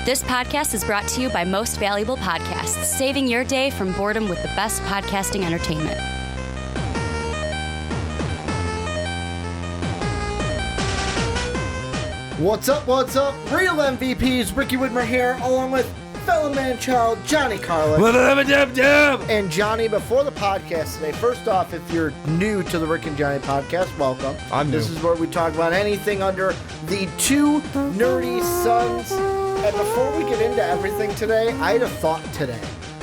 This podcast is brought to you by Most Valuable Podcasts, saving your day from boredom with the best podcasting entertainment. What's up, Real MVPs, Ricky Widmer here, along with fellow Manchild, Johnny Karlic. And Johnny, before the podcast today, first off, if you're new to the Rick and Johnny podcast, welcome. I'm new. This is where we talk about anything under the two nerdy suns. And before we get into everything today, I had a thought today.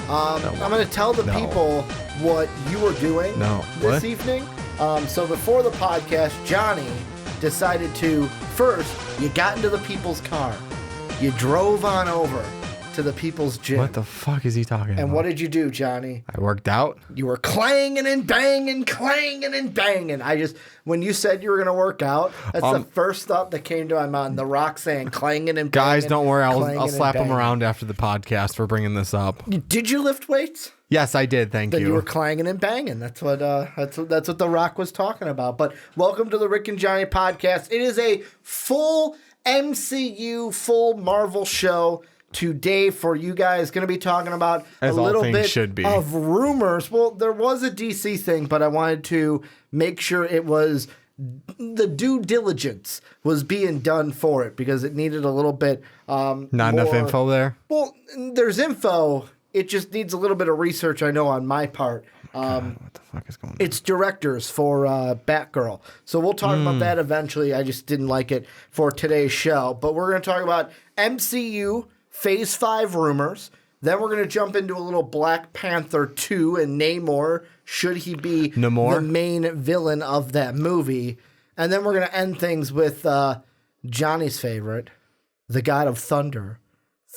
I'm going to tell the people what you were doing this evening. So before the podcast, Johnny decided to, first, you got into the people's car. You drove on over to the people's gym. What the fuck is he talking about? And what did you do, Johnny? I worked out. You were clanging and banging, clanging and banging. When you said you were going to work out, that's the first thought that came to my mind. The Rock saying clanging and banging. Guys, don't worry. I'll slap him around after the podcast for bringing this up. Did you lift weights? Yes, I did. Thank you. Then you were clanging and banging. That's what The Rock was talking about. But welcome to the Rick and Johnny podcast. It is a full MCU, full Marvel show today for you guys. Going to be talking about as a little bit should be. Of rumors. Well, there was a DC thing, but I wanted to make sure it was the due diligence was being done for it because it needed a little bit not enough info there. Well, there's info. It just needs a little bit of research, I know, on my part. God, what the fuck is going on? It's directors for Batgirl. So we'll talk about that eventually. I just didn't like it for today's show. But we're going to talk about MCU Phase 5 rumors. Then we're going to jump into a little Black Panther 2 and Namor, should he be the main villain of that movie. And then we're going to end things with Johnny's favorite, the God of Thunder,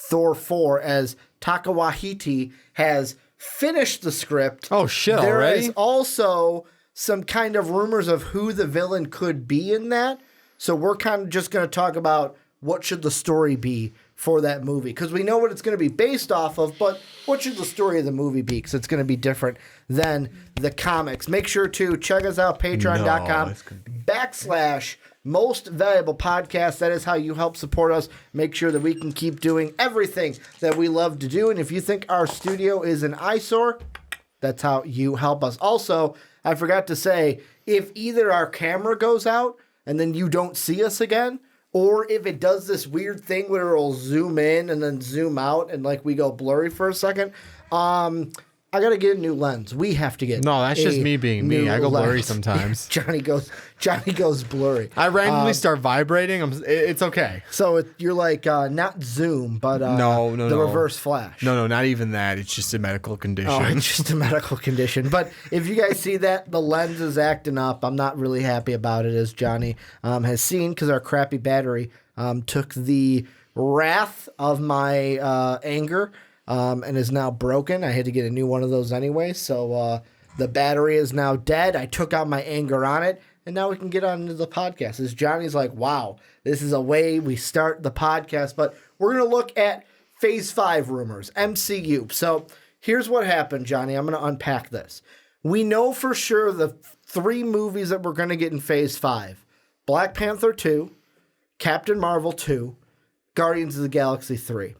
Thor 4, as Taika Waititi has finished the script. Oh, shit, there already? There is also some kind of rumors of who the villain could be in that. So we're kind of just going to talk about what should the story be for that movie. Because we know what it's going to be based off of, but what should the story of the movie be? Because it's going to be different than the comics. Make sure to check us out, patreon.com/Most Valuable Podcast. That is how you help support us. Make sure that we can keep doing everything that we love to do. And if you think our studio is an eyesore, that's how you help us. Also, I forgot to say, if either our camera goes out and then you don't see us again, or if it does this weird thing where it'll zoom in and then zoom out and like we go blurry for a second, I got to get a new lens. We have to get that's just me being me. I go blurry sometimes. Johnny goes blurry. I randomly start vibrating. It's okay. So you're like not zoom, but the reverse flash. No, not even that. It's just a medical condition. Oh, it's just a medical condition. But if you guys see that, the lens is acting up. I'm not really happy about it, as Johnny has seen, because our crappy battery took the wrath of my anger and is now broken. I had to get a new one of those anyway. So the battery is now dead. I took out my anger on it. And now we can get on into the podcast. As Johnny's like, wow, this is a way we start the podcast. But we're going to look at Phase 5 rumors, MCU. So here's what happened, Johnny. I'm going to unpack this. We know for sure the 3 movies that we're going to get in Phase 5. Black Panther 2, Captain Marvel 2, Guardians of the Galaxy 3.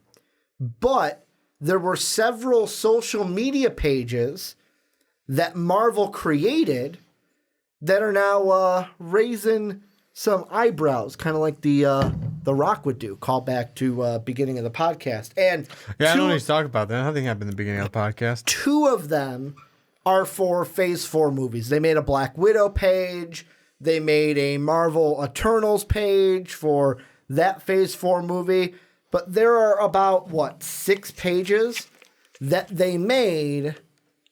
But there were several social media pages that Marvel created that are now raising some eyebrows, kind of like the Rock would do. Call back to beginning of the podcast. And I don't need to talk about that. Nothing happened in the beginning of the podcast. 2 of them are for Phase 4 movies. They made a Black Widow page. They made a Marvel Eternals page for that Phase 4 movie. But there are about, 6 pages that they made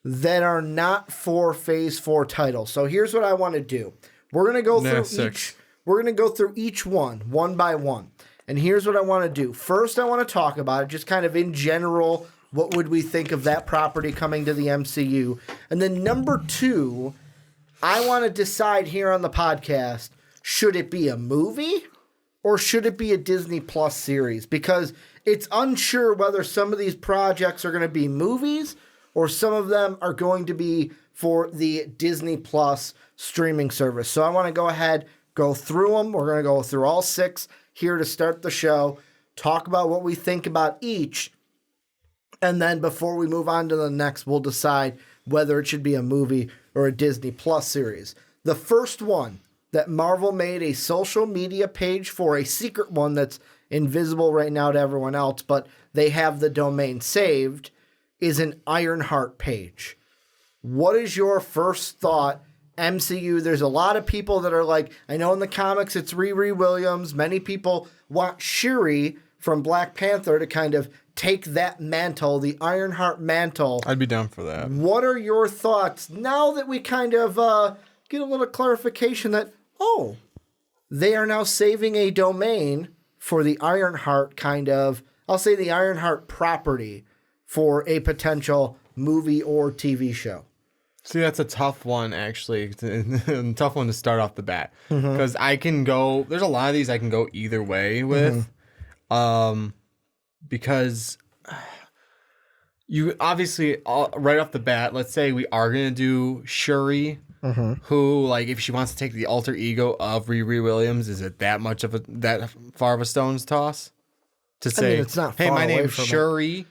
that are not for Phase 4 titles. So here's what I want to do. We're going to go through each one by one. And here's what I want to do. First, I want to talk about it, just kind of in general, what would we think of that property coming to the MCU? And then number 2, I want to decide here on the podcast, should it be a movie or should it be a Disney Plus series? Because it's unsure whether some of these projects are going to be movies or some of them are going to be for the Disney Plus streaming service. So I want to go ahead, go through them. We're going to go through all 6 here to start the show. talk about what we think about each. And then before we move on to the next, we'll decide whether it should be a movie or a Disney Plus series. The first one that Marvel made a social media page for, a secret one that's invisible right now to everyone else, but they have the domain saved, is an Ironheart page. What is your first thought? MCU, there's a lot of people that are like, I know in the comics it's Riri Williams. Many people want Shuri from Black Panther to kind of take that mantle, the Ironheart mantle. I'd be down for that. What are your thoughts now that we kind of get a little clarification that, they are now saving a domain for the Ironheart kind of, I'll say the Ironheart property for a potential movie or TV show? See, that's a tough one, actually. A tough one to start off the bat. Because I can go... There's a lot of these I can go either way with. Because you obviously, right off the bat, let's say we are going to do Shuri, who, like, if she wants to take the alter ego of Riri Williams, is it that far of a stone's toss? To say, it's not hey, far my away name's from Shuri,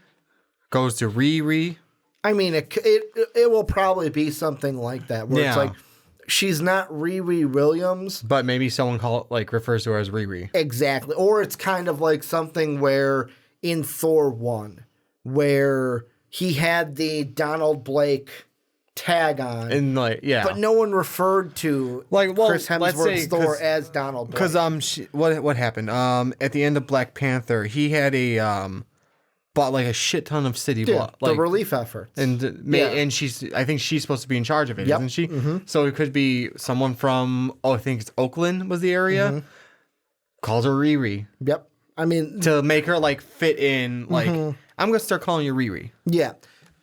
goes to Riri. I mean, it will probably be something like that, where it's like, she's not Riri Williams. But maybe someone refers to her as Riri. Exactly. Or it's kind of like something where in Thor 1, where he had the Donald Blake tag on. And but no one referred to Chris Hemsworth's Thor as Donald Blake. Because what happened? At the end of Black Panther, he had bought like a shit ton of city blood, the relief efforts, and I think she's supposed to be in charge of it, isn't she? So it could be someone from I think it's Oakland was the area. Calls her Riri. Yep. I mean, to make her like fit in. Like I'm gonna start calling you Riri. Yeah.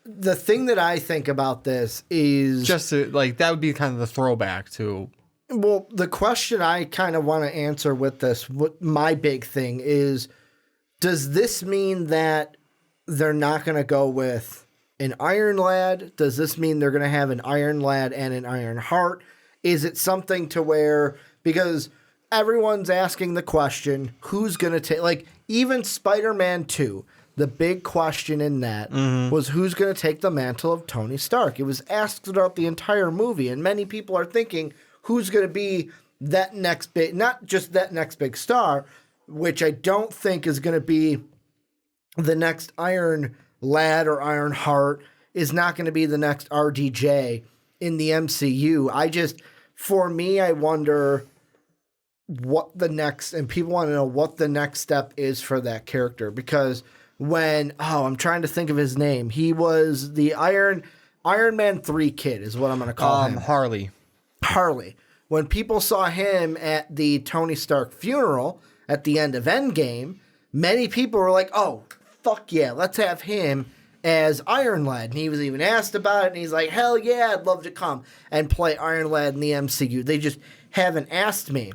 The thing that I think about this is just to, that would be kind of the throwback to. Well, the question I kind of want to answer with this, what my big thing is, does this mean that they're not going to go with an Iron Lad? Does this mean they're going to have an Iron Lad and an Iron Heart? Is it something to where, because everyone's asking the question, who's going to take, even Spider-Man 2, the big question in that was who's going to take the mantle of Tony Stark? It was asked throughout the entire movie, and many people are thinking who's going to be that next big, not just that next big star, which I don't think is going to be the next Iron Lad or Iron Heart, is not going to be the next RDJ in the MCU. For me, I wonder what the next, and people want to know what the next step is for that character, because when, I'm trying to think of his name. He was the Iron Man 3 kid is what I'm going to call him. Harley. When people saw him at the Tony Stark funeral at the end of Endgame, many people were like, oh, fuck yeah, let's have him as Iron Lad. And he was even asked about it, and he's like, hell yeah, I'd love to come and play Iron Lad in the MCU. They just haven't asked me.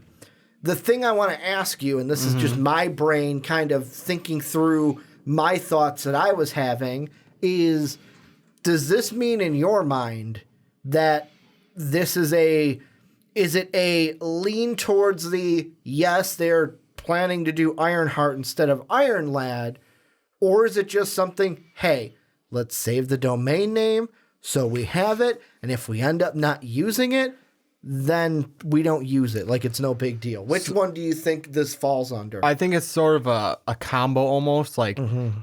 The thing I want to ask you, and this is just my brain kind of thinking through my thoughts that I was having, is does this mean in your mind that this is it a lean towards the, yes, they're planning to do Ironheart instead of Iron Lad, or is it just something, hey, let's save the domain name so we have it, and if we end up not using it, then we don't use it. It's no big deal. Which one do you think this falls under? I think it's sort of a combo almost.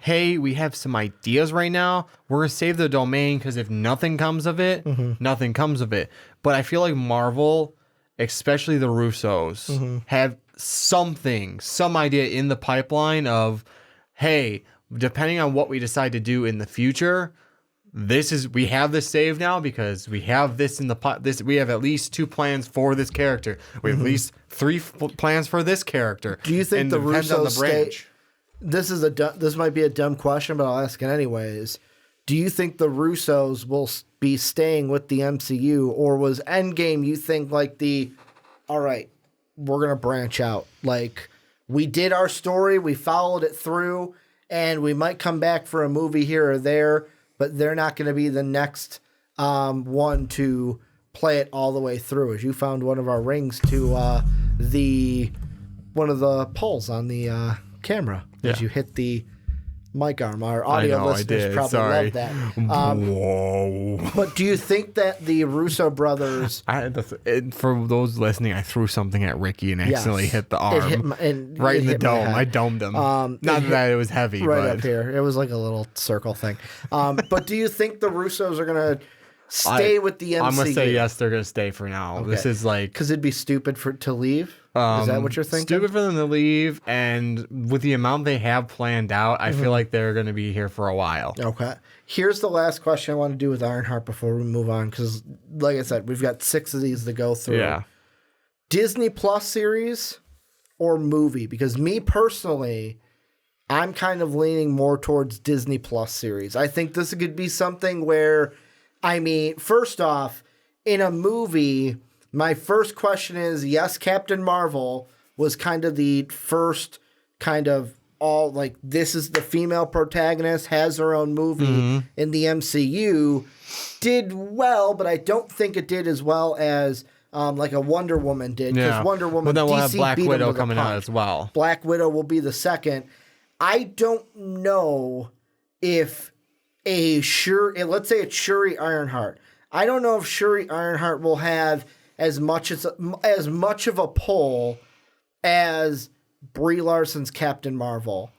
Hey, we have some ideas right now. We're going to save the domain because if nothing comes of it, nothing comes of it. But I feel like Marvel, especially the Russos, have some idea in the pipeline of, hey, depending on what we decide to do in the future, we have this saved now because we have this in the we have at least 2 plans for this character. We have at least 3 plans for this character. Do you think the Russos this might be a dumb question, but I'll ask it anyways. Do you think the Russos will be staying with the MCU, or was Endgame you think all right, we're going to branch out. We did our story, we followed it through, and we might come back for a movie here or there, but they're not going to be the next one to play it all the way through. As you found one of our rings to one of the pulls on the camera. Did you hit the mic arm? Our audio listeners probably love that. Whoa. But do you think that the Russo brothers... For those listening, I threw something at Ricky and accidentally hit the arm. Right in the dome. I domed him. Not that it was heavy. Right up here. It was like a little circle thing. But do you think the Russos are going to stay with the MCU? I'm going to say yes, they're going to stay for now. Okay. This is like... Because it'd be stupid to leave? Is that what you're thinking? Stupid for them to leave, and with the amount they have planned out, I feel like they're going to be here for a while. Okay. Here's the last question I want to do with Ironheart before we move on, because, like I said, we've got 6 of these to go through. Yeah. Disney Plus series or movie? Because me personally, I'm kind of leaning more towards Disney Plus series. I think this could be something where, I mean, first off, in a movie... My first question is, yes, Captain Marvel was kind of the first kind of all, like, this is the female protagonist, has her own movie in the MCU. Did well, but I don't think it did as well as, like, a Wonder Woman did. Because Wonder Woman, but then we'll DC have Black beat Widow with a coming out punch. as well. Black Widow will be the second. I don't know if let's say it's Shuri Ironheart. I don't know if Shuri Ironheart will have as much of a pull as Brie Larson's Captain Marvel,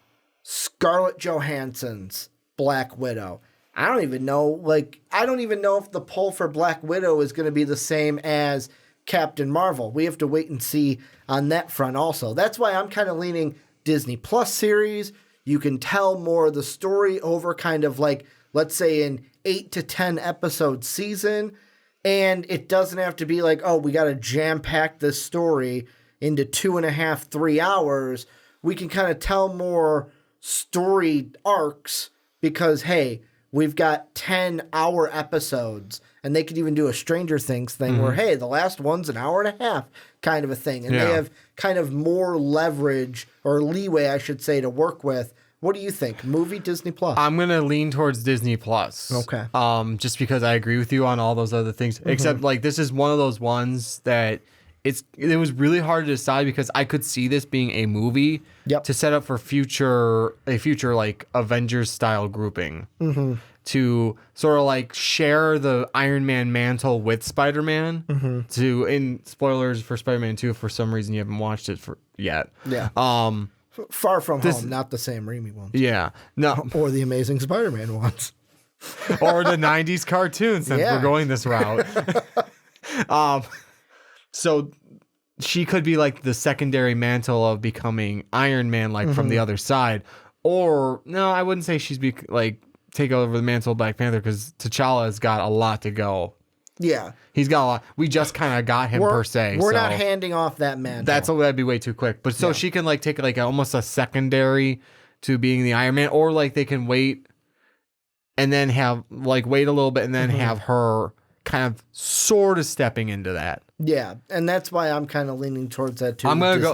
Scarlett Johansson's Black Widow. I don't even know if the pull for Black Widow is going to be the same as Captain Marvel. We have to wait and see on that front also. That's why I'm kind of leaning Disney Plus series. You can tell more of the story over kind of like, let's say, an 8 to 10 episode season. And it doesn't have to be like, oh, we got to jam-pack this story into 2.5, 3 hours. We can kind of tell more story arcs because, hey, we've got 10-hour episodes. And they could even do a Stranger Things thing where, hey, the last one's an hour and a half kind of a thing. And they have kind of more leverage or leeway, I should say, to work with. What do you think? Movie, Disney Plus? I'm gonna lean towards Disney Plus. Okay. Just because I agree with you on all those other things. Except like this is one of those ones that it was really hard to decide because I could see this being a movie to set up for a future like Avengers style grouping. To sort of like share the Iron Man mantle with Spider-Man. In spoilers for Spider-Man 2, if for some reason you haven't watched it yet. Yeah. Far From Home, not the Sam Raimi ones. Yeah. No. Or the Amazing Spider-Man ones. Or the 90s cartoons, since we're going this route. So she could be like the secondary mantle of becoming Iron Man, like from the other side. Or, no, I wouldn't say she's take over the mantle of Black Panther because T'Challa has got a lot to go. Yeah. He's got a lot. We just kind of got him per se. We're not handing off that mantle. That'd be way too quick. But so she can like take like almost a secondary to being the Iron Man, or like they can wait and then wait a little bit and then have her kind of sort of stepping into that. Yeah, and that's why I'm kind of leaning towards that too. I'm going to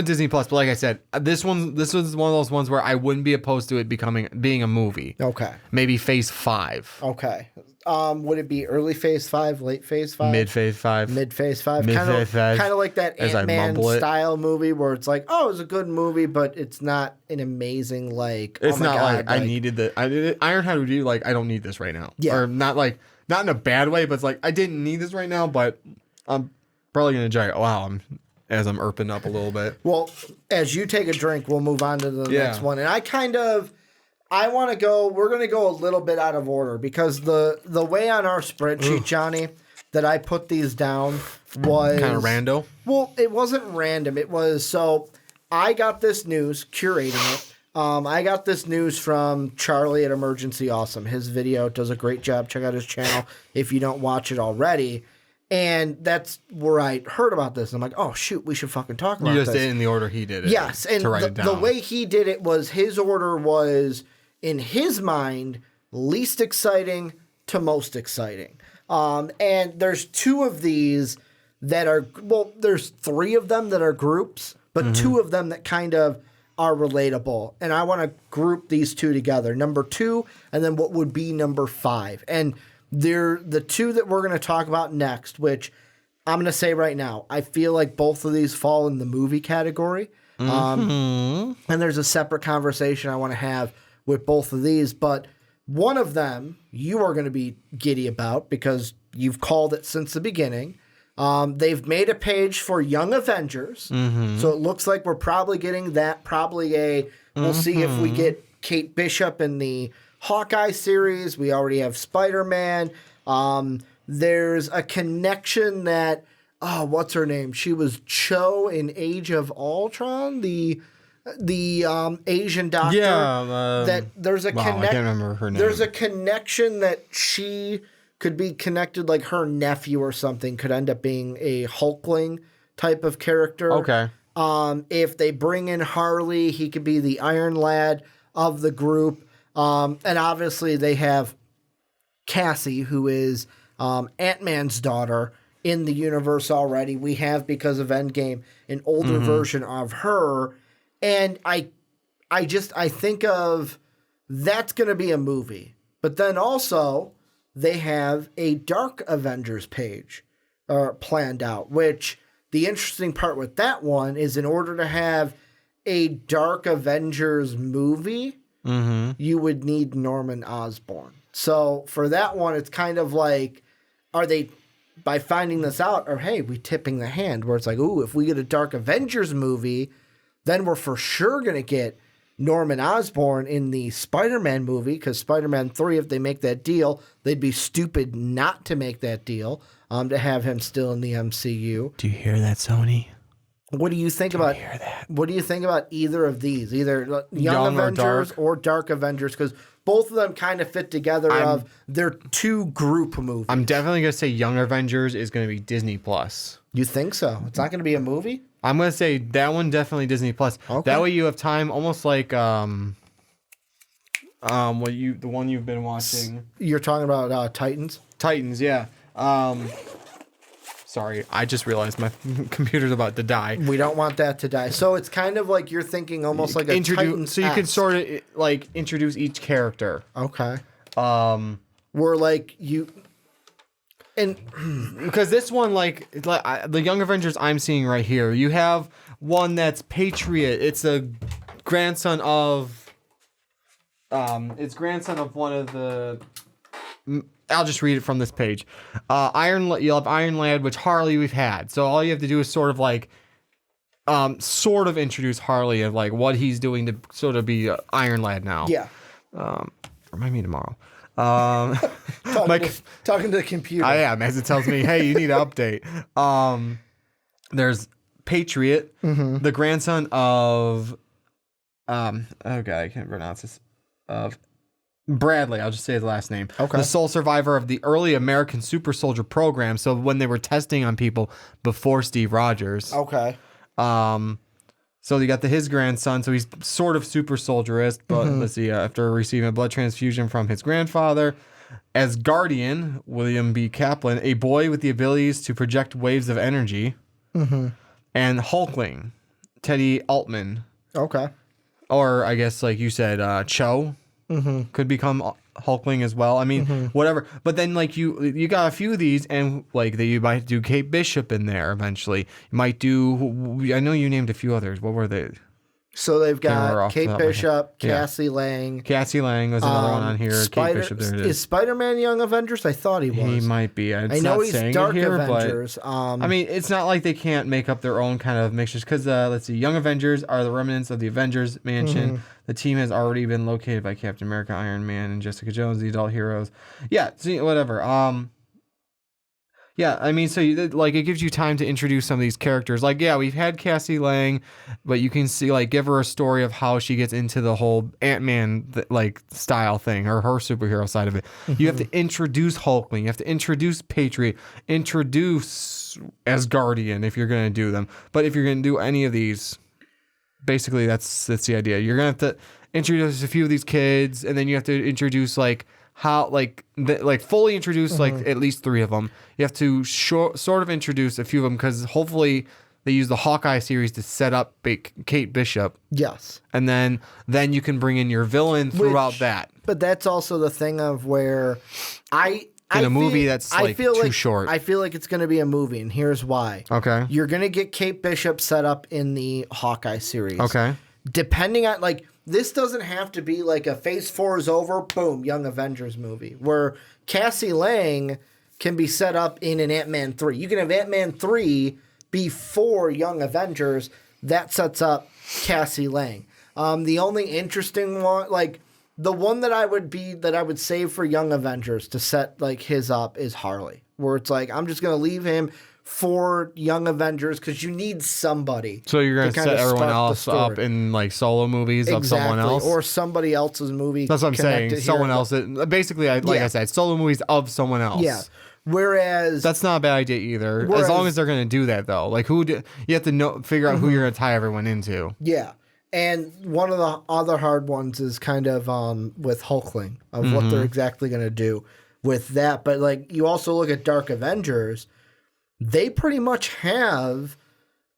Disney Plus, but like I said, this was one of those ones where I wouldn't be opposed to it being a movie. Okay. Maybe Phase 5. Okay. Would it be early Phase 5, late Phase 5? Mid Phase 5. Mid Phase 5. Phase 5. Kind of like that Ant-Man style movie where it's like, oh, it was a good movie, but it's not an amazing like. It's not God, like I needed Ironheart would be like I don't need this right now. Yeah. Or not in a bad way, but it's like I didn't need this right now, but I'm probably gonna enjoy it. Wow, as I'm erping up a little bit. Well, as you take a drink, we'll move on to the next one, and we're going to go a little bit out of order because the way on our spreadsheet, Johnny, that I put these down was kind of rando. Well, it wasn't random. It was, so I got this news, curating it. I got this news from Charlie at Emergency Awesome. His video does a great job. Check out his channel if you don't watch it already. And that's where I heard about this. I'm like, oh, shoot, we should fucking talk about this. You just did it in the order he did it. Yes, and the way he did it was his order was, in his mind, least exciting to most exciting. And there's 2 of these that are, well, there's 3 of them that are groups, but 2 of them that kind of are relatable. And I want to group these 2 together. Number 2, and then what would be number 5. And they're the 2 that we're going to talk about next, which I'm going to say right now, I feel like both of these fall in the movie category. And there's a separate conversation I want to have with both of these, but one of them you are going to be giddy about because you've called it since the beginning. They've made a page for Young Avengers, so it looks like we're probably getting that. We'll see if we get Kate Bishop in the Hawkeye series. We already have Spider-Man. There's a connection that, what's her name? She was Cho in Age of Ultron, the Asian doctor. Yeah. That there's a I can't remember her name. There's a connection that she could be connected, like her nephew or something could end up being a Hulkling type of character. Okay. If they bring in Harley, he could be the Iron Lad of the group. And obviously they have Cassie, who is Ant-Man's daughter in the universe already. We have, because of Endgame, an older version of her. And I think of that's going to be a movie. But then also they have a Dark Avengers page planned out, which the interesting part with that one is in order to have a Dark Avengers movie, you would need Norman Osborn. So for that one, it's kind of like, are they, by finding this out, or hey, we tipping the hand where it's like, ooh, if we get a Dark Avengers movie, then we're for sure going to get Norman Osborn in the Spider-Man movie, because Spider-Man 3, if they make that deal, they'd be stupid not to make that deal, to have him still in the MCU. Do you hear that, Sony? What do you think about? Hear that? What do you think about either of these? Either Young or Avengers Dark? or Dark Avengers, because both of them kind of fit together. They're two group movies. I'm definitely gonna say Young Avengers is gonna be Disney Plus. You think so? It's not going to be a movie? I'm gonna say that one definitely Disney Plus. Okay. That way you have time, almost like the one you've been watching. You're talking about Titans? Titans, yeah. Sorry, I just realized my computer's about to die. We don't want that to die. So it's kind of like you're thinking almost like a Titans. So you can sort of like introduce each character. Okay. Where like you. And because this one, the Young Avengers I'm seeing right here, you have one that's Patriot. It's a grandson of, one of the. I'll just read it from this page. You'll have Iron Lad, which Harley we've had. So all you have to do is sort of introduce Harley of like what he's doing to sort of be Iron Lad now. yeah. Remind me tomorrow. Talking to the computer. I am, as it tells me, hey, you need to update. There's Patriot, the grandson of, oh god, I can't pronounce this, of Bradley. I'll just say his last name. Okay. The sole survivor of the early American Super Soldier program. So when they were testing on people before Steve Rogers. Okay. So you got his grandson, so he's sort of super soldierist, but let's see, after receiving a blood transfusion from his grandfather, as Guardian, William B. Kaplan, a boy with the abilities to project waves of energy, and Hulkling, Teddy Altman. Okay. Or I guess, like you said, Cho could become Hulkling as well. I mean, whatever. But then, like, you got a few of these, and like you might do Kate Bishop in there eventually. You might do. I know you named a few others. What were they? So they've got Kate Bishop, Yeah. Cassie Lang. Cassie Lang was another one on here. Kate Bishop, there it is. Is Spider-Man Young Avengers? I thought he was. He might be. I know not he's saying Dark it here, Avengers. But, I mean, it's not like they can't make up their own kind of mixtures. Because let's see, Young Avengers are the remnants of the Avengers Mansion. The team has already been located by Captain America, Iron Man, and Jessica Jones, the adult heroes. Yeah, see, whatever. Yeah, I mean, so it gives you time to introduce some of these characters. Like, yeah, we've had Cassie Lang, but you can see, like, give her a story of how she gets into the whole Ant-Man, style thing, or her superhero side of it. You have to introduce Hulkling. You have to introduce Patriot. Introduce Asgardian if you're going to do them. But if you're going to do any of these, basically that's the idea. You're going to have to introduce a few of these kids, and then you have to introduce, like, how fully introduce at least 3 of them. You have to sort of introduce a few of them, because hopefully they use the Hawkeye series to set up Kate Bishop. Yes. And then you can bring in your villain throughout that. But that's also the thing of where I in a movie that's like too short. I feel like it's going to be a movie, and here's why. Okay. You're going to get Kate Bishop set up in the Hawkeye series. Okay. Depending on, like, this doesn't have to be like a Phase 4 is over, boom, Young Avengers movie, where Cassie Lang can be set up in an Ant-Man 3. You can have Ant-Man 3 before Young Avengers. That sets up Cassie Lang. The only interesting one, like, the one that I would save for Young Avengers to set like his up is Harley, where it's like I'm just gonna leave him for Young Avengers because you need somebody. So you're gonna set everyone else up in like solo movies of someone else, or somebody else's movie. That's what I'm saying. Someone else. Basically, I said, solo movies of someone else. Yeah. Whereas that's not a bad idea either. As long as they're gonna do that though, like you have to figure out who you're gonna tie everyone into. Yeah. And one of the other hard ones is kind of with Hulkling of what they're exactly going to do with that. But like you also look at Dark Avengers, they pretty much have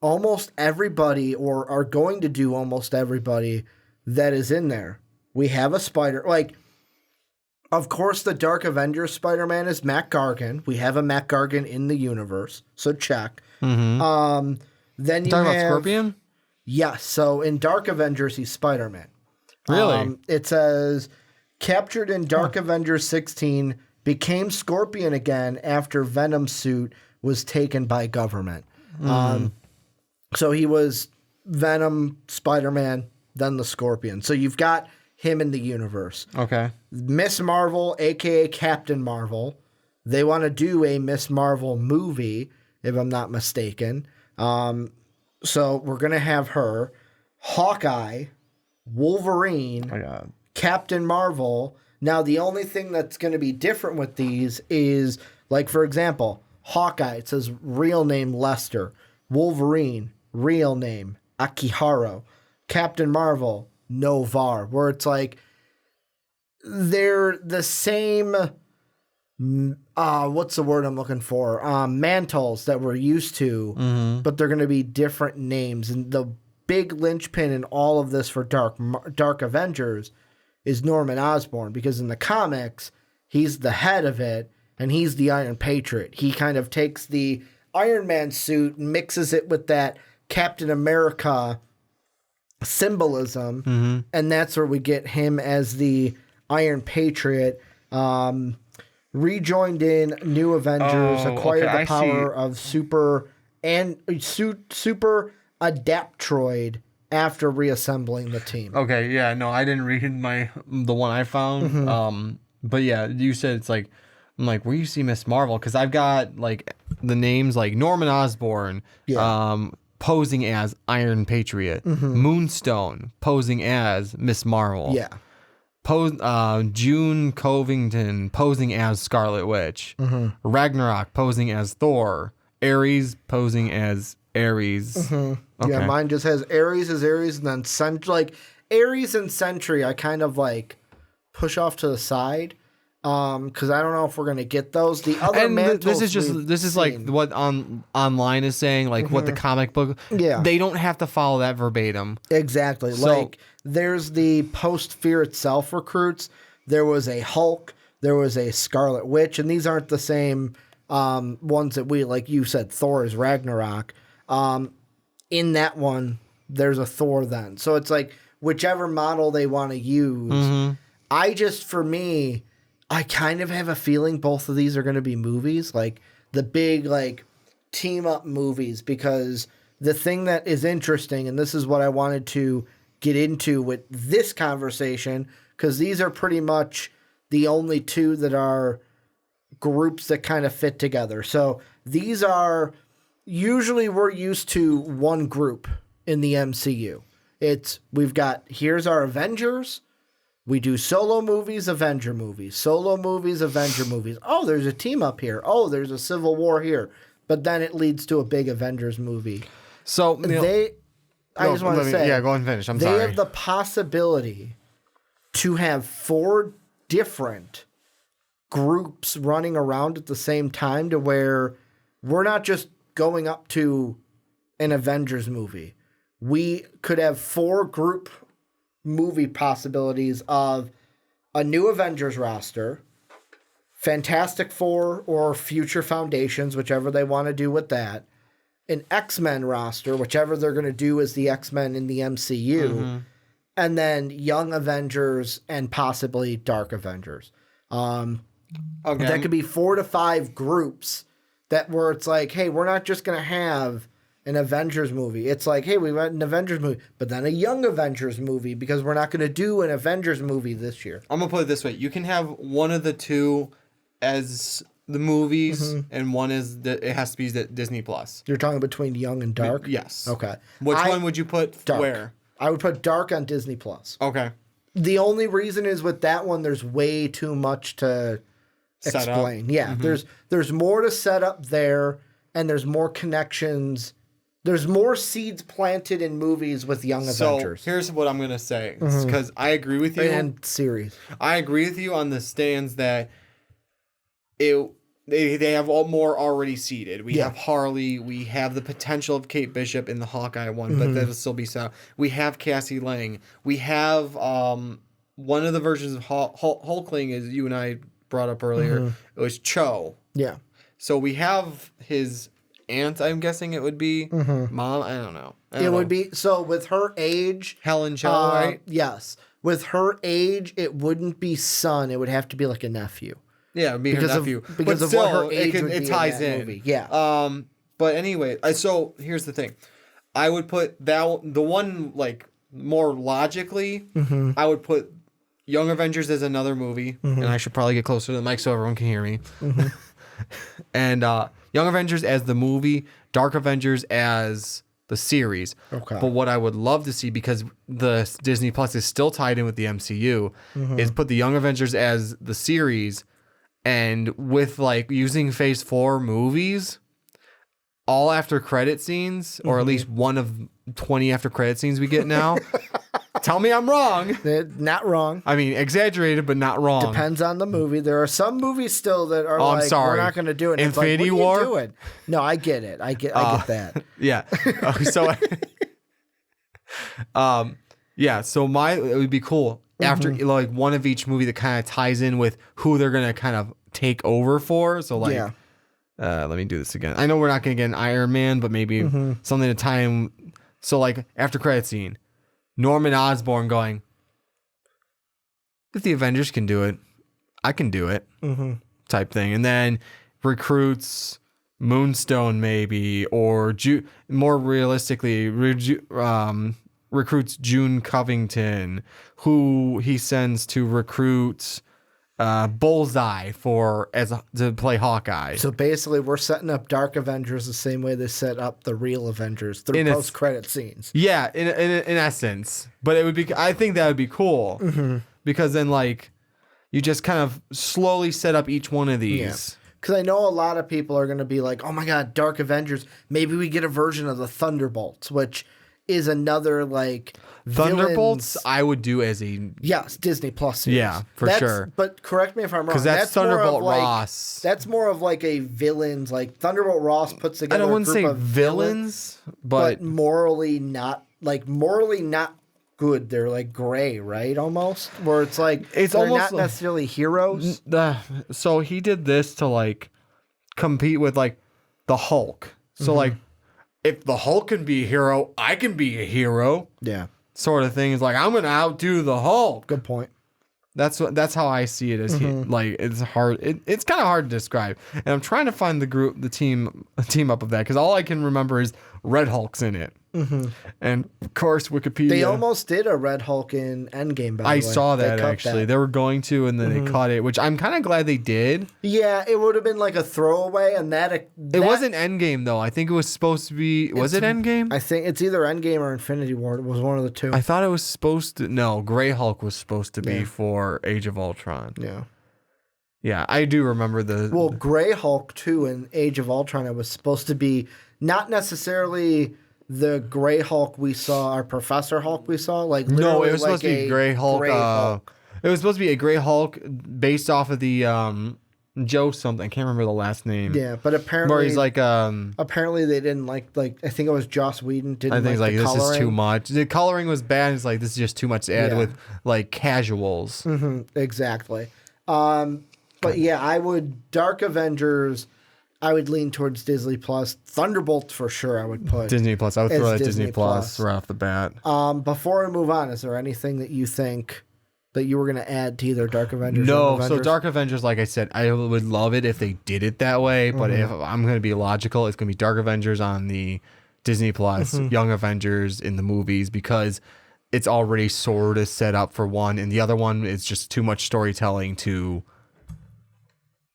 almost everybody or are going to do almost everybody that is in there. We have a Spider, like, of course, the Dark Avengers Spider-Man is Matt Gargan. We have a Matt Gargan in the universe, so check. Then you talking about Scorpion? Yes. So in Dark Avengers, he's Spider-Man. Really? It says, captured in Dark Avengers 16, became Scorpion again after Venom's suit was taken by government. So he was Venom, Spider-Man, then the Scorpion. So you've got him in the universe. Okay. Miss Marvel, a.k.a. Captain Marvel. They want to do a Miss Marvel movie, if I'm not mistaken. So we're going to have her, Hawkeye, Wolverine, Captain Marvel. Now, the only thing that's going to be different with these is, like, for example, Hawkeye, it says real name Lester. Wolverine, real name Akihiro. Captain Marvel, Novar. Where it's like, they're the same... what's the word I'm looking for? Mantles that we're used to, but they're going to be different names. And the big linchpin in all of this for Dark Avengers is Norman Osborn, because in the comics, he's the head of it, and he's the Iron Patriot. He kind of takes the Iron Man suit and mixes it with that Captain America symbolism, and that's where we get him as the Iron Patriot. Rejoined in New Avengers, acquired the power of Super Adaptroid after reassembling the team. Okay, yeah, no, I didn't read the one I found. But yeah, you said it's like, I'm like, where you see Miss Marvel? Because I've got like the names like Norman Osborn, posing as Iron Patriot, Moonstone posing as Miss Marvel. Yeah. June Covington posing as Scarlet Witch, Ragnarok posing as Thor, Ares posing as Ares. Okay. Yeah, mine just has Ares as Ares, and then like Ares and Sentry, I kind of like push off to the side because I don't know if we're gonna get those. The other mantles this is like what online is saying, like what the comic book. Yeah, they don't have to follow that verbatim. Exactly. So, like there's the post Fear Itself recruits. There was a Hulk. There was a Scarlet Witch, and these aren't the same ones that we, like you said, Thor is Ragnarok. In that one, there's a Thor then. So it's like whichever model they want to use. For me, I kind of have a feeling both of these are going to be movies, like the big like team up movies, because the thing that is interesting, and this is what I wanted to get into with this conversation, because these are pretty much the only two that are groups that kind of fit together. So these are usually we're used to one group in the MCU. Here's our Avengers. We do solo movies, Avenger movies, solo movies, Avenger movies. Oh, there's a team up here. Oh, there's a Civil War here. But then it leads to a big Avengers movie. So I just want to say, go ahead and finish. I'm sorry. They have the possibility to have 4 different groups running around at the same time, to where we're not just going up to an Avengers movie. We could have 4 group movie possibilities of a new Avengers roster, Fantastic Four or future Foundations, whichever they want to do with that. An X-Men roster, whichever they're going to do as the X-Men in the MCU. And then Young Avengers and possibly Dark Avengers. That could be 4 to 5 groups where it's like, hey, we're not just going to have an Avengers movie. It's like, hey, we want an Avengers movie, but then a Young Avengers movie because we're not going to do an Avengers movie this year. I'm going to put it this way. You can have one of the two as the movies, and one is it has to be Disney Plus. You're talking between Young and Dark? Yes. Okay. Which one would you put Dark. where? I would put Dark on Disney Plus. Okay. The only reason is with that one, there's way too much to explain. Yeah, there's more to set up there, and there's more connections. There's more seeds planted in movies with Young Avengers. So here's what I'm going to say, because I agree with you. And series. I agree with you on the stands that they have all more already seeded. We have Harley. We have the potential of Kate Bishop in the Hawkeye one, but that'll still be set up. We have Cassie Lang. We have one of the versions of Hulkling, as you and I brought up earlier. It was Cho. Yeah. So we have his aunt, I'm guessing it would be. Mom, I don't know. Would be, so with her age. Helen Cho, right? Yes. With her age, it wouldn't be son. It would have to be like a nephew. Yeah, it would be her nephew. Because but of still, what her age would be it ties in that in. Movie. Yeah. But anyway, so here's the thing. I would put the one, like, more logically, I would put Young Avengers as another movie, and I should probably get closer to the mic so everyone can hear me. And Young Avengers as the movie, Dark Avengers as the series. Okay. But what I would love to see, because the Disney Plus is still tied in with the MCU, is put the Young Avengers as the series, and with like using Phase 4 movies, all after credit scenes, or at least one of 20 after credit scenes we get now. Tell me I'm wrong. Not wrong. I mean, exaggerated, but not wrong. Depends on the movie. There are some movies still that are I'm like, sorry. we're not going to do it. And Infinity it's like, what War? are you doing? No, I get it. I get that. Yeah. So, so it would be cool after like one of each movie that kind of ties in with who they're going to kind of take over for. So like, let me do this again. I know we're not going to get an Iron Man, but maybe something to tie in. So like after credit scene, Norman Osborn going, if the Avengers can do it, I can do it, type thing. And then recruits Moonstone maybe, or more realistically, recruits June Covington, who he sends to recruit Bullseye to play Hawkeye. So basically, we're setting up Dark Avengers the same way they set up the real Avengers through post-credit scenes. Yeah, in essence. But it would be. I think that would be cool because then like you just kind of slowly set up each one of these. Yeah. Because I know a lot of people are going to be like, "Oh my God, Dark Avengers! Maybe we get a version of the Thunderbolts," which is another like Thunderbolts. villains. I would do as a Disney Plus series. Yeah, for sure. But correct me if I'm wrong. Because that's Thunderbolt Ross. That's more of like a villains. Like Thunderbolt Ross puts together. I wouldn't a group say of villains, but morally not good. They're like gray, right? Almost where it's like it's they're almost not necessarily heroes. So he did this to like compete with like the Hulk. So like if the Hulk can be a hero, I can be a hero. Yeah. Sort of thing. Is like I'm gonna outdo the Hulk. Good point. That's how I see it. As like it's hard. It's kind of hard to describe, and I'm trying to find the team up of that because all I can remember is Red Hulk's in it, and of course Wikipedia. They almost did a Red Hulk in Endgame. By the way, I saw that actually. They were going to, and then they cut it, which I'm kind of glad they did. Yeah, it would have been like a throwaway, and that it wasn't Endgame though. I think it was supposed to be. Was it Endgame? I think it's either Endgame or Infinity War. It was one of the two. I thought it was supposed to. No, Gray Hulk was supposed to be for Age of Ultron. Yeah. Yeah, I do remember Gray Hulk too in Age of Ultron. It was supposed to be not necessarily the Gray Hulk we saw, our Professor Hulk we saw. Like no, it was supposed to be Gray Hulk. Hulk. It was supposed to be a Gray Hulk based off of the Joe something. I can't remember the last name. Yeah, but apparently, where he's like apparently they didn't like I think it was Joss Whedon didn't. I think like this coloring. is too much. The coloring was bad. It's like this is just too much to add with like casuals. Exactly. But yeah, I would Dark Avengers. I would lean towards Disney Plus. Thunderbolts for sure. I would put Disney Plus. I would as throw that Disney Disney Plus right off the bat. Before we move on, is there anything that you think that you were going to add to either Dark Avengers? No, or Young Avengers? so Dark Avengers, like I said, I would love it if they did it that way. But if I'm going to be logical, it's going to be Dark Avengers on the Disney Plus, Young Avengers in the movies, because it's already sort of set up for one, and the other one is just too much storytelling to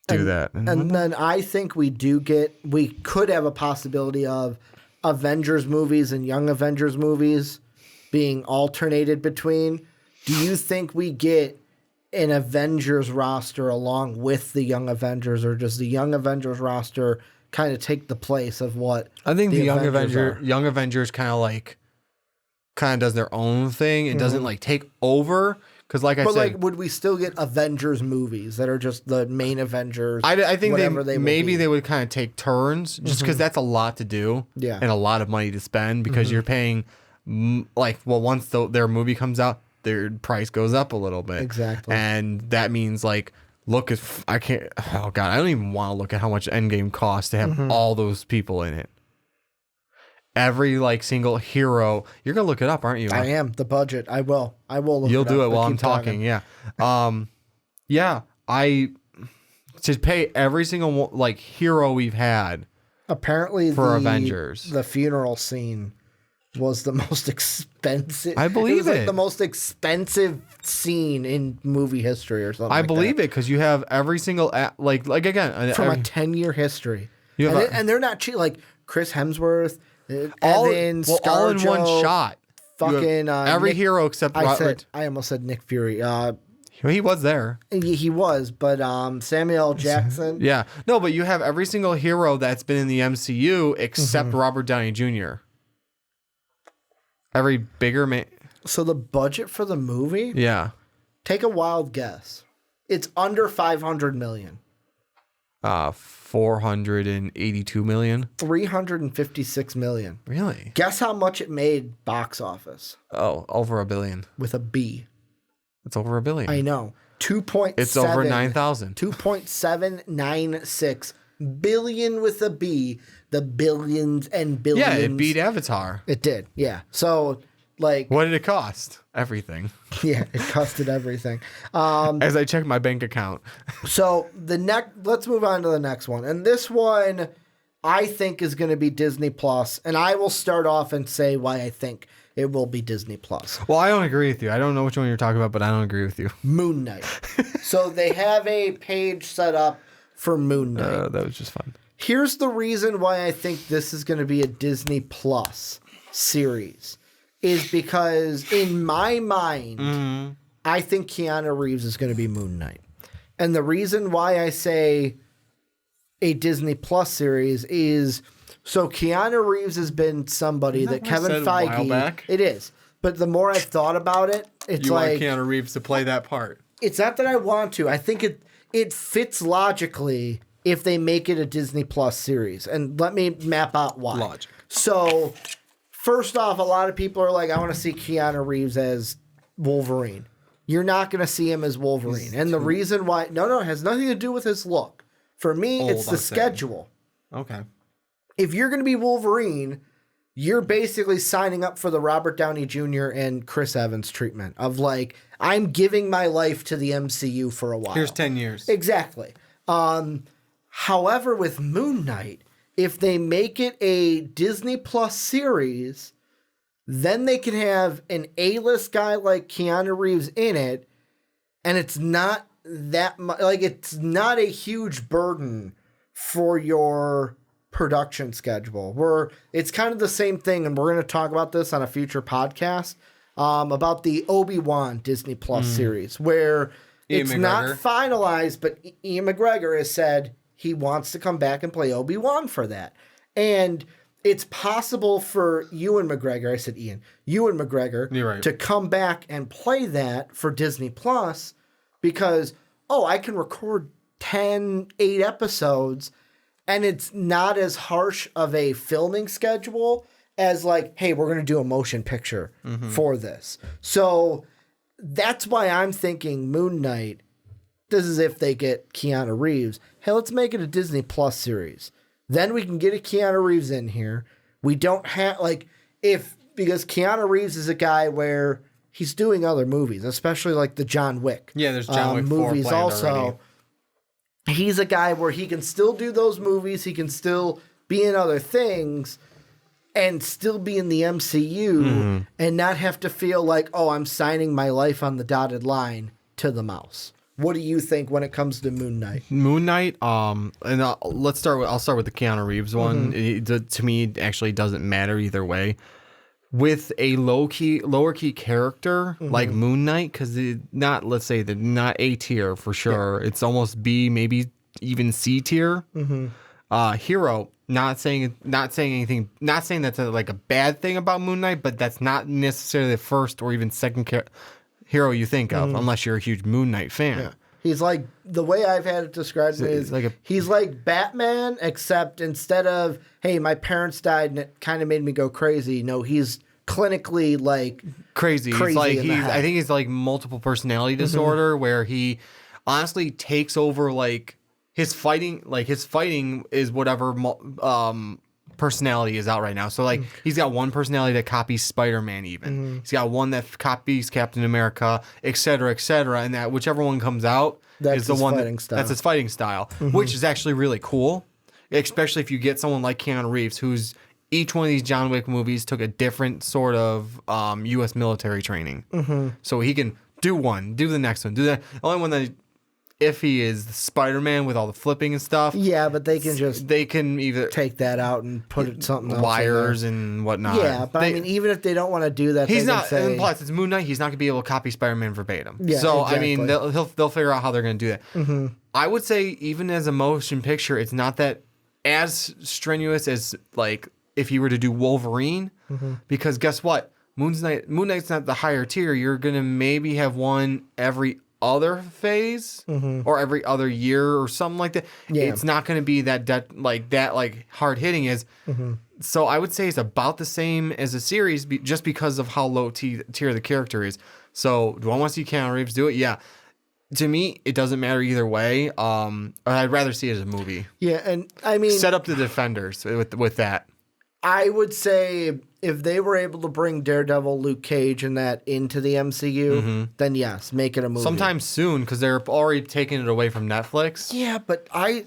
do that. And then I think we could have a possibility of Avengers movies and Young Avengers movies being alternated between. Do you think we get an Avengers roster along with the Young Avengers, or does the Young Avengers roster kind of take the place of what I think the Young Avengers Avengers kind of does their own thing. It doesn't like take over. Because, like I said, like, would we still get Avengers movies that are just the main Avengers? I think maybe they would kind of take turns, just because that's a lot to do, Yeah. and a lot of money to spend. Because you're paying, once their movie comes out, their price goes up a little bit, Exactly. and that means look if I can't. Oh God, I don't even want to look at how much Endgame costs to have all those people in it. Every single hero, you're gonna look it up, aren't you? I am. The budget. I will. Look You'll it do up, it but while I'm keep talking. Yeah. Yeah. I to pay every single hero we've had. Apparently, for Avengers, the funeral scene was the most expensive. I believe it was the most expensive scene in movie history, or something. I believe it because you have every single again from a 10-year history, and they're not cheap. Like Chris Hemsworth. All in one shot. Fucking every hero except Robert. I almost said Nick Fury. He was there. He was, but Samuel L. Jackson. Yeah, no, but you have every single hero that's been in the MCU except Robert Downey Jr. Every bigger man. So the budget for the movie? Yeah. Take a wild guess. It's under $500 million. 482 million. 356 million. Really? Guess how much it made box office? Oh, over $1 billion. With a B. It's over $1 billion. I know. 2.7. It's over 9,000. 2.796 billion with a B. The billions and billions. Yeah, it beat Avatar. It did. Yeah. So what did it cost? Everything. Yeah, it costed everything. As I check my bank account. So let's move on to the next one. And this one I think is going to be Disney Plus. And I will start off and say why I think it will be Disney Plus. Well, I don't agree with you. I don't know which one you're talking about, but I don't agree with you. Moon Knight. So they have a page set up for Moon Knight. That was just fun. Here's the reason why I think this is going to be a Disney Plus series. Is because in my mind, I think Keanu Reeves is going to be Moon Knight. And the reason why I say a Disney Plus series is so Keanu Reeves has been somebody that Kevin Feige. It is. But the more I've thought about it, it's you want Keanu Reeves to play that part. It's not that I want to. I think it fits logically if they make it a Disney Plus series. And let me map out why. Logic. So first off, a lot of people are like, I want to see Keanu Reeves as Wolverine. You're not going to see him as Wolverine. And the reason why... No, it has nothing to do with his look. For me, it's the schedule. Okay. If you're going to be Wolverine, you're basically signing up for the Robert Downey Jr. and Chris Evans treatment of I'm giving my life to the MCU for a while. Here's 10 years. Exactly. However, with Moon Knight, if they make it a Disney Plus series, then they can have an A-list guy like Keanu Reeves in it, and it's not that much, it's not a huge burden for your production schedule. It's kind of the same thing, and we're going to talk about this on a future podcast, about the Obi-Wan Disney Plus series, where it's not finalized, but Ian McGregor has said he wants to come back and play Obi-Wan for that. And it's possible for Ewan McGregor, I said Ian, Ewan McGregor, to come back and play that for Disney Plus because, I can record 8 episodes and it's not as harsh of a filming schedule as hey, we're going to do a motion picture for this. So that's why I'm thinking Moon Knight this is if they get Keanu Reeves. Hey, let's make it a Disney Plus series. Then we can get a Keanu Reeves in here. We don't have, like, because Keanu Reeves is a guy where he's doing other movies, especially like the John Wick. Yeah, there's John Wick 4 movies planned also. already. He's a guy where he can still do those movies. He can still be in other things and still be in the MCU and not have to feel like, oh, I'm signing my life on the dotted line to the mouse. What do you think when it comes to Moon Knight? Moon Knight, and I'll start with the Keanu Reeves one. To me, it actually doesn't matter either way. With a lower key character like Moon Knight, because not, let's say, they're not A tier for sure. Yeah. It's almost B, maybe even C tier. Hero. Not saying anything. Not saying that's like a bad thing about Moon Knight, but that's not necessarily the first or even second hero you think of, unless you're a huge Moon Knight fan. Yeah. He's like, the way I've had it described is like he's like Batman, except instead of, hey, my parents died and it kind of made me go crazy. No, he's clinically like crazy. He's like, I think he's like multiple personality disorder where he honestly takes over like his fighting is whatever personality is out right now. So like he's got one personality that copies Spider-Man even. He's got one that copies Captain America, et cetera, and that whichever one comes out is the one that's his fighting style, which is actually really cool, especially if you get someone like Keanu Reeves, who's each one of these John Wick movies took a different sort of U.S. military training. So he can do the next one, do that. The only one that iffy is Spider-Man with all the flipping and stuff. Yeah, but they can either take that out and put it something else wires and whatnot. Yeah, but I mean, even if they don't want to do that, he's not. And plus, it's Moon Knight. He's not going to be able to copy Spider-Man verbatim. Yeah, so exactly. I mean, they'll figure out how they're going to do that. I would say even as a motion picture, it's not that as strenuous as like if you were to do Wolverine, because guess what? Moon Knight's not the higher tier. You're going to maybe have one every other phase or every other year or something like that. Yeah. It's not going to be that hard hitting is. So I would say it's about the same as a series just because of how low tier the character is. So do I want to see Keanu Reeves do it? Yeah. To me, it doesn't matter either way. I'd rather see it as a movie. Yeah, and I mean, set up the Defenders with that. I would say if they were able to bring Daredevil, Luke Cage, and that into the MCU, then yes, make it a movie. Sometime soon, because they're already taking it away from Netflix. Yeah, but I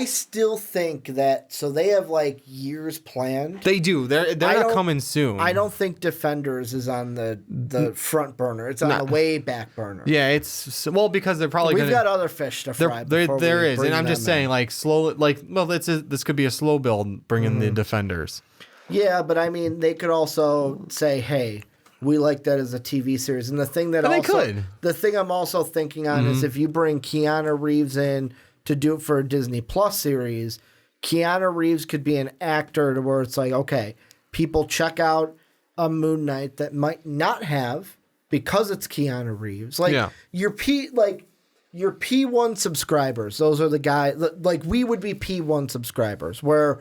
still think that, so they have like years planned. They do. They're not coming soon. I don't think Defenders is on the front burner. It's on the way back burner. Yeah, it's because they're probably we've got other fish to fry. There is, and I'm just saying, like slow, this could be a slow build bringing the Defenders. Yeah, but I mean, they could also say, hey, we like that as a TV series, and the thing I'm also thinking on is if you bring Keanu Reeves in to do it for a Disney Plus series, Keanu Reeves could be an actor to where it's like, okay, people check out a Moon Knight that might not have because it's Keanu Reeves. Like your P1 subscribers, those are the guys, like we would be P1 subscribers where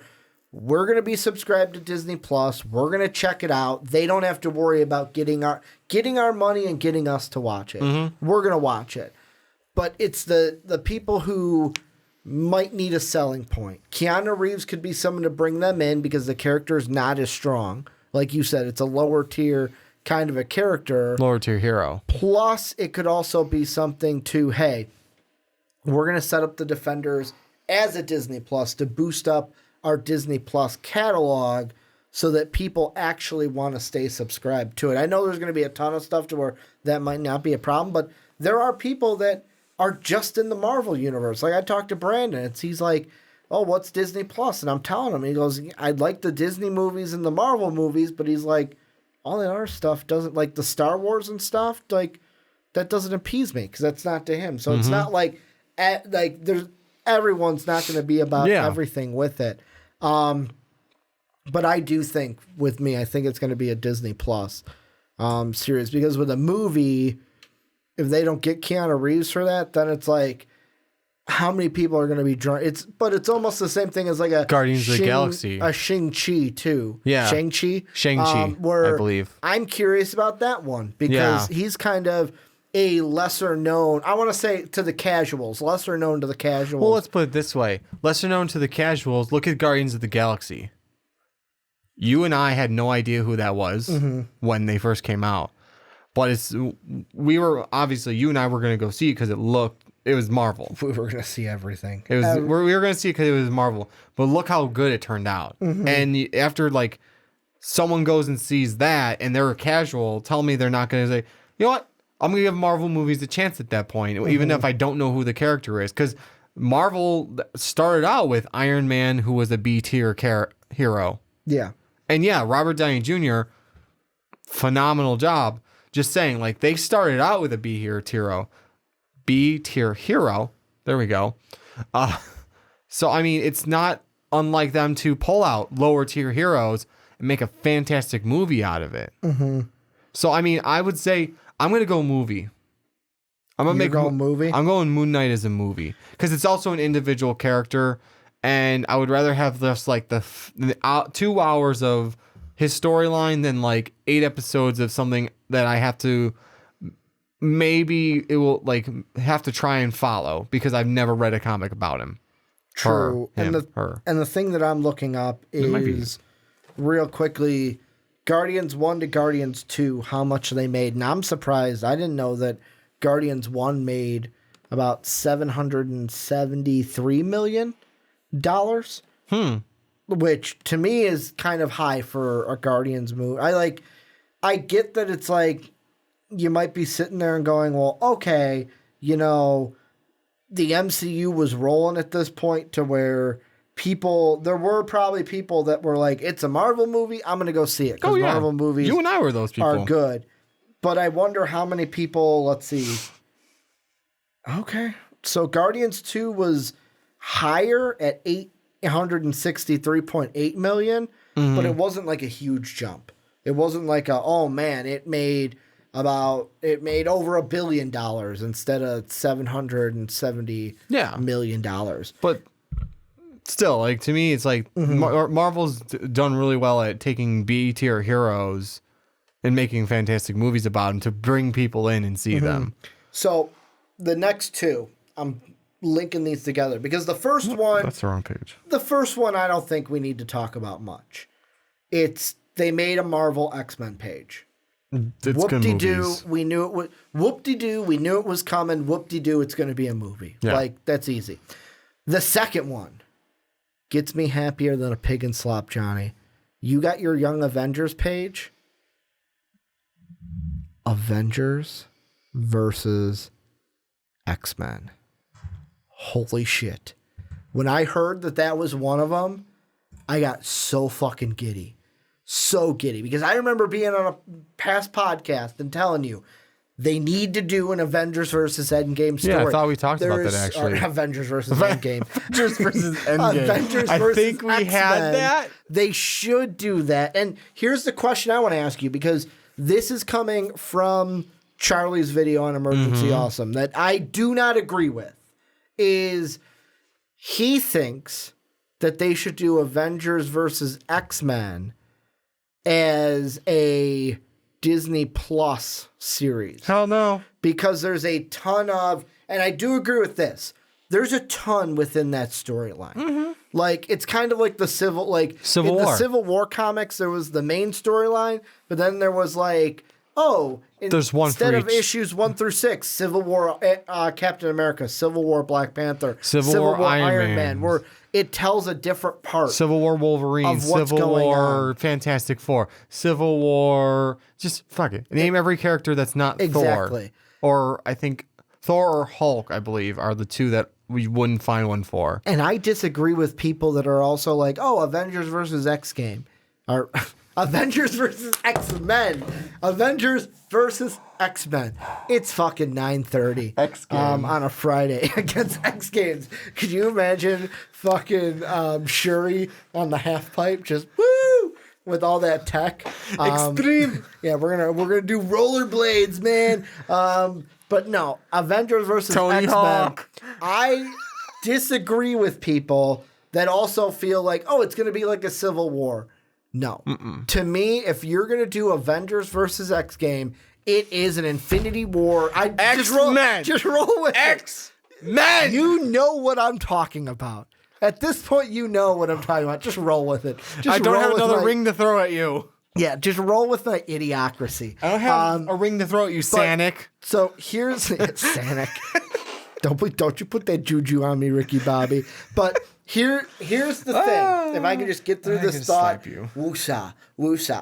we're going to be subscribed to Disney Plus. We're going to check it out. They don't have to worry about getting our money and getting us to watch it. We're going to watch it. But it's the people who might need a selling point. Keanu Reeves could be someone to bring them in because the character is not as strong. Like you said, it's a lower tier kind of a character. Lower tier hero. Plus, it could also be something to, hey, we're going to set up the Defenders as a Disney Plus to boost up our Disney Plus catalog so that people actually want to stay subscribed to it. I know there's going to be a ton of stuff to where that might not be a problem, but there are people that are just in the Marvel universe. Like I talked to Brandon, he's like, oh, what's Disney Plus? And I'm telling him, he goes, I like the Disney movies and the Marvel movies, but he's like, all the other stuff doesn't, like the Star Wars and stuff, like that doesn't appease me because that's not to him. So it's not like everyone's not going to be about everything with it. But I do think with me, I think it's going to be a Disney Plus series because with a movie, if they don't get Keanu Reeves for that, then it's like, how many people are going to be drawn? But it's almost the same thing as like a Guardians of the Galaxy, a Shang-Chi too. Yeah, Shang-Chi, I believe. I'm curious about that one because he's kind of a lesser known, I want to say to the casuals, lesser known to the casuals. Well, let's put it this way. Lesser known to the casuals, look at Guardians of the Galaxy. You and I had no idea who that was when they first came out. But we were, obviously, you and I were going to go see it because it was Marvel. We were going to see everything. We were going to see it because it was Marvel. But look how good it turned out. And after, like, someone goes and sees that and they're a casual, tell me they're not going to say, you know what? I'm going to give Marvel movies a chance at that point, even if I don't know who the character is. Because Marvel started out with Iron Man, who was a B-tier hero. Yeah. And yeah, Robert Downey Jr., phenomenal job. Just saying, like, they started out with a B-tier hero. There we go. So, I mean, it's not unlike them to pull out lower-tier heroes and make a fantastic movie out of it. So, I mean, I would say I'm going to go movie. I'm going to go movie? I'm going Moon Knight as a movie because it's also an individual character, and I would rather have just like the 2 hours of his storyline than like 8 episodes of something that I have to maybe it will like have to try and follow because I've never read a comic about him. True. Her, him, and the thing that I'm looking up is real quickly Guardians 1 to Guardians 2, how much they made. And I'm surprised. I didn't know that Guardians 1 made about $773 million. Which to me is kind of high for a Guardians movie. I get that it's like you might be sitting there and going, well, okay, you know, the MCU was rolling at this point to where there were probably people that were like, it's a Marvel movie, I'm going to go see it. Because Marvel movies you and I were those people. Are good. But I wonder how many people, let's see. Okay. So Guardians 2 was higher at $863.8 million, but it wasn't like a huge jump. It wasn't like it made over $1 billion instead of $770 million. But still, like, to me, it's like Marvel's done really well at taking B-tier heroes and making fantastic movies about them to bring people in and see them. So the next two, I'm linking these together because the first one... That's the wrong page. The first one, I don't think we need to talk about much. They made a Marvel X-Men page. It's whoop-de-doo, we knew it was... Whoop-de-doo, we knew it was coming. Whoop-de-doo, it's going to be a movie. Yeah. Like, that's easy. The second one gets me happier than a pig in slop, Johnny. You got your Young Avengers page? Avengers versus X-Men. Holy shit. When I heard that was one of them, I got so fucking giddy. So giddy. Because I remember being on a past podcast and telling you, they need to do an Avengers versus Endgame story. Yeah, I thought we talked about that, actually. Avengers versus Endgame. Avengers versus Endgame. Avengers I versus think we X-Men. had that. They should do that. And here's the question I want to ask you, because this is coming from Charlie's video on Emergency Awesome that I do not agree with. Is he thinks that they should do Avengers versus X-Men as a Disney Plus series. Hell no. Because there's a ton of, and I do agree with this, there's a ton within that storyline. Like, it's kind of like the Civil War. The Civil War comics, there was the main storyline, but then there was like, there's one instead for of each. issues 1 through 6, Civil War, Captain America, Civil War, Black Panther, Civil War Iron Man, where it tells a different part. Civil War Wolverine, Civil War Fantastic Four, Civil War, just fuck it. Name every character that's not Exactly. Thor. Or I think Thor or Hulk, I believe, are the two that we wouldn't find one for. And I disagree with people that are also like, Avengers versus X-Game. Or Avengers versus X-Men. Avengers versus X-Men. It's fucking 9:30 on a Friday against X-Games. Could you imagine fucking Shuri on the half pipe just woo with all that tech? Extreme. Yeah, we're gonna do rollerblades, man. But no, Avengers versus Tony X-Men. Hawk. I disagree with people that also feel like, it's gonna be like a Civil War. No. To me, if you're going to do Avengers versus X-Game, It is an Infinity War. X-Men. Just roll with X-Men. You know what I'm talking about. At this point, you know what I'm talking about. Just roll with it. I don't have another ring to throw at you. Yeah, just roll with my idiocracy. I don't have a ring to throw at you, Sanic. So here's Sanic. Don't you put that juju on me, Ricky Bobby. But here's the thing. If I can just get through this thought. Woosah.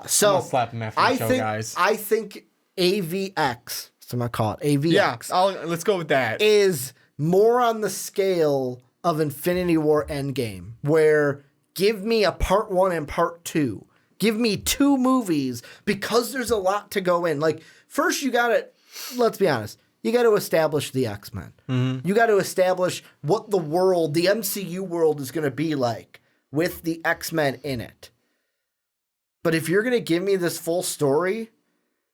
So I'm gonna slap him after the show, guys. I think AVX, that's what I'm gonna call it. AVX. Yeah, let's go with that. Is more on the scale of Infinity War Endgame, where give me a part 1 and part 2. Give me 2 movies because there's a lot to go in. Like, first you gotta, let's be honest, you gotta establish the X-Men. Mm-hmm. You gotta establish what the world, the MCU world is gonna be like with the X-Men in it. But if you're gonna give me this full story,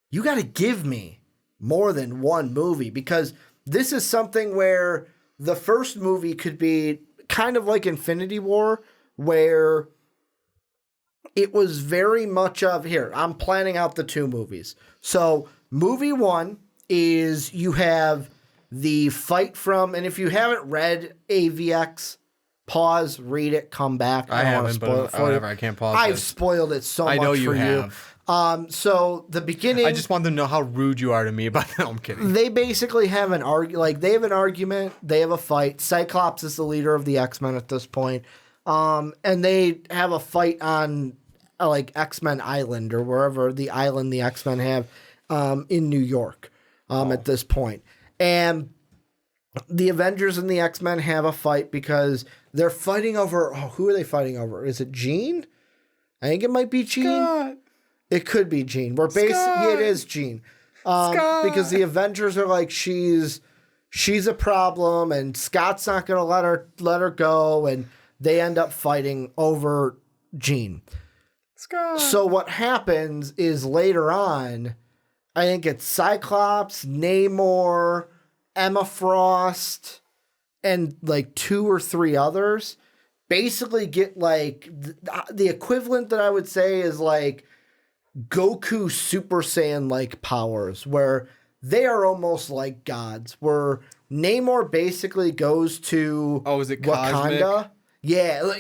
you gotta give me more than 1 movie, because this is something where the first movie could be kind of like Infinity War, where it was very much of, here, I'm planning out the 2 movies. So movie 1 is you have the fight from, and if you haven't read AVX, pause, read it, come back. I haven't, but whatever, I can't pause I've this. spoiled it so much for you. I know you have. So the beginning, I just wanted to know how rude you are to me about that. No, I'm kidding. They basically have an argument. They have a fight. Cyclops is the leader of the X-Men at this point. And they have a fight on X-Men Island, or wherever the island the X-Men have in New York at this point. And the Avengers and the X-Men have a fight because they're fighting over, who are they fighting over? Is it Jean? I think it might be Jean. Scott. It could be Jean. It is Jean. Because the Avengers are like, she's a problem, and Scott's not going to let her go, and they end up fighting over Jean. Scott. So what happens is later on, I think it's Cyclops, Namor, Emma Frost, and 2 or 3 others basically get the equivalent that I would say is Goku Super Saiyan powers, where they are almost like gods, where Namor basically goes to is it Wakanda. cosmic? Yeah,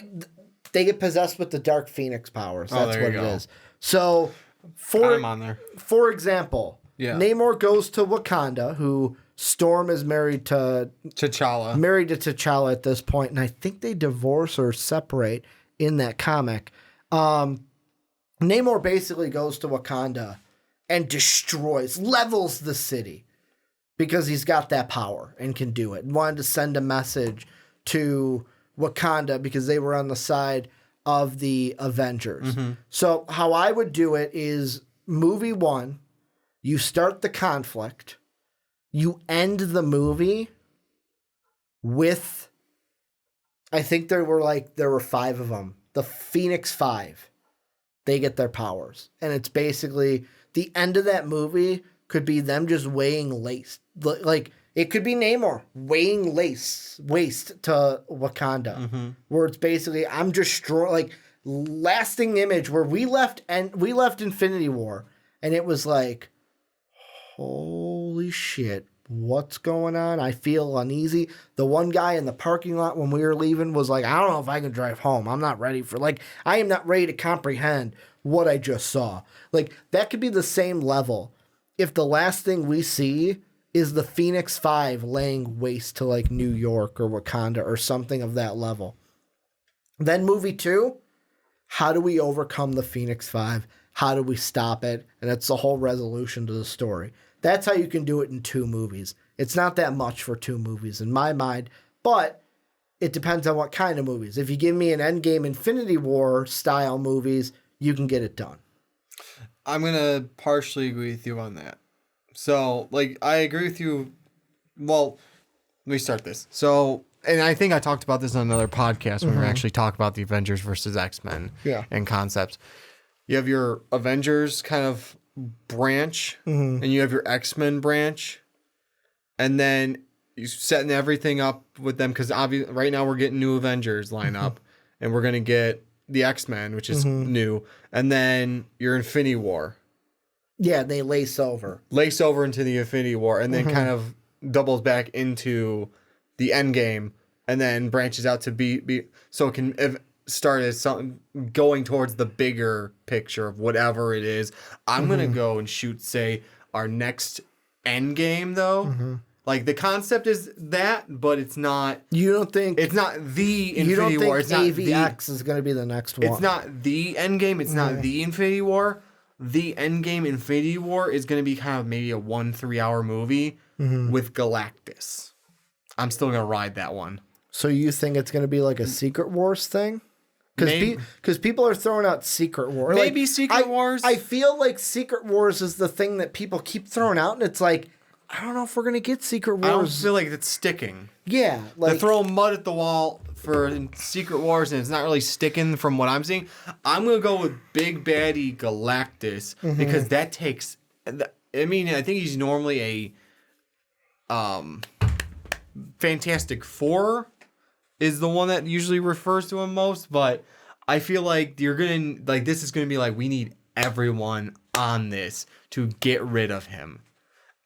they get possessed with the Dark Phoenix powers. That's what it is. So I'm on there. For example, Yeah. Namor goes to Wakanda, who Storm is married to T'Challa at this point, and I think they divorce or separate in that comic. Namor basically goes to Wakanda and levels the city because he's got that power and can do it. And wanted to send a message to Wakanda because they were on the side of the Avengers. Mm-hmm. So how I would do it is movie 1, you start the conflict, you end the movie with, I think there were 5 of them, the Phoenix 5. They get their powers. And it's basically the end of that movie could be them just weighing waste. It could be Namor weighing waste to Wakanda, where it's basically I'm destroying. Lasting image where we left Infinity War, and it was holy shit, what's going on? I feel uneasy. The one guy in the parking lot when we were leaving was I don't know if I can drive home. I'm not ready for I am not ready to comprehend what I just saw. That could be the same level if the last thing we see is the Phoenix 5 laying waste to New York or Wakanda or something of that level. Then movie 2, how do we overcome the Phoenix 5? How do we stop it? And it's the whole resolution to the story. That's how you can do it in 2 movies. It's not that much for 2 movies in my mind, but it depends on what kind of movies. If you give me an Endgame Infinity War style movies, you can get it done. I'm going to partially agree with you on that. So, I agree with you. Well, let me start this. So, and I think I talked about this on another podcast when we were actually talking about the Avengers versus X-Men and concepts. You have your Avengers kind of branch, and you have your X-Men branch, and then you're setting everything up with them because obviously right now we're getting new Avengers lineup, and we're going to get the X-Men, which is new, and then your Infinity War. Yeah, they lace over into the Infinity War, and then kind of doubles back into the end game, and then branches out to be so it can start as something going towards the bigger picture of whatever it is. I'm gonna go and shoot, say, our next end game though. Like the concept is that, but it's not. You don't think it's not the Infinity you don't think War? It's not AVX is going to be the next one. It's not the end game. It's not the Infinity War. The end game Infinity War is going to be kind of maybe a 1-3 hour movie with Galactus. I'm still going to ride that one. So you think it's going to be like a Secret Wars thing? Because people are throwing out Secret Wars. Maybe Secret Wars. I feel like Secret Wars is the thing that people keep throwing out, and it's like, I don't know if we're going to get Secret Wars. I don't feel like it's sticking. Yeah. Like, they're throwing mud at the wall for Secret Wars, and it's not really sticking from what I'm seeing. I'm going to go with Big Baddie Galactus, because that takes... I mean, I think he's normally a... Fantastic Four is the one that usually refers to him most, but I feel like you're going to... Like, this is going to be like, we need everyone on this to get rid of him.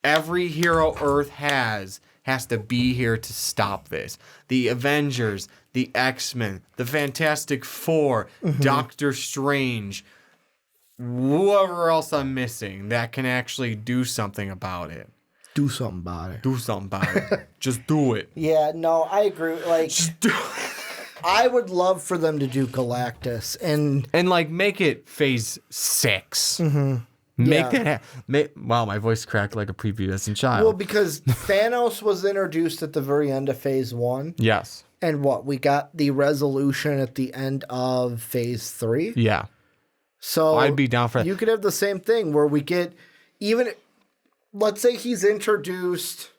Every hero Earth has to be here to stop this. The Avengers, the X-Men, the Fantastic Four, Doctor Strange, whoever else I'm missing that can actually do something about it. Do something about it. Do something about it. Just do it. Yeah, no, I agree. Like, Just do it. I would love for them to do Galactus and like make it phase 6. Yeah. That wow, my voice cracked like a prepubescent child. Well, because Thanos was introduced at the very end of phase 1. Yes. And we got the resolution at the end of phase 3. Yeah. So I'd be down for that. You could have the same thing where we get let's say he's introduced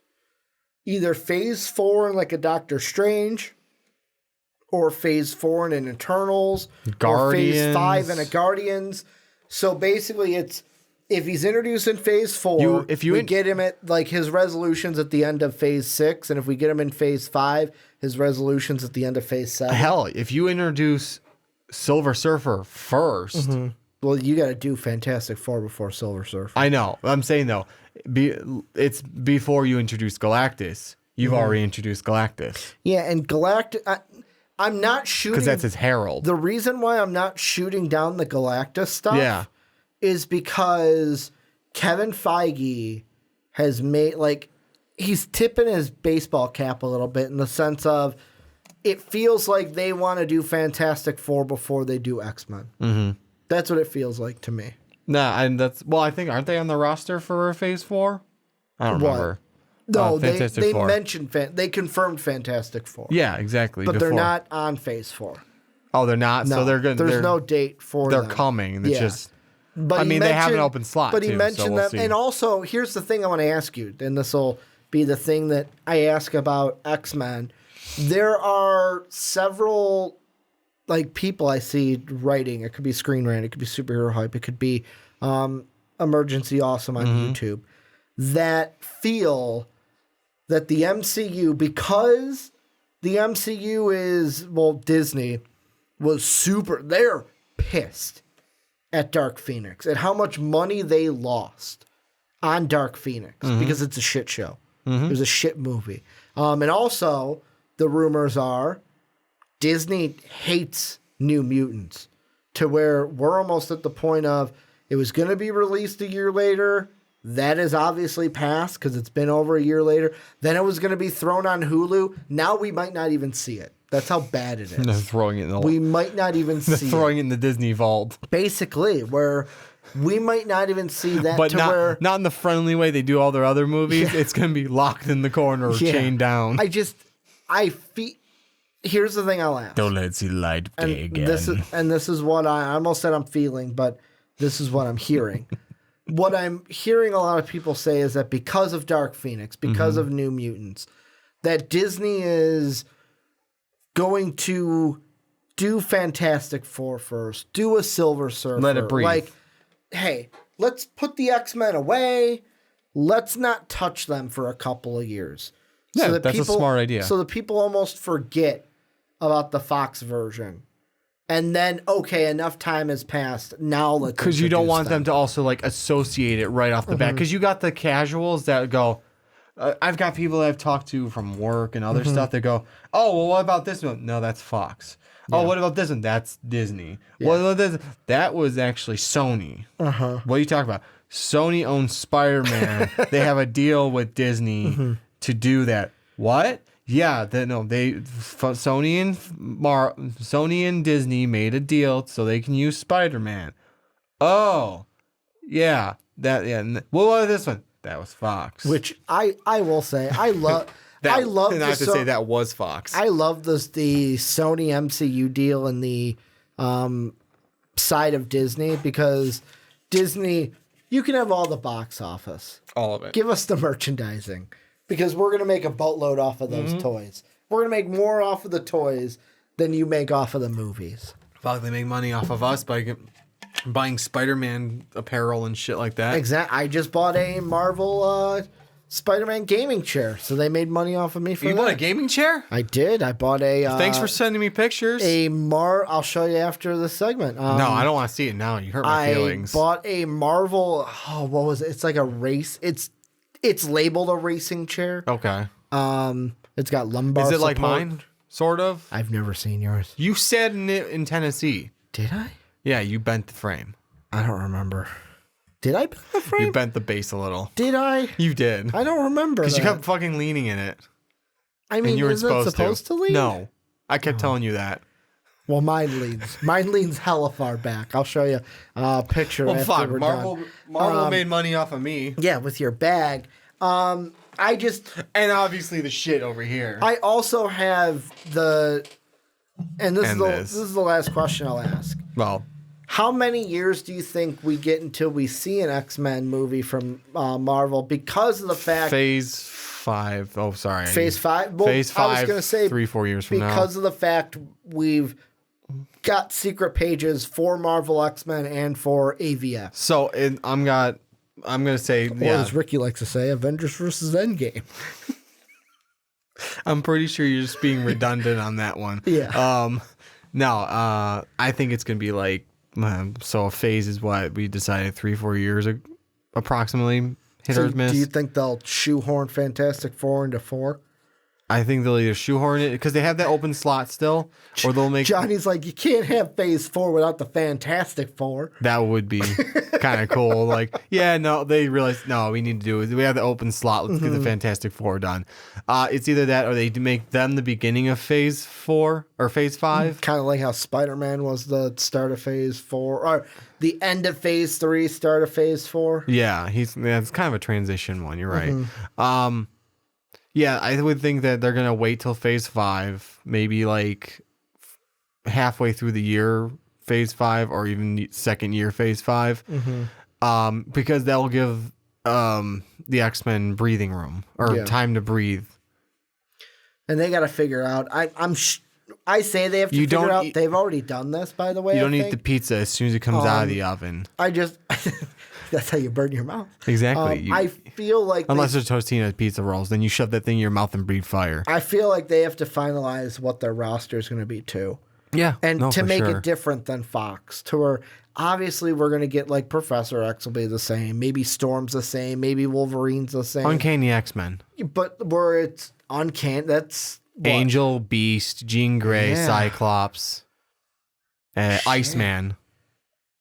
either phase 4 in like a Doctor Strange, or phase 4 in an Eternals, or phase 5 in a Guardians. So basically it's, if he's introduced in phase 4, we get him at like his resolutions at the end of phase 6, and if we get him in phase 5, his resolutions at the end of phase 7. Hell, if you introduce Silver Surfer first, well, you got to do Fantastic Four before Silver Surfer. I know. I'm saying though, it's before you introduce Galactus. You've already introduced Galactus. Yeah, and Galactus. I'm not shooting because that's his herald. The reason why I'm not shooting down the Galactus stuff, is because Kevin Feige has made, like, he's tipping his baseball cap a little bit in the sense of it feels like they want to do Fantastic Four before they do X-Men. That's what it feels like to me. Nah, and I think, aren't they on the roster for phase 4? I don't remember. No, they mentioned they confirmed Fantastic Four. Yeah, exactly. But they're not on phase 4. Oh, they're not. No, so they're good. There's no date for they're them. coming. It's just. But they have an open slot. But he too, mentioned so we'll them, see. and also here's the thing I want to ask you, and this will be the thing that I ask about X-Men. There are several people I see writing. It could be Screen Rant, it could be Superhero Hype, it could be Emergency Awesome on YouTube, that feel that the MCU, because the MCU is, Disney was they're pissed at Dark Phoenix, at how much money they lost on Dark Phoenix, because it's a shit show. It was a shit movie. And also, the rumors are Disney hates New Mutants, to where we're almost at the point of it was going to be released a year later. That is obviously passed because it's been over a year later. Then it was going to be thrown on Hulu. Now we might not even see it. That's how bad it is. They're throwing it in we might not even see it. Throwing it in the Disney vault. Basically, where we might not even see that. But not in the friendly way they do all their other movies. Yeah. It's going to be locked in the corner or chained down. I feel... Here's the thing I'll ask. Don't let see the light again. This is what I almost said I'm feeling, but this is what I'm hearing. What I'm hearing a lot of people say is that because of Dark Phoenix, because of New Mutants, that Disney is going to do Fantastic Four first, do a Silver Surfer. Let it breathe. Like, hey, let's put the X-Men away. Let's not touch them for a couple of years. Yeah, that's a smart idea. So the people almost forget about the Fox version. And then, okay, enough time has passed. Now let's Because you don't introduce want them to also like associate it right off the bat. Because you got the casuals that go. I've got people that I've talked to from work and other stuff that go, oh, well, what about this one? No, that's Fox. Oh, what about this one? That's Disney. What about this? That was actually Sony. What are you talking about? Sony owns Spider-Man. They have a deal with Disney to do that. What? Yeah, Sony and Disney made a deal so they can use Spider-Man. Oh, yeah, what was this one? That was Fox. Which I will say I love. I love. And I have to say that was Fox. I love the Sony MCU deal and the side of Disney, because Disney, you can have all the box office, all of it. Give us the merchandising, because we're gonna make a boatload off of those toys. We're gonna make more off of the toys than you make off of the movies. Fuck, they make money off of us by buying Spider-Man apparel and shit like that. Exactly. I just bought a Marvel Spider-Man gaming chair, so they made money off of me for that. You bought a gaming chair? I did. I bought a... Thanks for sending me pictures. I'll show you after the segment. No, I don't want to see it now. You hurt my feelings. I bought a Marvel... Oh, what was it? It's like a race... It's labeled a racing chair. Okay. It's got lumbar Is it support. like mine? Sort of? I've never seen yours. You sat in it in Tennessee. Did I? Yeah, you bent the frame. I don't remember. Did I bend the frame? You bent the base a little. Did I? You did. I don't remember that. Because you kept fucking leaning in it. I mean, and you weren't isn't it supposed to lean? No. I kept telling you that. Well, mine leans. Mine leans hella far back. I'll show you a picture after fuck. we're Marvel made money off of me. Yeah, with your bag. And obviously the shit over here. I also have this is the last question I'll ask. Well, how many years do you think we get until we see an X-Men movie from Marvel, because of the fact... Phase 5. Oh, sorry. Phase 5? Well, Phase 5, I was going to say 3-4 years from now. Because of the fact we've got secret pages for Marvel X-Men and for AVX. So, I'm going to say... Or as Ricky likes to say, Avengers versus Endgame. I'm pretty sure you're just being redundant on that one. Yeah. I think it's going to be like... So a phase is what we decided 3-4 years approximately, hit or miss. Do you think they'll shoehorn Fantastic Four into 4? I think they'll either shoehorn it because they have that open slot still, or they'll make... Johnny's like, you can't have Phase 4 without the Fantastic Four. That would be kind of cool. Like, yeah, no, they realized, no, we need to do it. We have the open slot. Let's get the Fantastic Four done. It's either that or they make them the beginning of Phase 4 or Phase 5. Kind of like how Spider-Man was the start of Phase 4, or the end of Phase 3, start of Phase 4. Yeah, it's kind of a transition one. You're right. Yeah, I would think that they're going to wait till Phase 5, maybe like halfway through the year, Phase 5, or even second year, Phase 5, because that'll give the X-Men breathing room or time to breathe. And they got to figure out. I say they have to figure out. They've already done this, by the way. You don't eat the pizza as soon as it comes out of the oven. That's how you burn your mouth. Exactly. I feel like... Unless there's Totino's pizza rolls, then you shove that thing in your mouth and breathe fire. I feel like they have to finalize what their roster is going to be, too. Yeah. And to make it different than Fox. To where, obviously, we're going to get, like, Professor X will be the same. Maybe Storm's the same. Maybe Wolverine's the same. Uncanny X-Men. But where it's uncanny, that's... What? Angel, Beast, Jean Grey, Cyclops, Iceman.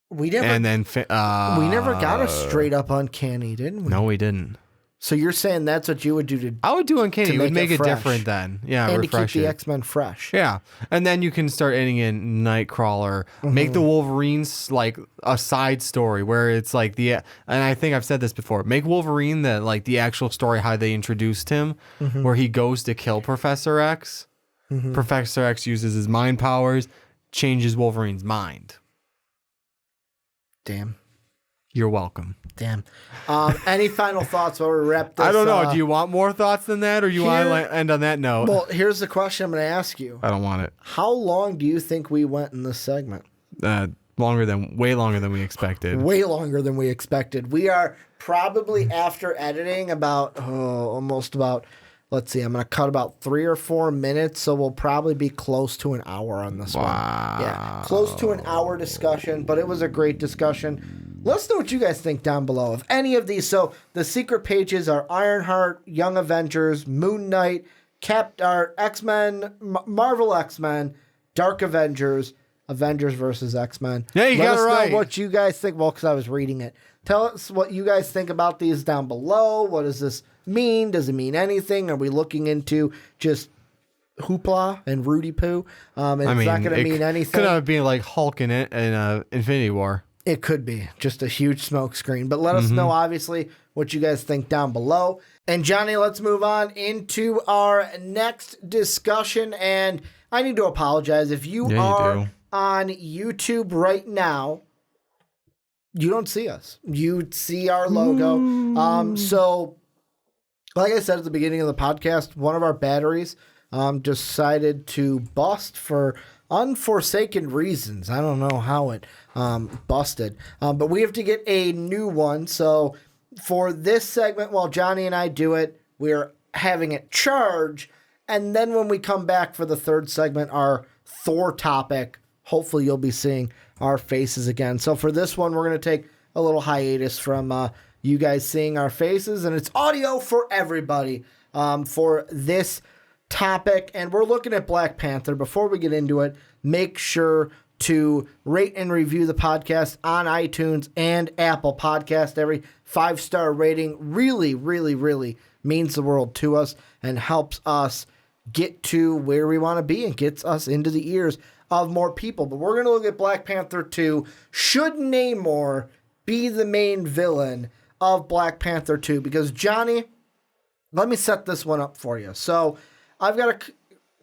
We never got a straight up uncanny, didn't we? No, we didn't. So you're saying that's what you would do I would do uncanny. It would make it different then. Yeah, and refresh to keep the X-Men fresh. Yeah, and then you can start adding in Nightcrawler. Make the Wolverines like a side story where it's like and I think I've said this before. Make Wolverine the actual story how they introduced him, where he goes to kill Professor X. Professor X uses his mind powers, changes Wolverine's mind. Damn. You're welcome. Damn. Any final thoughts while we wrap this? I don't know. Do you want more thoughts than that, or you want to end on that note? Well, here's the question I'm going to ask you. I don't want it. How long do you think we went in this segment? Way longer than we expected. Way longer than we expected. We are probably after editing almost about let's see, I'm going to cut about 3 or 4 minutes, so we'll probably be close to an hour on this one. Yeah, close to an hour discussion, but it was a great discussion. Let us know what you guys think down below of any of these. So the secret pages are Ironheart, Young Avengers, Moon Knight, X-Men, Marvel X-Men, Dark Avengers, Avengers versus X-Men. Yeah, you got it right. Let us know what you guys think. Well, because I was reading it. Tell us what you guys think about these down below. What does this mean? Does it mean anything? Are we looking into just hoopla and Rudy Poo? It's not going to mean anything. Could have been like Hulk in it in Infinity War. It could be just a huge smoke screen. But let us know, obviously, what you guys think down below. And Johnny, let's move on into our next discussion. And I need to apologize. If you are on YouTube right now, you don't see us. You see our logo. So, like I said at the beginning of the podcast, one of our batteries decided to bust for unforsaken reasons. I don't know how it busted. But we have to get a new one. So, for this segment, while Johnny and I do it, we're having it charge. And then when we come back for the third segment, our Thor topic, hopefully you'll be seeing our faces again. So for this one, we're going to take a little hiatus from you guys seeing our faces, and it's audio for everybody for this topic. And we're looking at Black Panther. Before we get into it, make sure to rate and review the podcast on iTunes and Apple Podcast. Every 5-star rating really, really, really means the world to us and helps us get to where we want to be and gets us into the ears of more people. But we're going to look at Black Panther 2. Should Namor be the main villain of Black Panther 2? Because, Johnny, let me set this one up for you. So I've got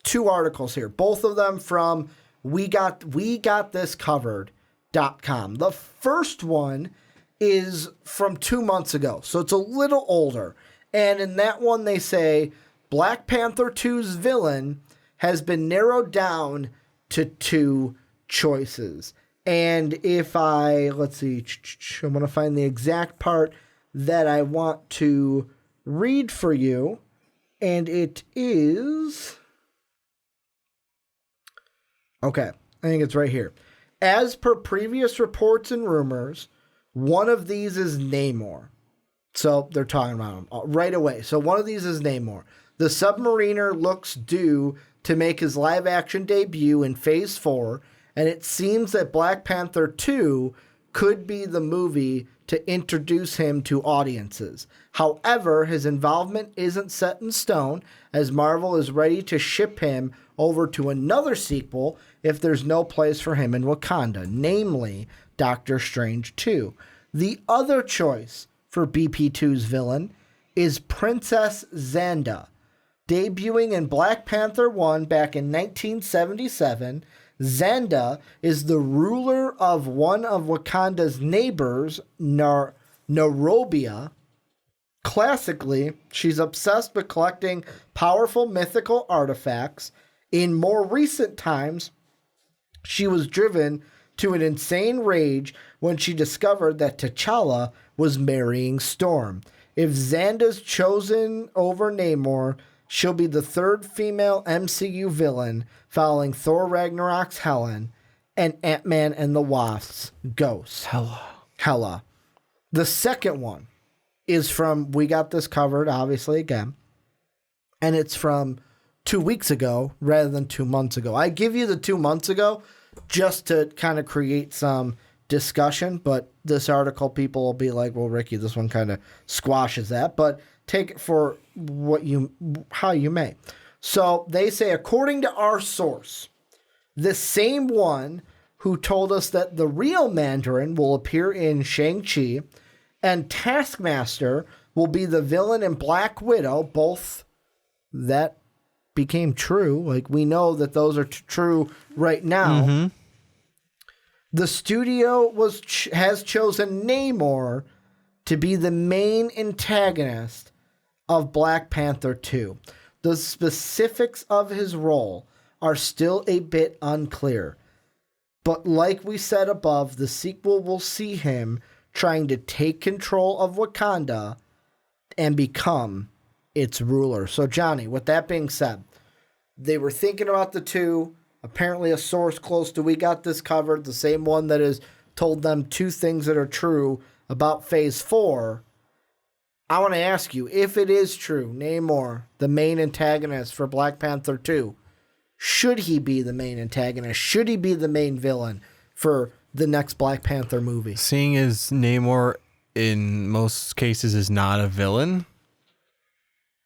2 articles here, both of them from WeGotThisCovered.com. The first one is from 2 months ago, so it's a little older. And in that one, they say Black Panther 2's villain has been narrowed down to 2 choices. And if let's see, I'm going to find the exact part that I want to read for you. And it is, okay, I think it's right here. As per previous reports and rumors, one of these is Namor. So they're talking about him right away. So one of these is Namor. The Submariner looks due to make his live-action debut in Phase 4, and it seems that Black Panther 2 could be the movie to introduce him to audiences. However, his involvement isn't set in stone, as Marvel is ready to ship him over to another sequel if there's no place for him in Wakanda, namely Doctor Strange 2. The other choice for BP2's villain is Princess Xanda. Debuting in Black Panther 1 back in 1977, Xanda is the ruler of one of Wakanda's neighbors, Narobia. Classically, she's obsessed with collecting powerful mythical artifacts. In more recent times, she was driven to an insane rage when she discovered that T'Challa was marrying Storm. If Xanda's chosen over Namor, she'll be the 3rd female MCU villain, following Thor Ragnarok's Helen and Ant-Man and the Wasp's Ghost. Hela. The second one is from We Got This Covered, obviously, again. And it's from 2 weeks ago rather than 2 months ago. I give you the 2 months ago just to kind of create some discussion, but this article, people will be like, well, Ricky, this one kind of squashes that. But take it for how you may. So they say, according to our source, the same one who told us that the real Mandarin will appear in Shang-Chi and Taskmaster will be the villain in Black Widow, both that became true. Like, we know that those are true right now. Mm-hmm. The studio has chosen Namor to be the main antagonist of Black Panther 2. The specifics of his role are still a bit unclear. But like we said above, the sequel will see him trying to take control of Wakanda and become its ruler. So, Johnny, with that being said, they were thinking about the two. Apparently, a source close to We Got This Covered, the same one that has told them two things that are true about Phase 4. I want to ask you, if it is true, Namor, the main antagonist for Black Panther 2, should he be the main antagonist? Should he be the main villain for the next Black Panther movie? Seeing as Namor in most cases is not a villain,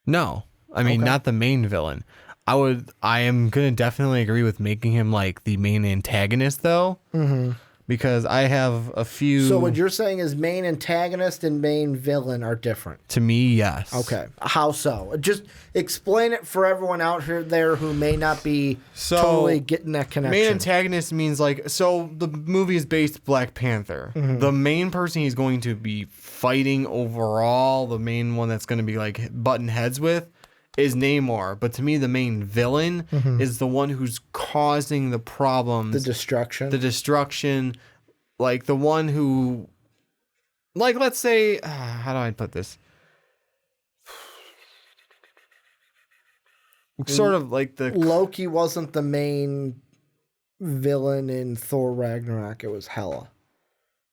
no. I mean, not the main villain. I am going to definitely agree with making him like the main antagonist though. Mm-hmm. Because I have a few. So what you're saying is main antagonist and main villain are different? To me, yes. Okay. How so? Just explain it for everyone out here there who may not be totally getting that connection. Main antagonist means like, so the movie is based Black Panther. Mm-hmm. The main person he's going to be fighting overall, the main one that's going to be like butting heads with, is Namor. But to me, the main villain is the one who's causing the problems. The destruction. Like the one who, like, let's say, how do I put this? Sort of like the... Loki wasn't the main villain in Thor Ragnarok. It was Hela.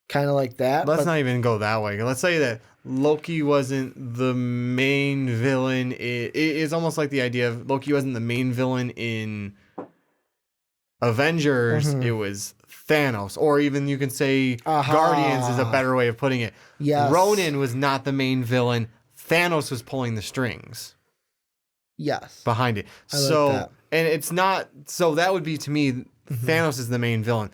Kind of like that. Let's not even go that way. Let's say that Loki wasn't the main villain. It's almost like the idea of Loki wasn't the main villain in Avengers. It was Thanos. Or even you can say Guardians is a better way of putting it. Yes. Ronan was not the main villain. Thanos was pulling the strings. Yes. Behind it. Like that. And it's not... So that would be, to me, Thanos is the main villain.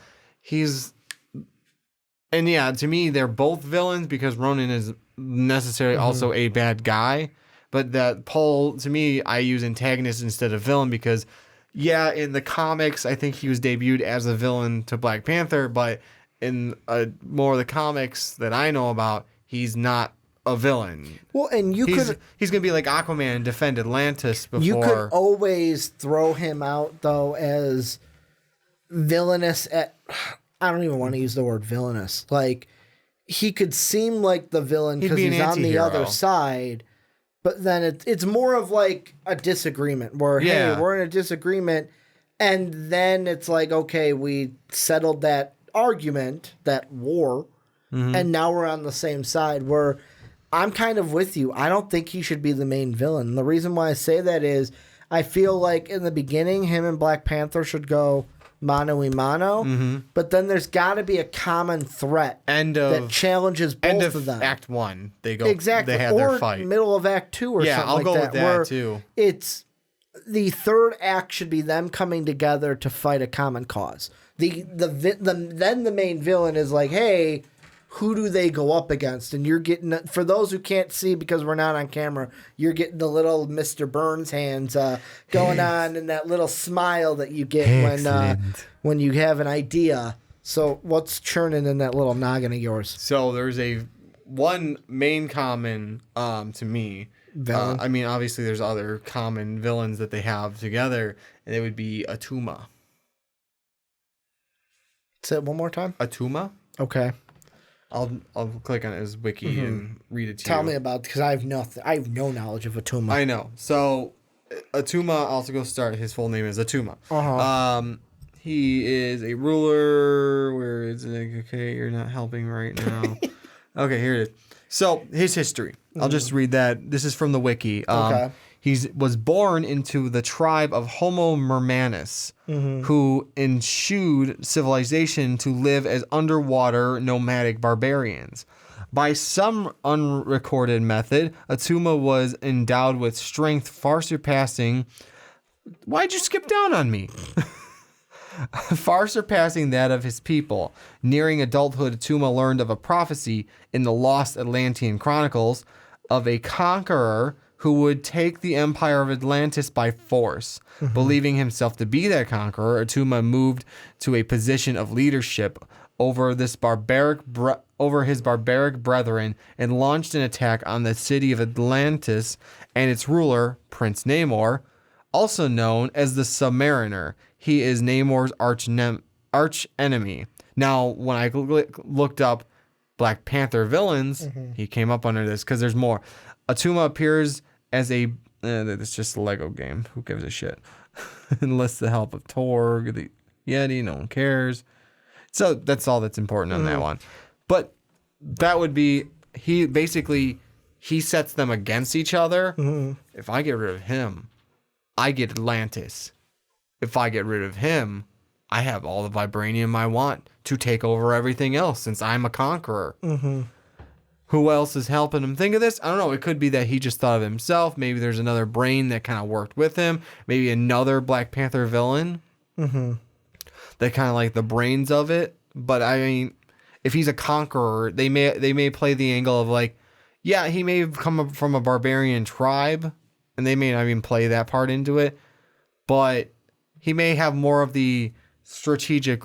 And yeah, to me, they're both villains because Ronan is necessarily also a bad guy. But that Paul, to me, I use antagonist instead of villain because, yeah, in the comics, I think he was debuted as a villain to Black Panther. But in more of the comics that I know about, he's not a villain. Well, and he's going to be like Aquaman and defend Atlantis before. You could always throw him out, though, as villainous at... I don't even want to use the word villainous. Like, he could seem like the villain because he's on the other side, but then it's more of like a disagreement where, hey, we're in a disagreement, and then it's like, okay, we settled that argument, that war, and now we're on the same side where I'm kind of with you. I don't think he should be the main villain. And the reason why I say that is I feel like in the beginning, him and Black Panther should go mano-y-mano, but then there's got to be a common threat that challenges both of them. Act 1, they go exactly, they have their fight. Middle of Act 2 or something like that. Yeah, I'll go with that too. It's the third act should be them coming together to fight a common cause. Then the main villain is like, hey, who do they go up against? And you're getting, for those who can't see because we're not on camera, you're getting the little Mr. Burns hands going on and that little smile that you get when you have an idea. So what's churning in that little noggin of yours? So there's one main common to me. I mean, obviously there's other common villains that they have together, and it would be Atuma. Say it one more time. Atuma? Okay. I'll click on his wiki and read it to you. Tell me about it, because I have no knowledge of Atuma. I know. So Atuma, also go start. His full name is Atuma. He is a ruler. Where is it? Okay, you're not helping right now. Okay, here it is. So his history. I'll just read that. This is from the wiki. Okay. He was born into the tribe of Homo Mermanus, who eschewed civilization to live as underwater nomadic barbarians. By some unrecorded method, Atuma was endowed with strength far surpassing... Why'd you skip down on me? Far surpassing that of his people. Nearing adulthood, Atuma learned of a prophecy in the Lost Atlantean Chronicles of a conqueror who would take the empire of Atlantis by force. Believing himself to be that conqueror, Atuma moved to a position of leadership over his barbaric brethren and launched an attack on the city of Atlantis and its ruler, Prince Namor, also known as the Submariner. He is Namor's arch enemy. Now, when I looked up Black Panther villains, he came up under this because there's more. Atuma appears as a it's just a Lego game. Who gives a shit? Enlist the help of Thor, the Yeti. No one cares. So that's all that's important on that one. But that would be he sets them against each other. If I get rid of him, I get Atlantis. If I get rid of him, I have all the vibranium I want to take over everything else since I'm a conqueror. Who else is helping him think of this? I don't know. It could be that he just thought of himself. Maybe there's another brain that kind of worked with him. Maybe another Black Panther villain. That kind of like the brains of it. But I mean, if he's a conqueror, they may play the angle of like, yeah, he may have come from a barbarian tribe, and they may not even play that part into it. But he may have more of the strategic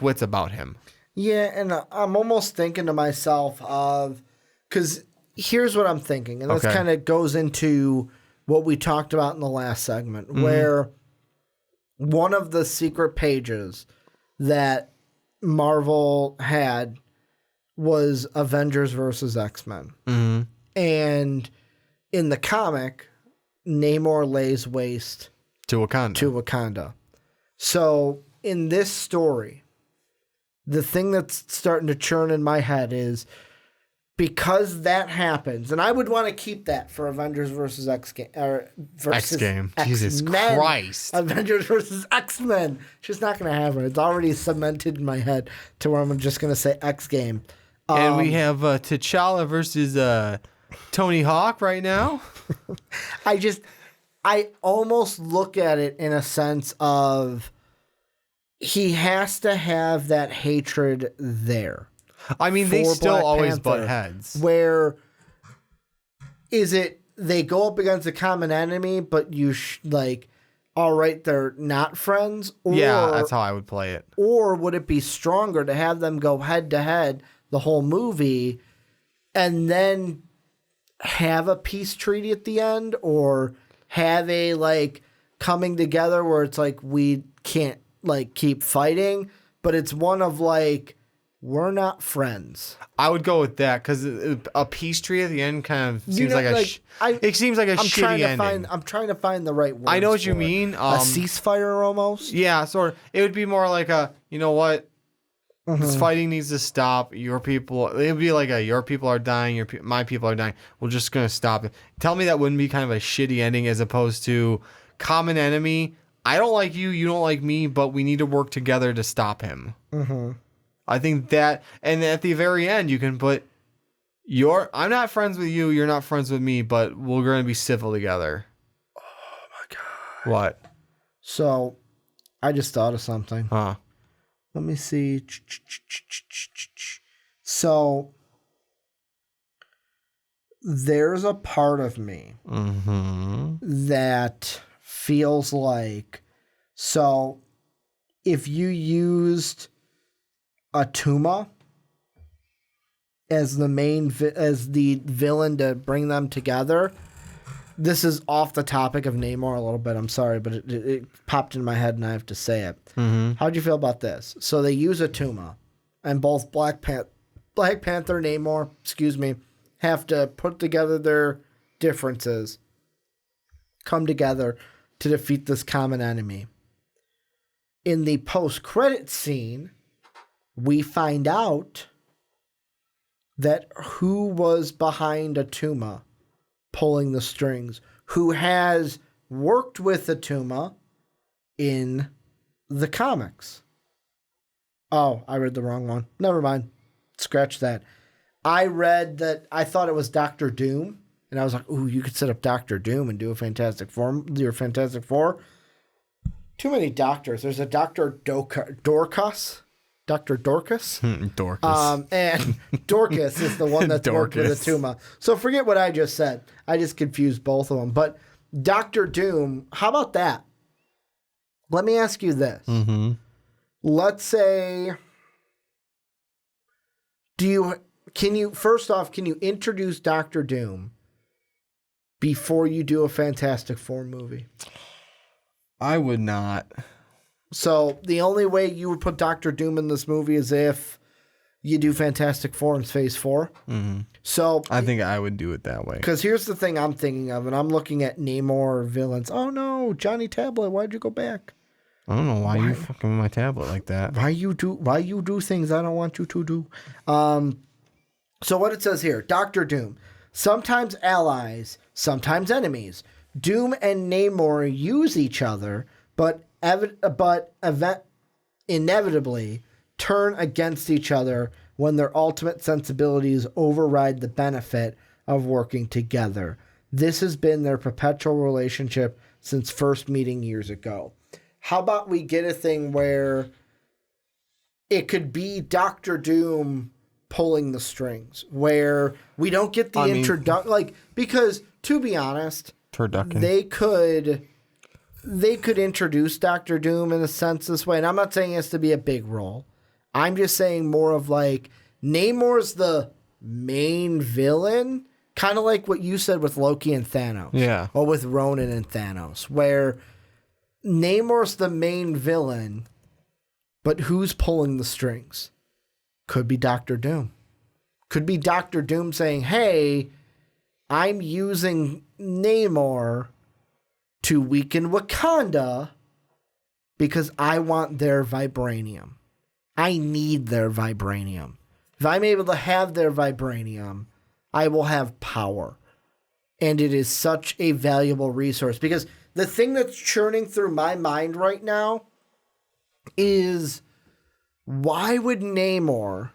wits about him. Yeah, and I'm almost thinking to myself of, because here's what I'm thinking, and this kind of goes into what we talked about in the last segment, where one of the secret pages that Marvel had was Avengers versus X-Men. And in the comic, Namor lays waste to Wakanda. So in this story, the thing that's starting to churn in my head is because that happens, and I would want to keep that for Avengers versus X-Game. Jesus Christ. Avengers versus X-Men. She's not going to have it. It's already cemented in my head to where I'm just going to say X-Game. And we have T'Challa versus Tony Hawk right now. I almost look at it in a sense of he has to have that hatred there. I mean, they still always butt heads. Where is it they go up against a common enemy, but you all right, they're not friends? Or, yeah, that's how I would play it. Or would it be stronger to have them go head to head the whole movie and then have a peace treaty at the end, or have a coming together where it's like we can't keep fighting, but it's one of we're not friends. I would go with that because a peace treaty at the end kind of seems it seems like a shitty ending. I'm trying to find the right word. I know what you mean. A ceasefire almost. Yeah, sort of. It would be more like you know what? This fighting needs to stop. Your people. It would be like your people are dying. My people are dying. We're just gonna stop it. Tell me that wouldn't be kind of a shitty ending as opposed to common enemy. I don't like you. You don't like me. But we need to work together to stop him. I think that, and at the very end, you can put I'm not friends with you. You're not friends with me. But we're gonna be civil together. Oh my god! What? So, I just thought of something. Huh? Let me see. So, there's a part of me that feels like, so if you used Atuma as the villain to bring them together. This is off the topic of Namor a little bit. I'm sorry, but it popped in my head and I have to say it. How'd you feel about this? So they use Atuma, and both Black Panther, Namor, have to put together their differences, come together to defeat this common enemy. In the post-credit scene, we find out that who was behind Atuma pulling the strings, who has worked with Atuma in the comics. Oh, I read the wrong one. Never mind. Scratch that. I read that I thought it was Doctor Doom, and I was like, ooh, you could set up Doctor Doom and do a Fantastic Four. Too many doctors. There's a Dr. Dorcas. Dr. Dorcas? Dorcas. And Dorcas is the one that's worked with Atuma. So forget what I just said. I just confused both of them. But Dr. Doom, how about that? Let me ask you this. Let's say, can you introduce Dr. Doom before you do a Fantastic Four movie? I would not. So the only way you would put Dr. Doom in this movie is if you do Fantastic Four in Phase 4. Mm-hmm. So I think I would do it that way. Because here's the thing I'm thinking of, and I'm looking at Namor villains. Oh no, Johnny Tablet, why'd you go back? I don't know why you fucking with my tablet like that. Why you do things I don't want you to do? So what it says here, Doctor Doom, sometimes allies, sometimes enemies. Doom and Namor use each other, but inevitably turn against each other when their ultimate sensibilities override the benefit of working together. This has been their perpetual relationship since first meeting years ago. How about we get a thing where it could be Doctor Doom pulling the strings, where we don't get the introduction, because to be honest, they could introduce Doctor Doom in a sense this way, and I'm not saying it has to be a big role. I'm just saying more of Namor's the main villain, kind of like what you said with Loki and Thanos. Yeah. Or with Ronan and Thanos, where Namor's the main villain, but who's pulling the strings? Could be Doctor Doom. Could be Doctor Doom saying, hey, I'm using Namor to weaken Wakanda because I want their vibranium. I need their vibranium. If I'm able to have their vibranium, I will have power. And it is such a valuable resource, because the thing that's churning through my mind right now is, why would Namor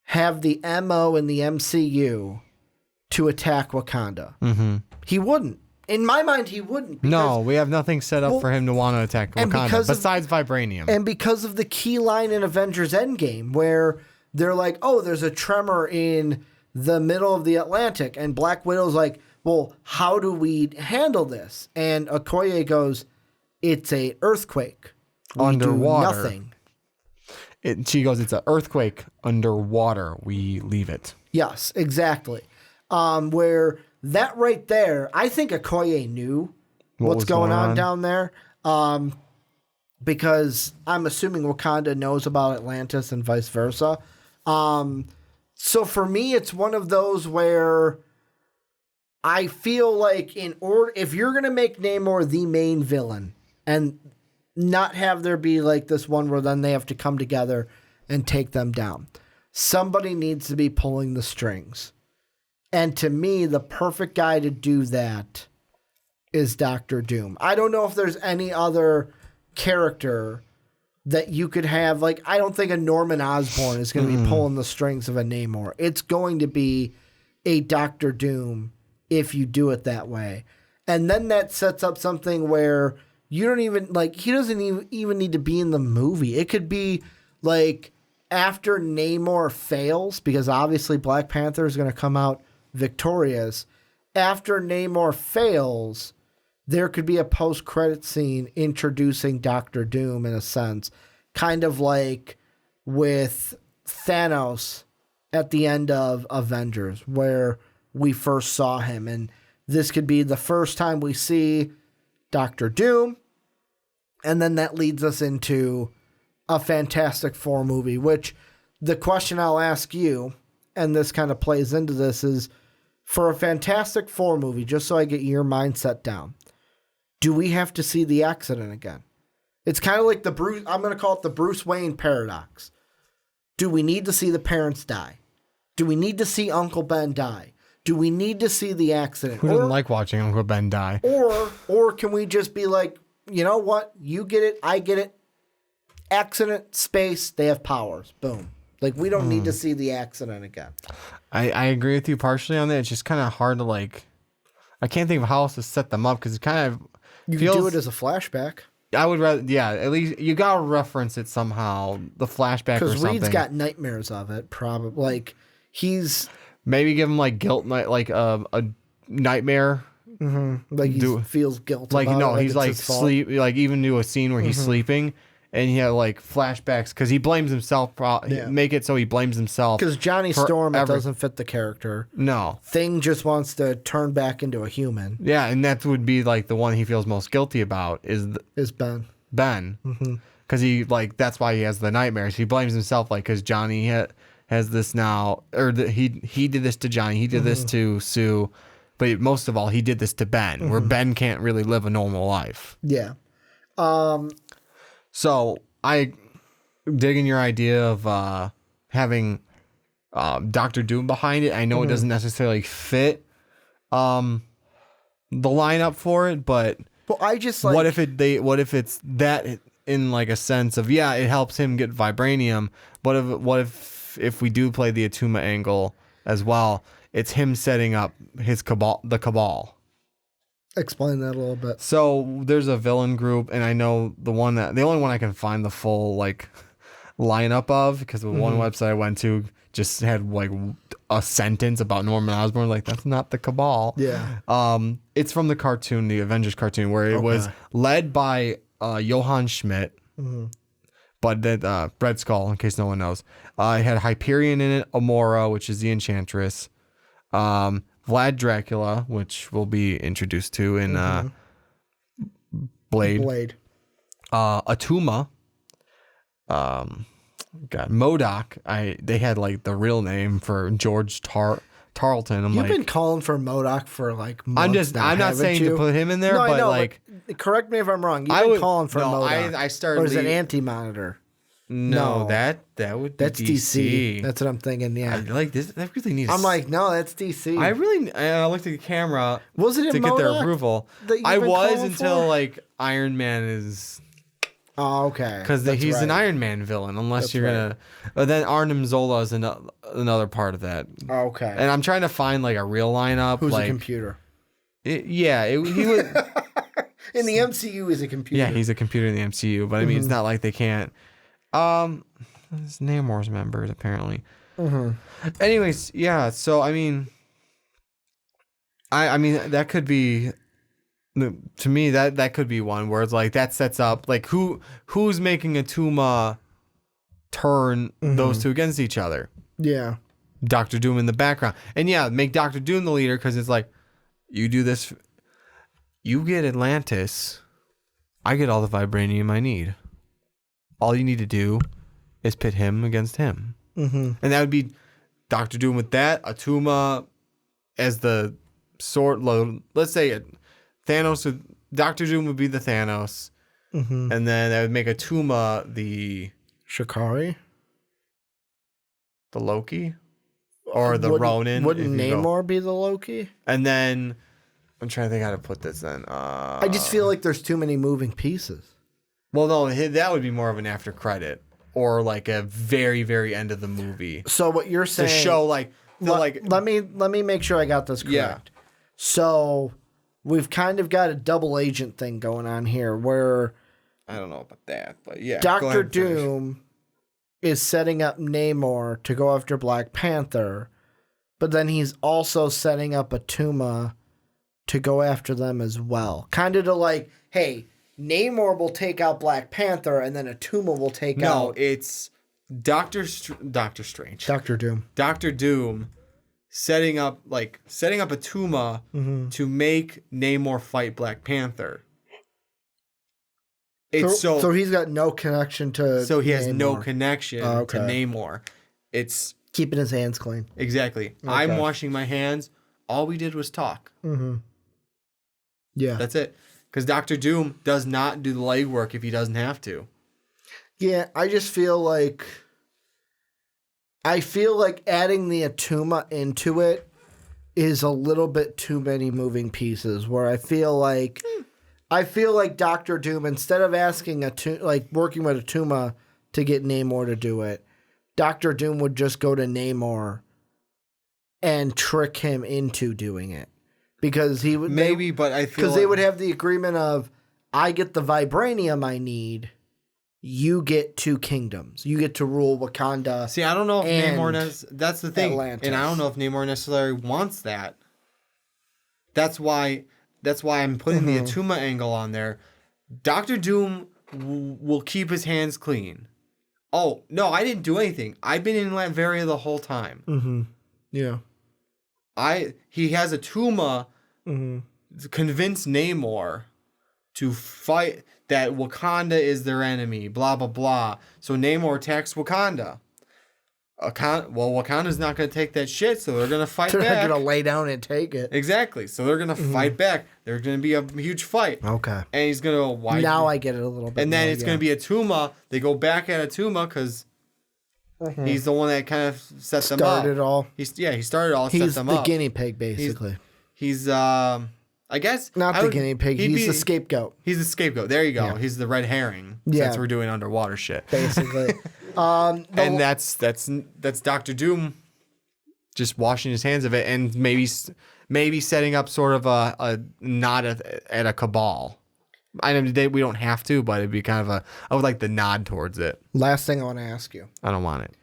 have the MO in the MCU to attack Wakanda? Mm-hmm. He wouldn't. In my mind, he wouldn't. No, we have nothing set up for him to want to attack Wakanda besides vibranium. And because of the key line in Avengers Endgame, where they're like, oh, there's a tremor in the middle of the Atlantic. And Black Widow's like, well, how do we handle this? And Okoye goes, it's a earthquake. We underwater. do nothing. She goes, it's an earthquake underwater. We leave it. Yes, exactly. Where that right there, I think Okoye knew what's going on down there. Because I'm assuming Wakanda knows about Atlantis and vice versa. So for me, it's one of those where I feel like if you're going to make Namor the main villain and not have there be this one where then they have to come together and take them down, somebody needs to be pulling the strings. And to me, the perfect guy to do that is Doctor Doom. I don't know if there's any other character that you could have. I don't think a Norman Osborn is going to be pulling the strings of a Namor. It's going to be a Doctor Doom if you do it that way. And then that sets up something where you don't even, he doesn't even need to be in the movie. It could be, after Namor fails, because obviously Black Panther is going to come out victorious. After Namor fails, there could be a post-credit scene introducing Doctor Doom in a sense, kind of like with Thanos at the end of Avengers, where we first saw him. And this could be the first time we see Doctor Doom, and then that leads us into a Fantastic Four movie, which the question I'll ask you, and this kind of plays into this, is for a Fantastic Four movie, just so I get your mindset down, do we have to see the accident again? It's kind of like I'm going to call it the Bruce Wayne paradox. Do we need to see the parents die? Do we need to see Uncle Ben die? Do we need to see the accident? Who doesn't like watching Uncle Ben die? Or can we just be like, you know what? You get it. I get it. Accident, space, they have powers. Boom. We don't need to see the accident again. I agree with you partially on that. It's just kind of hard to I can't think of how else to set them up, because it kind of You can do it as a flashback. I would rather, at least you gotta reference it somehow, the flashback or something. Because Reed's got nightmares of it, probably. He's maybe give him guilt night, a nightmare. Mm-hmm. He feels guilt. He's sleep. Even do a scene where he's sleeping, and he had flashbacks because he blames himself. Make it so he blames himself. Because Johnny Storm, it doesn't fit the character. No, Thing just wants to turn back into a human. Yeah, and that would be the one he feels most guilty about is Ben. Ben. Because he, like, that's why he has the nightmares. He blames himself, like, because Johnny has this now, or he did this to Johnny, he did this to Sue, but most of all, he did this to Ben, where Ben can't really live a normal life. Yeah. So I dig in your idea of having Doctor Doom behind it. I know it doesn't necessarily fit the lineup for it, but I just like, what if it's that in like a sense of, yeah, it helps him get vibranium, but what if we do play the Atuma angle as well, it's him setting up his the Cabal. Explain that a little bit. So there's a villain group, and I know the only one I can find the full like lineup of, because the one website I went to just had like a sentence about Norman Osborn, like, that's not the Cabal. Yeah. It's from the cartoon, the Avengers cartoon, where it was led by Johann Schmidt, but that Red Skull, in case no one knows. It had Hyperion in it, Amora, which is the Enchantress, Vlad Dracula, which we'll be introduced to in Blade. Atuma. MODOK. They had like the real name for George Tarleton. You've been calling for MODOK for like months now, I'm not saying to put him in there, but like, correct me if I'm wrong. You've been calling for MODOK. I started. Or is it Anti-Monitor? No, that would be that's DC. That's what I'm thinking. Yeah, I like this. I really need. I'm like, no, that's DC. I looked at the camera. Was it to in get their MODOK approval? I was until like Iron Man is. Oh, okay. Because he's an Iron Man villain, unless you're gonna. But then Arnim Zola is another part of that. Oh, okay. And I'm trying to find like a real lineup. Who's like, a computer? He would. In the MCU, he's a computer. Yeah, he's a computer in the MCU, but I mean, it's not like they can't. It's Namor's members apparently. Anyways, yeah. So I mean, I mean that could be. To me, that could be one where it's like that sets up like who's making Atuma turn those two against each other. Yeah, Doctor Doom in the background, and yeah, make Doctor Doom the leader, because it's like, you do this, you get Atlantis, I get all the vibranium I need. All you need to do is pit him against him, and that would be Doctor Doom with that, Atuma as the sword. Let's say Thanos, Doctor Doom would be the Thanos, and then that would make Atuma the Shikari, the Loki, or the Ronin. Wouldn't Namor be the Loki? And then I'm trying to think how to put this. Then I just feel like there's too many moving pieces. Well, no, that would be more of an after credit or like a very, very end of the movie. So what you're saying to show like let me make sure I got this correct. Yeah. So we've kind of got a double agent thing going on here where I don't know about that, but yeah. Doctor Doom is setting up Namor to go after Black Panther, but then he's also setting up Atuma to go after them as well. Kind of to like, hey, Namor will take out Black Panther and then Atuma will take out... No, it's Doctor Strange. Doctor Doom. Doctor Doom setting up Atuma to make Namor fight Black Panther. So he's got no connection to So he has Namor. no connection to Namor. It's keeping his hands clean. Exactly. Okay. I'm washing my hands. All we did was talk. Yeah. That's it. Because Doctor Doom does not do the legwork if he doesn't have to. Yeah, I just feel like... adding the Atuma into it is a little bit too many moving pieces, where I feel like Doctor Doom, instead of asking working with Atuma to get Namor to do it, Doctor Doom would just go to Namor and trick him into doing it. Because he would but I feel they would have the agreement of, I get the vibranium I need, you get 2 kingdoms. You get to rule Wakanda. See, I don't know if Namor that's the thing. Atlantis. And I don't know if Namor necessarily wants that. That's why I'm putting the Atuma angle on there. Doctor Doom will keep his hands clean. Oh, no, I didn't do anything. I've been in Latveria the whole time. Yeah. He has Atuma convince Namor to fight, that Wakanda is their enemy, blah, blah, blah. So Namor attacks Wakanda. Wakanda's not going to take that shit, so they're going to fight back. They're going to lay down and take it. Exactly. So they're going to fight back. There's going to be a huge fight. Okay. And he's going to... Now I get it a little bit. And then it's going to be Atuma. They go back at Atuma because he's the one that kind of set them up. Started it all. He started it all, set them up. He's the guinea pig, basically. He's I guess... Not the guinea pig. He's the scapegoat. He's the scapegoat. There you go. Yeah. He's the red herring. Yeah. Since we're doing underwater shit. Basically. And that's Doctor Doom just washing his hands of it and maybe setting up sort of a nod at a cabal. I know we don't have to, but it'd be kind of I would like the nod towards it. Last thing I want to ask you. I don't want it.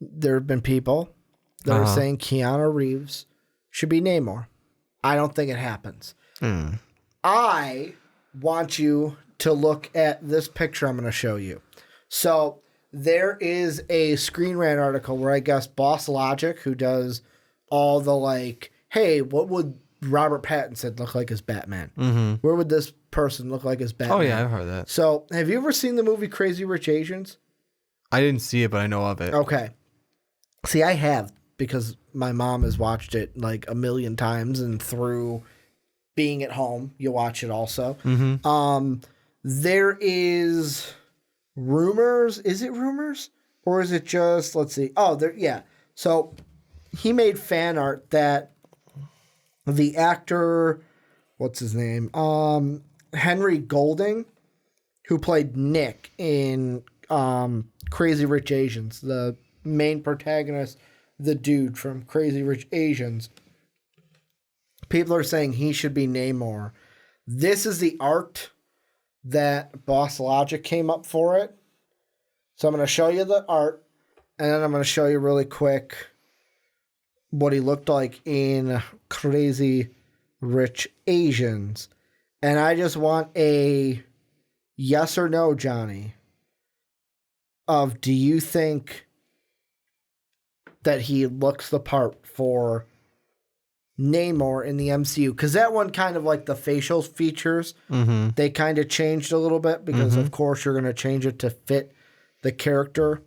There have been people that are saying Keanu Reeves should be Namor. I don't think it happens. I want you to look at this picture I'm going to show you. So there is a Screen Rant article where I guess Boss Logic, who does all the hey, what would Robert Pattinson look like as Batman? Mm-hmm. Where would this person look like as Batman? Oh, yeah, I've heard that. So have you ever seen the movie Crazy Rich Asians? I didn't see it, but I know of it. Okay. See, I have, because my mom has watched it a million times, and through being at home, you watch it also. Mm-hmm. There is rumors. Is it rumors? Or is it just, let's see. Oh, yeah. So he made fan art that the actor, what's his name? Henry Golding, who played Nick in Crazy Rich Asians, the main protagonist, the dude from Crazy Rich Asians. People are saying he should be Namor. This is the art that Boss Logic came up for it. So I'm going to show you the art, and then I'm going to show you really quick what he looked like in Crazy Rich Asians. And I just want a yes or no, Johnny, of do you think that he looks the part for Namor in the MCU? Because that one kind of the facial features, they kind of changed a little bit because, of course, you're going to change it to fit the character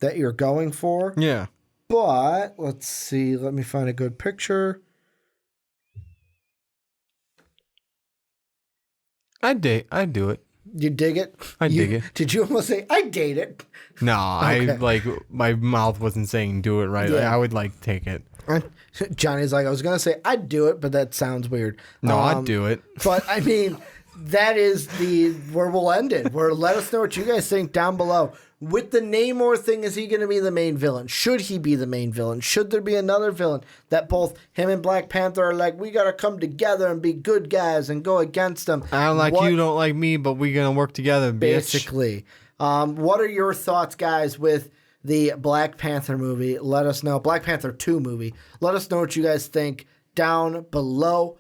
that you're going for. Yeah. But, let's see. Let me find a good picture. I'd do it. You dig it? I dig it. Did you almost say, I date it? No, okay. My mouth wasn't saying do it right. Yeah. I would take it. Johnny's I was going to say, I'd do it, but that sounds weird. No, I'd do it. But, I mean, that is where we'll end it. Let us know what you guys think down below. With the Namor thing, is he going to be the main villain? Should he be the main villain? Should there be another villain that both him and Black Panther are we got to come together and be good guys and go against them? I don't like you, don't like me, but we're going to work together, bitch. Basically. What are your thoughts, guys, with the Black Panther movie? Let us know. Black Panther 2 movie. Let us know what you guys think down below.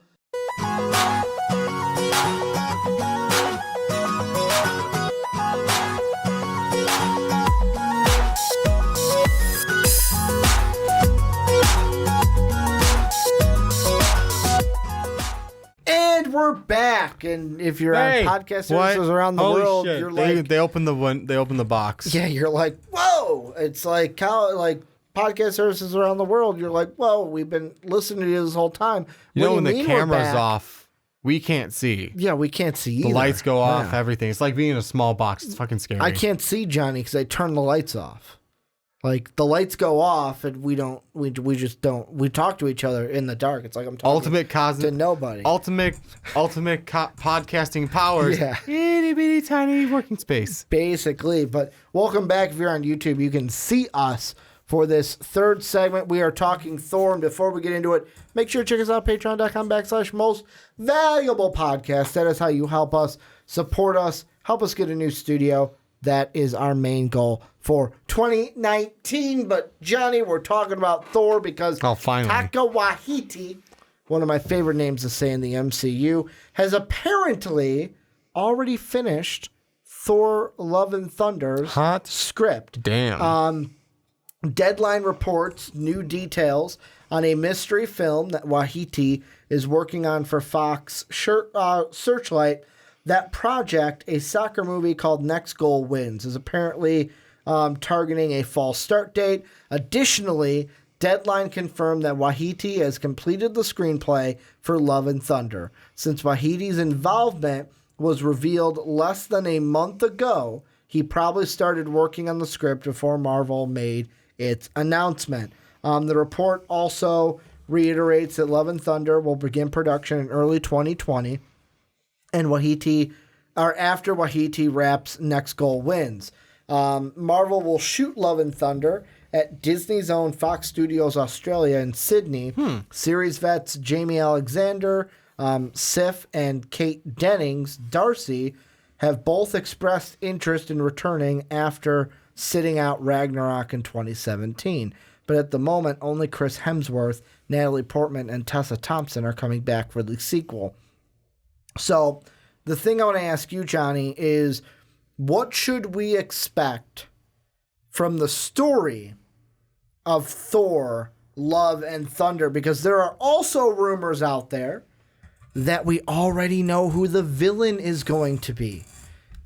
And we're back, and if you're on podcast services around the world, shit. you're they open the box. Yeah, you're like, whoa! It's podcast services around the world. You're like, whoa! We've been listening to you this whole time. When the camera's off, we can't see. Yeah, we can't see either. The lights go off. Everything. It's like being in a small box. It's fucking scary. I can't see Johnny because I turn the lights off. The lights go off, and we just don't. We talk to each other in the dark. It's like I'm talking to nobody. Ultimate podcasting powers. Yeah. Itty bitty tiny working space. Basically, but welcome back. If you're on YouTube, you can see us for this third segment. We are talking Thor, and before we get into it, make sure to check us out, patreon.com/most valuable podcast. That is how you help us, support us, help us get a new studio. That is our main goal for 2019. But, Johnny, we're talking about Thor because finally. Taika Waititi, one of my favorite names to say in the MCU, has apparently already finished Thor Love and Thunder's script. Damn. Deadline reports new details on a mystery film that Waititi is working on for Fox Searchlight that project, a soccer movie called Next Goal Wins, is apparently targeting a fall start date. Additionally, Deadline confirmed that Waititi has completed the screenplay for Love and Thunder. Since Waititi's involvement was revealed less than a month ago, he probably started working on the script before Marvel made its announcement. The report also reiterates that Love and Thunder will begin production in early 2020, and after Waititi wraps Next Goal Wins. Marvel will shoot Love and Thunder at Disney's own Fox Studios Australia in Sydney. Series vets Jamie Alexander, Sif, and Kate Dennings, Darcy, have both expressed interest in returning after sitting out Ragnarok in 2017. But at the moment, only Chris Hemsworth, Natalie Portman, and Tessa Thompson are coming back for the sequel. So the thing I want to ask you, Johnny, is what should we expect from the story of Thor, Love, and Thunder? Because there are also rumors out there that we already know who the villain is going to be.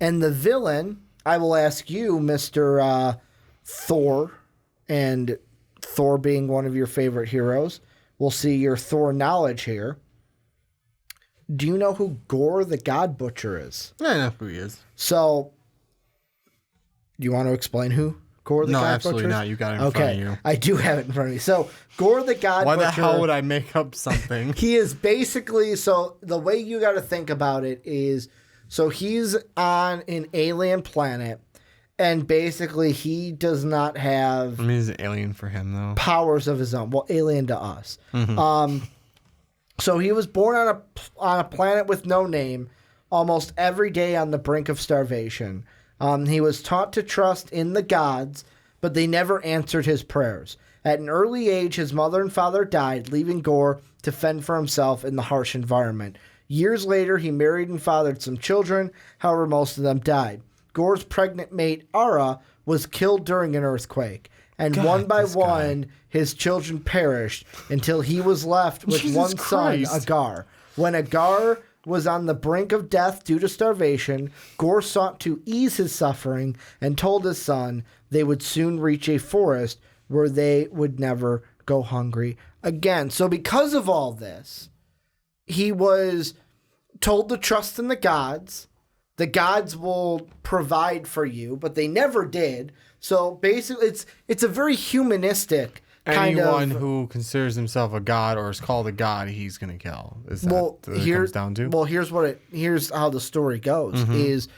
And the villain, I will ask you, Mr. Thor, and Thor being one of your favorite heroes, we'll see your Thor knowledge here. Do you know who Gore the God Butcher is? I know who he is. So, do you want to explain who Gore the God Butcher is? No, absolutely not. You got it in front of you. I do have it in front of me. So, Gore the God Butcher... Why the hell would I make up something? He is basically... So, the way you got to think about it is... So, he's on an alien planet, and basically he does not have... I mean, he's an alien for him, though. ...powers of his own. Well, alien to us. Mm-hmm. So, he was born on a planet with no name, almost every day on the brink of starvation. He was taught to trust in the gods, but they never answered his prayers. At an early age, his mother and father died, leaving Gore to fend for himself in the harsh environment. Years later, he married and fathered some children, however, most of them died. Gore's pregnant mate, Ara, was killed during an earthquake, and one by one, his children perished until he was left with one son, Agar. When Agar was on the brink of death due to starvation, Gore sought to ease his suffering and told his son they would soon reach a forest where they would never go hungry again. So because of all this, he was told to trust in the gods. The gods will provide for you, but they never did. So basically, it's a very humanistic kind of... Anyone who considers himself a god or is called a god, he's going to kill. Is that what it comes down to? Well, here's how the story goes. Is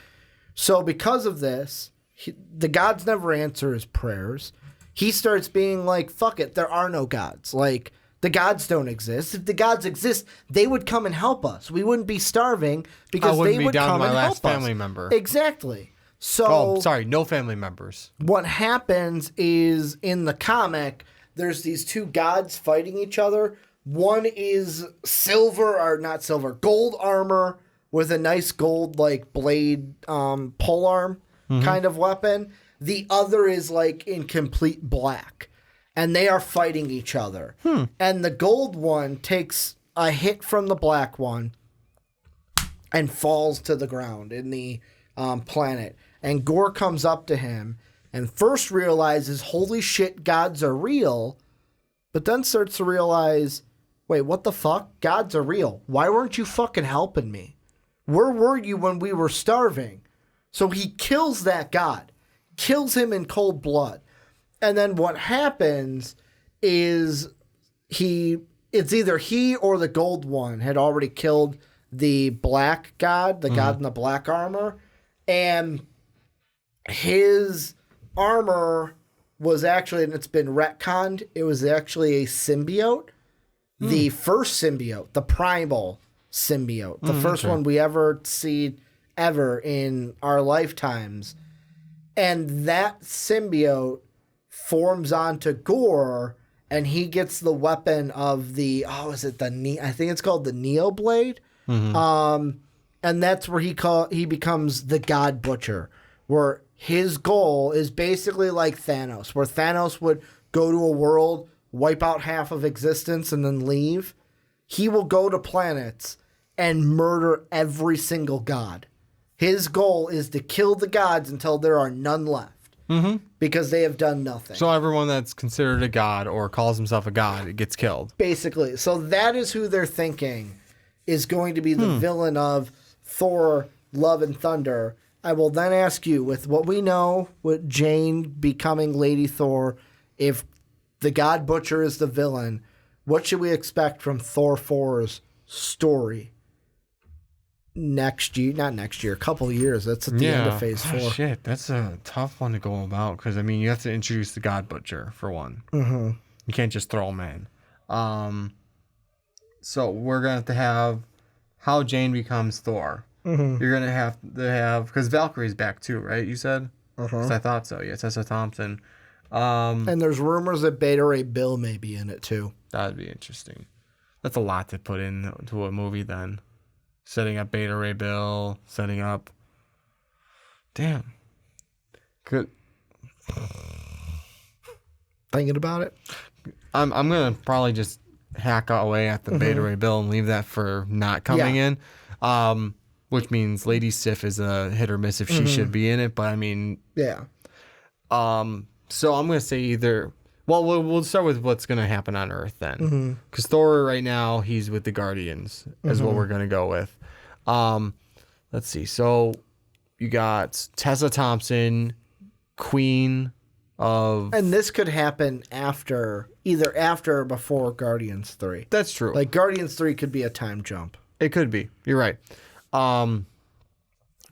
so because of this, the gods never answer his prayers. He starts being like, fuck it, there are no gods. Like, the gods don't exist. If the gods exist, they would come and help us. We wouldn't be starving because they would come and help us. Family member. Exactly. So, no family members. What happens is in the comic, there's these two gods fighting each other. One is gold armor with a nice gold like blade polearm kind of weapon. The other is like in complete black. And they are fighting each other. And the gold one takes a hit from the black one and falls to the ground in the planet. And Gore comes up to him and first realizes, holy shit, gods are real. But then starts to realize, wait, what the fuck? Gods are real. Why weren't you fucking helping me? Where were you when we were starving? So he kills that god. Kills him in cold blood. And then what happens is it's either he or the gold one had already killed the black god, the god in the black armor. And his armor was actually, and it's been retconned, it was actually a symbiote. The first symbiote, the primal symbiote. The first one we ever see ever in our lifetimes. And that symbiote forms onto Gore, and he gets the weapon of I think it's called the Neo Blade. And that's where he becomes the God Butcher, where his goal is basically like Thanos, where Thanos would go to a world, wipe out half of existence, and then leave. He will go to planets and murder every single god His goal is to kill the gods until there are none left. Because they have done nothing. So everyone that's considered a god or calls himself a god gets killed. Basically. So that is who they're thinking is going to be the villain of Thor, Love and Thunder. I will then ask you, with what we know, with Jane becoming Lady Thor, if the God Butcher is the villain, what should we expect from Thor 4's story? Next year, not next year, a couple of years. That's at the end of Phase 4. Shit, that's a tough one to go about because, I mean, you have to introduce the God Butcher, for one. Mm-hmm. You can't just throw him in. So we're going to have how Jane becomes Thor. Mm-hmm. You're going to have, because Valkyrie's back too, right? You said? Because I thought so. Yeah, Tessa Thompson. And there's rumors that Beta Ray Bill may be in it too. That'd be interesting. That's a lot to put into a movie then. Setting up Beta Ray Bill, setting up... Damn. Good. Thinking about it? I'm going to probably just hack away at the Beta Ray Bill and leave that for not coming in. Which means Lady Sif is a hit or miss if she should be in it. But, I mean... Yeah. So I'm going to say either... Well, we'll start with what's going to happen on Earth then. Because Thor right now, he's with the Guardians, is what we're going to go with. Let's see. So you got Tessa Thompson, Queen of... And this could happen either after or before Guardians 3. That's true. Like Guardians 3 could be a time jump. It could be. You're right.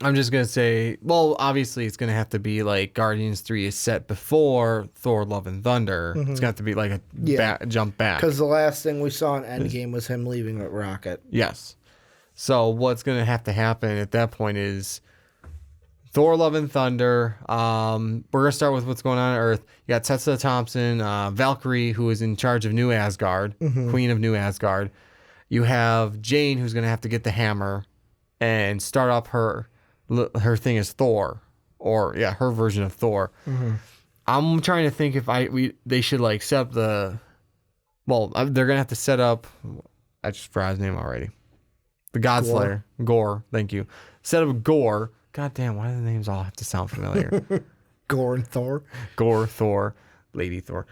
I'm just going to say, well, obviously it's going to have to be like Guardians 3 is set before Thor, Love, and Thunder. It's going to have to be like a jump back. Because the last thing we saw in Endgame was him leaving with Rocket. Yes. So what's going to have to happen at that point is Thor, Love, and Thunder. We're going to start with what's going on Earth. You got Tessa Thompson, Valkyrie, who is in charge of New Asgard, Queen of New Asgard. You have Jane, who's going to have to get the hammer and start up her thing as Thor, or her version of Thor. I'm trying to think if they should like set up they're gonna have to set up. I just forgot his name already. The God Slayer, Gore. Thank you. Set up Gore. God damn, why do the names all have to sound familiar? Gore and Thor. Gore, Thor, Lady Thor.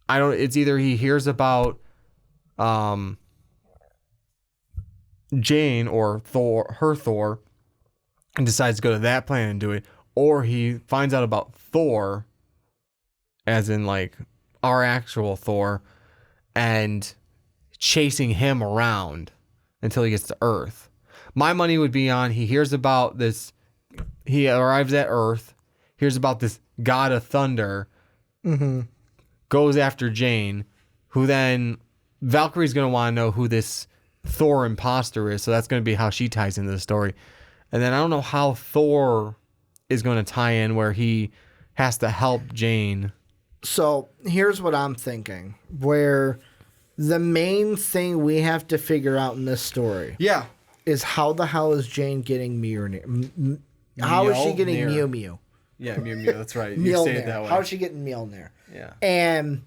It's either he hears about Jane or Thor, and decides to go to that planet and do it, or he finds out about Thor, as in like our actual Thor, and chasing him around until he gets to Earth. My money would be on he hears about this, he arrives at Earth, hears about this God of Thunder, goes after Jane, who then Valkyrie's going to want to know who this Thor imposter is, so that's going to be how she ties into the story. And then I don't know how Thor is going to tie in where he has to help Jane. So here's what I'm thinking, where the main thing we have to figure out in this story is how the hell is Jane getting Mjolnir? How is she getting Mew Mew? Yeah, Mew Mew, that's right. You say it that way. How is she getting Mjolnir? Yeah. And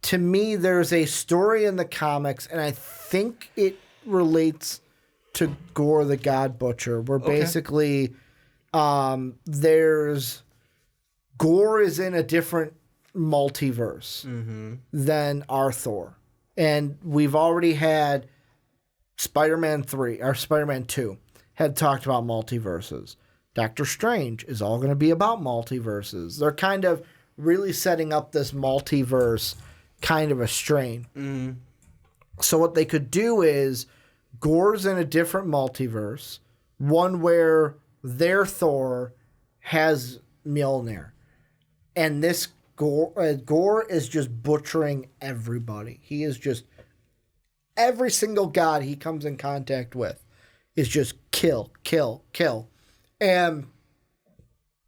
to me, there's a story in the comics, and I think it relates to Gore the God Butcher, where basically there's Gore is in a different multiverse than our Thor. And we've already had Spider-Man 3 or Spider-Man 2 had talked about multiverses. Doctor Strange is all going to be about multiverses. They're kind of really setting up this multiverse kind of a strain. So what they could do is Gore's in a different multiverse, one where their Thor has Mjolnir. And this Gore is just butchering everybody. He is just... Every single god he comes in contact with is just kill, kill, kill. And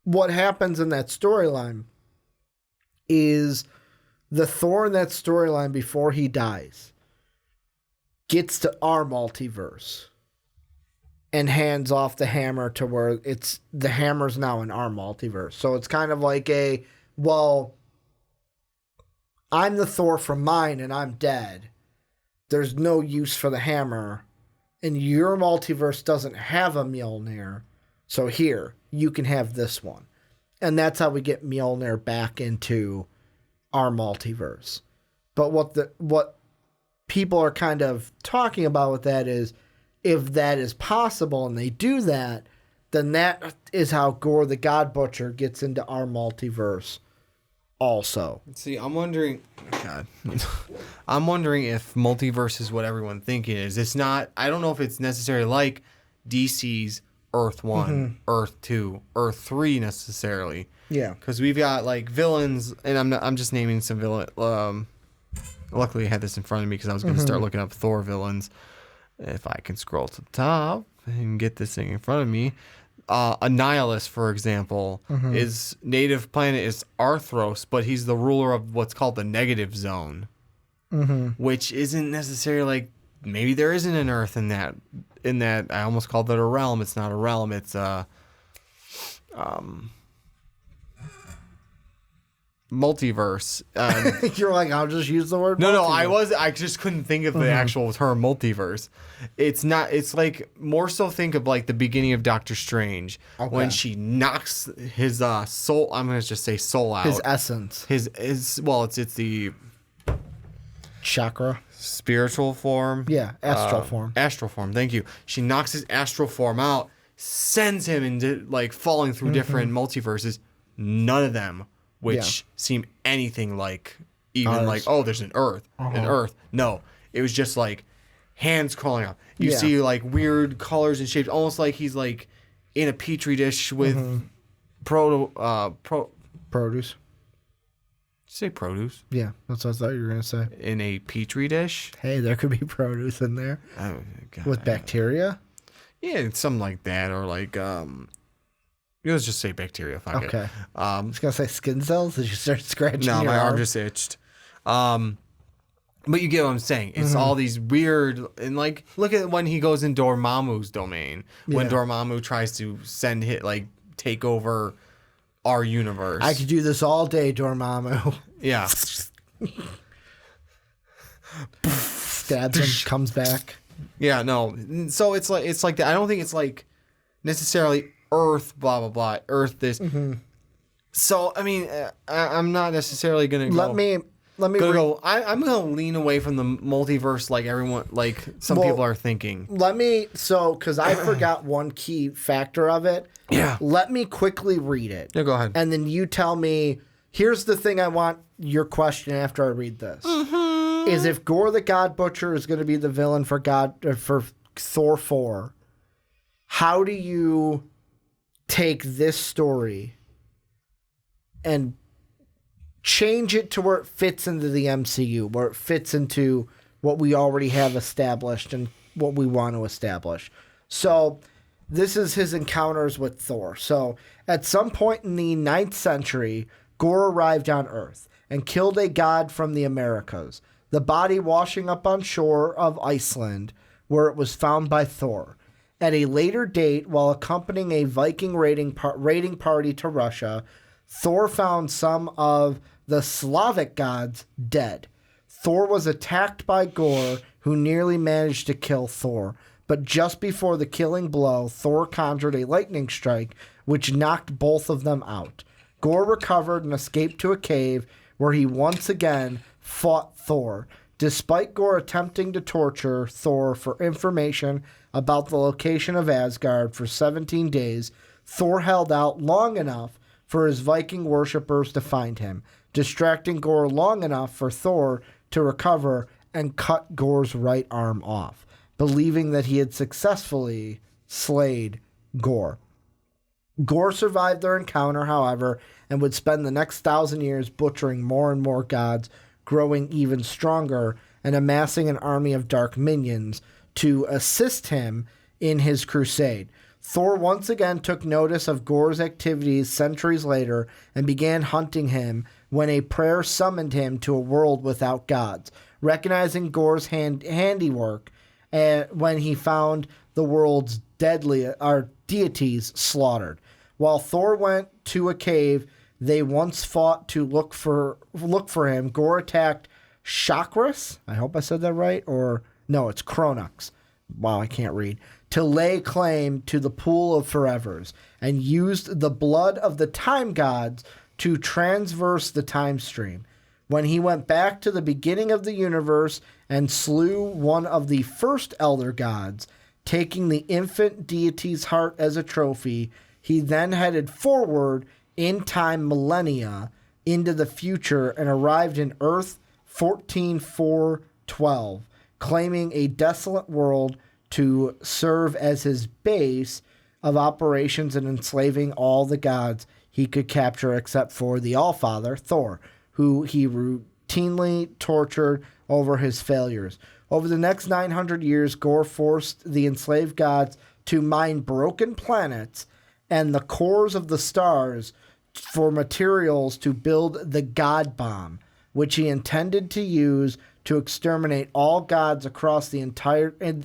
what happens in that storyline is the Thor in that storyline before he dies gets to our multiverse and hands off the hammer to where the hammer's now in our multiverse. So it's kind of like I'm the Thor from mine and I'm dead. There's no use for the hammer. and your multiverse doesn't have a Mjolnir, so here, you can have this one. And that's how we get Mjolnir back into our multiverse. But what people are kind of talking about with that is, if that is possible and they do that, then that is how Gore the God Butcher gets into our multiverse also. See, I'm wondering... God. I'm wondering if multiverse is what everyone's thinking is. It's not... I don't know if it's necessarily like DC's Earth 1, Earth 2, Earth 3 necessarily. Yeah. Because we've got, like, villains, and I'm just naming some villain... luckily, I had this in front of me because I was going to start looking up Thor villains. If I can scroll to the top and get this thing in front of me. Annihilus, for example, his native planet is Arthros, but he's the ruler of what's called the negative zone, which isn't necessarily like, maybe there isn't an Earth in that. I almost called it a realm. It's not a realm. It's multiverse. You're like, I'll just use the word No, multiverse. I just couldn't think of the actual term multiverse. It's not, it's like, more so think of like the beginning of Doctor Strange, when she knocks his soul, I'm going to just say soul out. His essence. It's the Chakra. spiritual form. Yeah, astral form. Astral form, thank you. She knocks his astral form out, sends him into like falling through different multiverses. None of them which seem anything like even like, oh, there's an Earth. No, it was just like hands crawling out. You see like weird colors and shapes, almost like he's like in a petri dish with Produce. Say produce. Yeah, that's what I thought you were going to say. In a petri dish. Hey, there could be produce in there. Oh, God, with bacteria? Yeah, something like that, or like let's just say bacteria. Fuck okay. It. I was gonna say skin cells. Did you start scratching? No, your my arm just itched. But you get what I'm saying. It's all these weird, and like, look at when he goes in Dormammu's domain. When Dormammu tries to take over our universe. I could do this all day, Dormammu. Yeah. Stabs him, comes back. Yeah, no. So it's like that. I don't think it's like necessarily Earth, blah blah blah. Earth this. So I mean, I'm not necessarily gonna Let me. I'm gonna lean away from the multiverse, like everyone, like some people are thinking. Because I forgot one key factor of it. Yeah. Let me quickly read it. Yeah, go ahead. And then you tell me. Here's the thing I want your question after I read this. Is if Gore the God Butcher is going to be the villain for Thor 4, how do you take this story and change it to where it fits into the MCU, where it fits into what we already have established and what we want to establish? So this is his encounters with Thor. So at some point in the 9th century, Gore arrived on Earth and killed a god from the Americas, the body washing up on shore of Iceland, where it was found by Thor. At a later date, while accompanying a Viking raiding party to Russia, Thor found some of the Slavic gods dead. Thor was attacked by Gore, who nearly managed to kill Thor. But just before the killing blow, Thor conjured a lightning strike, which knocked both of them out. Gore recovered and escaped to a cave, where he once again fought Thor. Despite Gore attempting to torture Thor for information about the location of Asgard for 17 days, Thor held out long enough for his Viking worshippers to find him, distracting Gore long enough for Thor to recover and cut Gore's right arm off, believing that he had successfully slayed Gore. Gore survived their encounter, however, and would spend the next 1,000 years butchering more and more gods, growing even stronger, and amassing an army of dark minions to assist him in his crusade. Thor once again took notice of Gore's activities centuries later and began hunting him when a prayer summoned him to a world without gods, recognizing Gore's handiwork when he found the world's deities slaughtered. While Thor went to a cave they once fought to look for him, Gore attacked Chakras. I hope I said that right. Or no, it's Kronux, wow, I can't read, to lay claim to the pool of forevers, and used the blood of the time gods to transverse the time stream. When he went back to the beginning of the universe and slew one of the first elder gods, taking the infant deity's heart as a trophy, he then headed forward in time millennia into the future and arrived in Earth 14412, claiming a desolate world to serve as his base of operations and enslaving all the gods he could capture except for the Allfather, Thor, who he routinely tortured over his failures. Over the next 900 years, Gorr forced the enslaved gods to mine broken planets and the cores of the stars for materials to build the God Bomb, which he intended to use to exterminate all gods across the entirety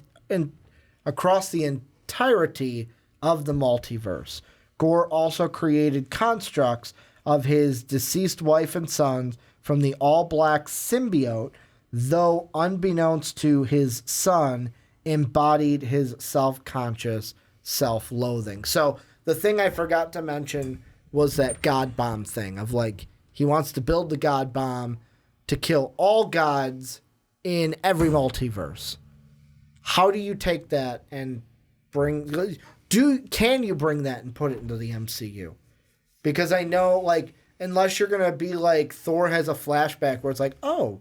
of the multiverse. Gorr also created constructs of his deceased wife and sons from the all-black symbiote, though unbeknownst to his son, embodied his self-conscious self-loathing. So the thing I forgot to mention was that God Bomb thing of like, he wants to build the God Bomb to kill all gods in every multiverse. How do you take that and can you bring that and put it into the MCU? Because I know, like, unless you're going to be like Thor has a flashback where it's like, oh,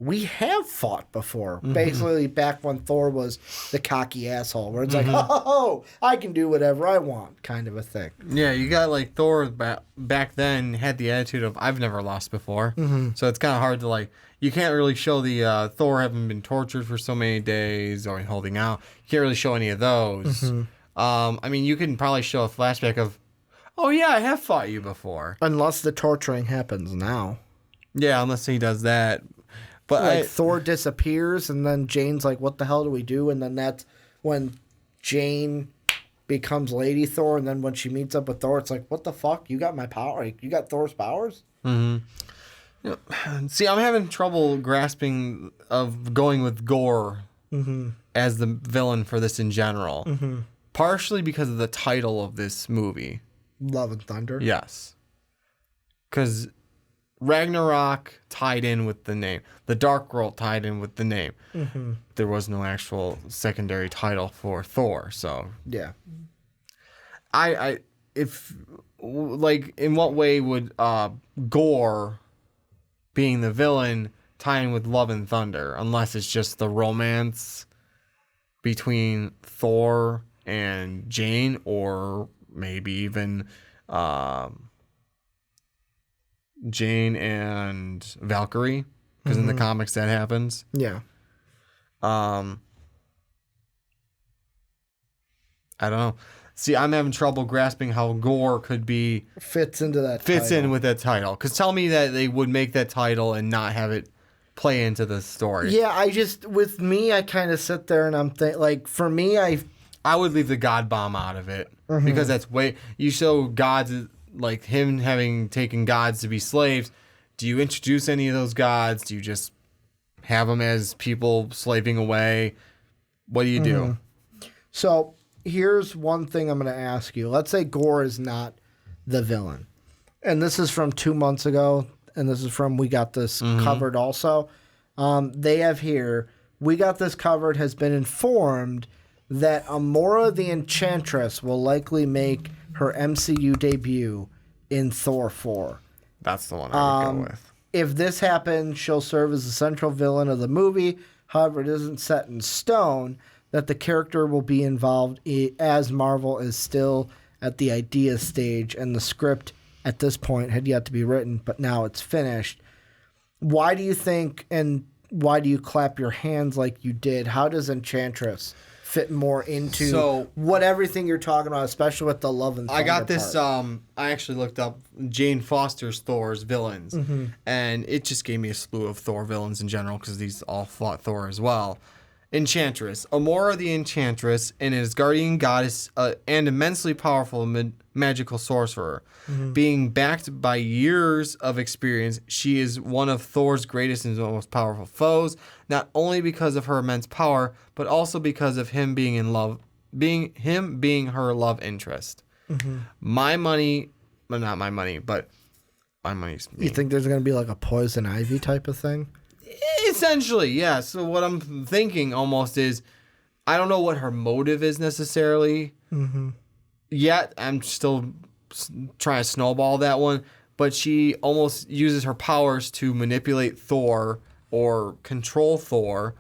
we have fought before. Mm-hmm. Basically, back when Thor was the cocky asshole, where it's like, oh, I can do whatever I want, kind of a thing. Yeah, you got like Thor back then had the attitude of, I've never lost before. Mm-hmm. So it's kind of hard to like, you can't really show the Thor having been tortured for so many days or holding out. You can't really show any of those. Mm-hmm. I mean, you can probably show a flashback of, oh yeah, I have fought you before. Unless the torturing happens now. Yeah, unless he does that. But like Thor disappears, and then Jane's like, what the hell do we do? And then that's when Jane becomes Lady Thor, and then when she meets up with Thor, it's like, what the fuck? You got my power? You got Thor's powers? Mm-hmm. See, I'm having trouble grasping of going with Gorr as the villain for this in general. Mm-hmm. Partially because of the title of this movie. Love and Thunder? Yes. Because Ragnarok tied in with the name. The Dark World tied in with the name. Mm-hmm. There was no actual secondary title for Thor, so yeah. If like, in what way would Gorr being the villain tie in with Love and Thunder? Unless it's just the romance between Thor and Jane, or maybe even Jane and Valkyrie, because in the comics that happens. Yeah. I don't know. See, I'm having trouble grasping how Gorr could be fits in with that title. Because tell me that they would make that title and not have it play into the story. Yeah, I kind of sit there and I'm like, for me, I would leave the God Bomb out of it because that's you show gods like him having taken gods to be slaves. Do you introduce any of those gods? Do you just have them as people slaving away? What do you do? So here's one thing I'm going to ask you. Let's say Gorr is not the villain. And this is from 2 months ago. And this is from We Got This Covered also. They have here, We Got This Covered has been informed that Amora the Enchantress will likely make her MCU debut in Thor 4. That's the one I would go with. If this happens, she'll serve as the central villain of the movie. However, it isn't set in stone that the character will be involved, as Marvel is still at the idea stage and the script at this point had yet to be written, but now it's finished. Why do you think, and why do you clap your hands like you did? How does Enchantress fit more into what everything you're talking about, especially with the Love and Thunder I got this, part? I actually looked up Jane Foster's Thor's villains, and it just gave me a slew of Thor villains in general, because these all fought Thor as well. Enchantress. Amora the Enchantress and his guardian goddess and immensely powerful magical sorcerer. Being backed by years of experience, she is one of Thor's greatest and most powerful foes, not only because of her immense power, but also because of him being in love, being her love interest. My money, well, not my money, but my money's me. You think there's going to be like a Poison Ivy type of thing? Essentially, yeah. So what I'm thinking almost is, I don't know what her motive is necessarily. Yet I'm still trying to snowball that one. But she almost uses her powers to manipulate Thor or control Thor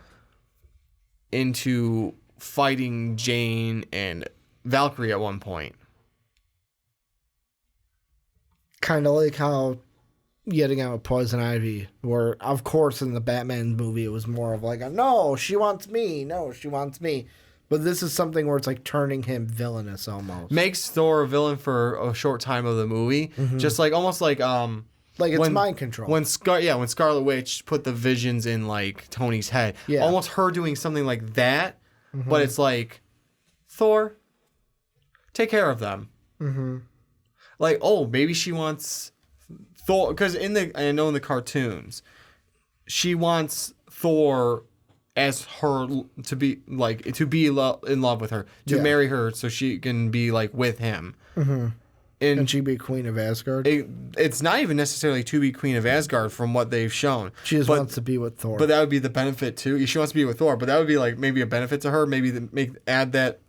into fighting Jane and Valkyrie at one point. Kind of like how getting out with Poison Ivy, where, of course, in the Batman movie, it was more of like, no, she wants me. No, she wants me. But this is something where it's like turning him villainous almost. Makes Thor a villain for a short time of the movie. Just like, almost like, like it's mind control. When Scarlet Witch put the visions in like Tony's head. Yeah. Almost her doing something like that. But it's like, Thor, take care of them. Like, oh, maybe she wants Thor, because I know in the cartoons, she wants Thor as her to be in love with her, to marry her so she can be like with him. And she be Queen of Asgard? It's not even necessarily to be Queen of Asgard from what they've shown. She just wants to be with Thor. But that would be the benefit too. She wants to be with Thor, but that would be like maybe a benefit to her. Maybe add that,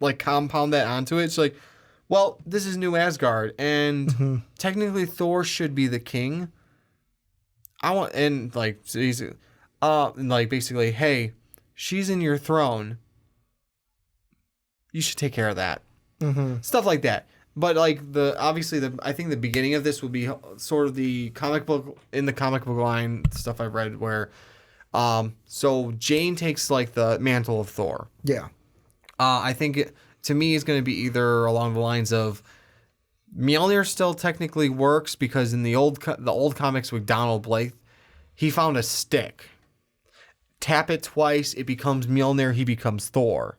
like compound that onto it. It's like, well, this is New Asgard, and technically Thor should be the king. Basically, hey, she's in your throne. You should take care of that. Stuff like that. But like I think the beginning of this will be sort of the comic book line stuff I've read where, so Jane takes like the mantle of Thor. Yeah. I think to me is going to be either along the lines of Mjolnir still technically works because in the old comics with Donald Blake, he found a stick. Tap it twice, it becomes Mjolnir. He becomes Thor.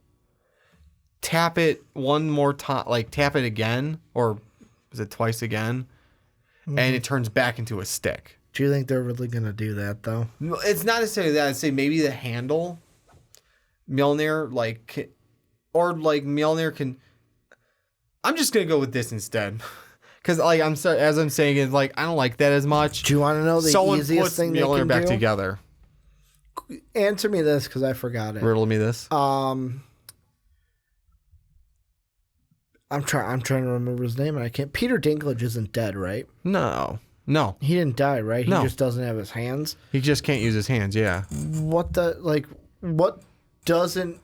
Tap it one more time, like tap it again, or is it twice again? And it turns back into a stick. Do you think they're really going to do that, though? It's not necessarily that. I'd say maybe the handle, Mjolnir, or like Mjolnir can. I'm just going to go with this instead. Because like as I'm saying it, like I don't like that as much. Do you want to know the easiest thing they can Mjolnir back do? together? Answer me this, because I forgot it. Riddle me this. I'm trying to remember his name, and I can't. Peter Dinklage isn't dead, right? No. He didn't die, right? He No. just doesn't have his hands. He just can't use his hands. Yeah. What doesn't,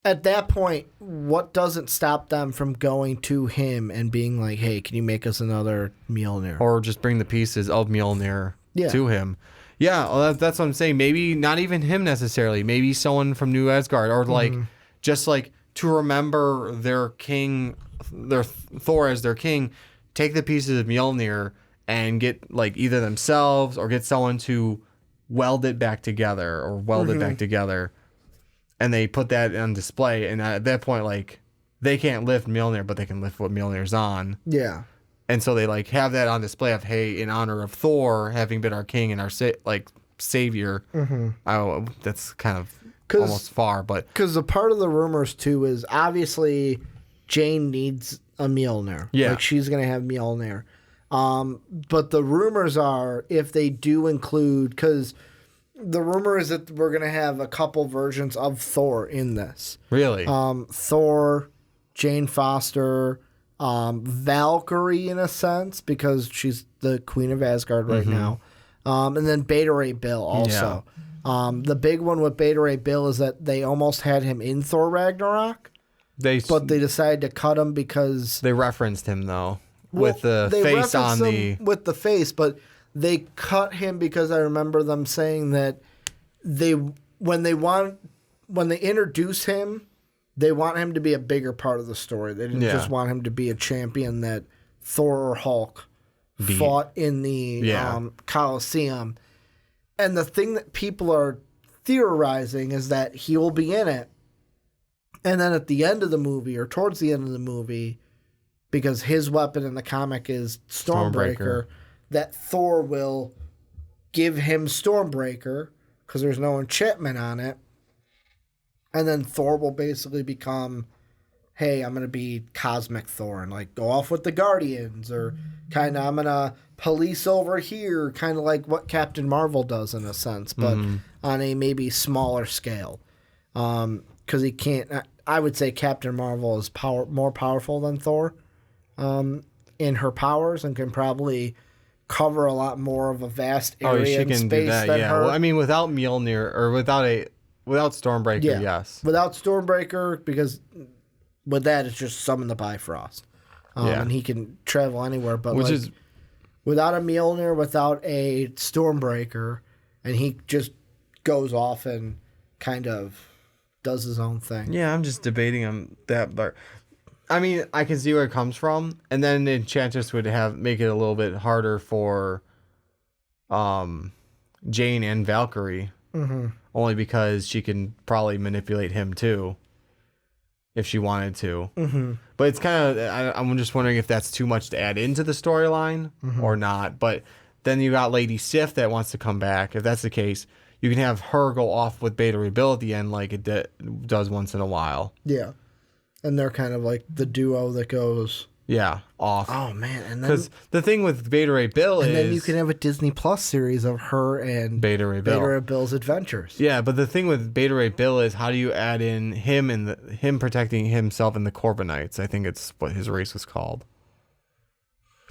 at that point, what doesn't stop them from going to him and being like, hey, can you make us another Mjolnir? Or just bring the pieces of Mjolnir Yeah. to him. Yeah, well, that's what I'm saying. Maybe not even him necessarily. Maybe someone from New Asgard, or like just like to remember their king, their Thor as their king. Take the pieces of Mjolnir and get like either themselves or get someone to weld it back together it back together, and they put that on display. And at that point, like they can't lift Mjolnir, but they can lift what Mjolnir's on. Yeah. And so they like have that on display of, hey, in honor of Thor having been our king and our savior. Oh, that's kind of almost far, but because a part of the rumors too is obviously Jane needs a Mjolnir. Yeah, like she's gonna have Mjolnir. But the rumors are if they do include, because the rumor is that we're gonna have a couple versions of Thor in this. Really, Thor, Jane Foster. Valkyrie in a sense because she's the Queen of Asgard right now, and then Beta Ray Bill also. The big one with Beta Ray Bill is that they almost had him in Thor Ragnarok, but they decided to cut him because they referenced him though with the face on with the face, but they cut him because I remember them saying that when they introduce him. They want him to be a bigger part of the story. They didn't just want him to be a champion that Thor or Hulk fought in the Colosseum. And the thing that people are theorizing is that he will be in it. And then at the end of the movie, or towards the end of the movie, because his weapon in the comic is Stormbreaker, that Thor will give him Stormbreaker because there's no enchantment on it. And then Thor will basically become, hey, I'm going to be Cosmic Thor and like go off with the Guardians, or kind of I'm going to police over here, kind of like what Captain Marvel does in a sense, but on a maybe smaller scale. Because he can't, I would say Captain Marvel is more powerful than Thor in her powers and can probably cover a lot more of a vast area in space than her. Well, I mean, without Mjolnir or without Stormbreaker, yes. Without Stormbreaker, because with that it's just summon the Bifrost. And he can travel anywhere, but without a Mjolnir, without a Stormbreaker, and he just goes off and kind of does his own thing. Yeah, I'm just debating on that, but I mean, I can see where it comes from, and then Enchantress would make it a little bit harder for Jane and Valkyrie, only because she can probably manipulate him too, if she wanted to. But it's kind of, I'm just wondering if that's too much to add into the storyline or not. But then you got Lady Sif that wants to come back. If that's the case, you can have her go off with Beta Ray Bill at the end like it does once in a while. Yeah. And they're kind of like the duo that goes... Yeah, off. Oh, man. And because the thing with Beta Ray Bill is... And then you can have a Disney Plus series of her and Beta Ray Bill's adventures. Yeah, but the thing with Beta Ray Bill is how do you add in him and him protecting himself in the Corbinites? I think it's what his race was called.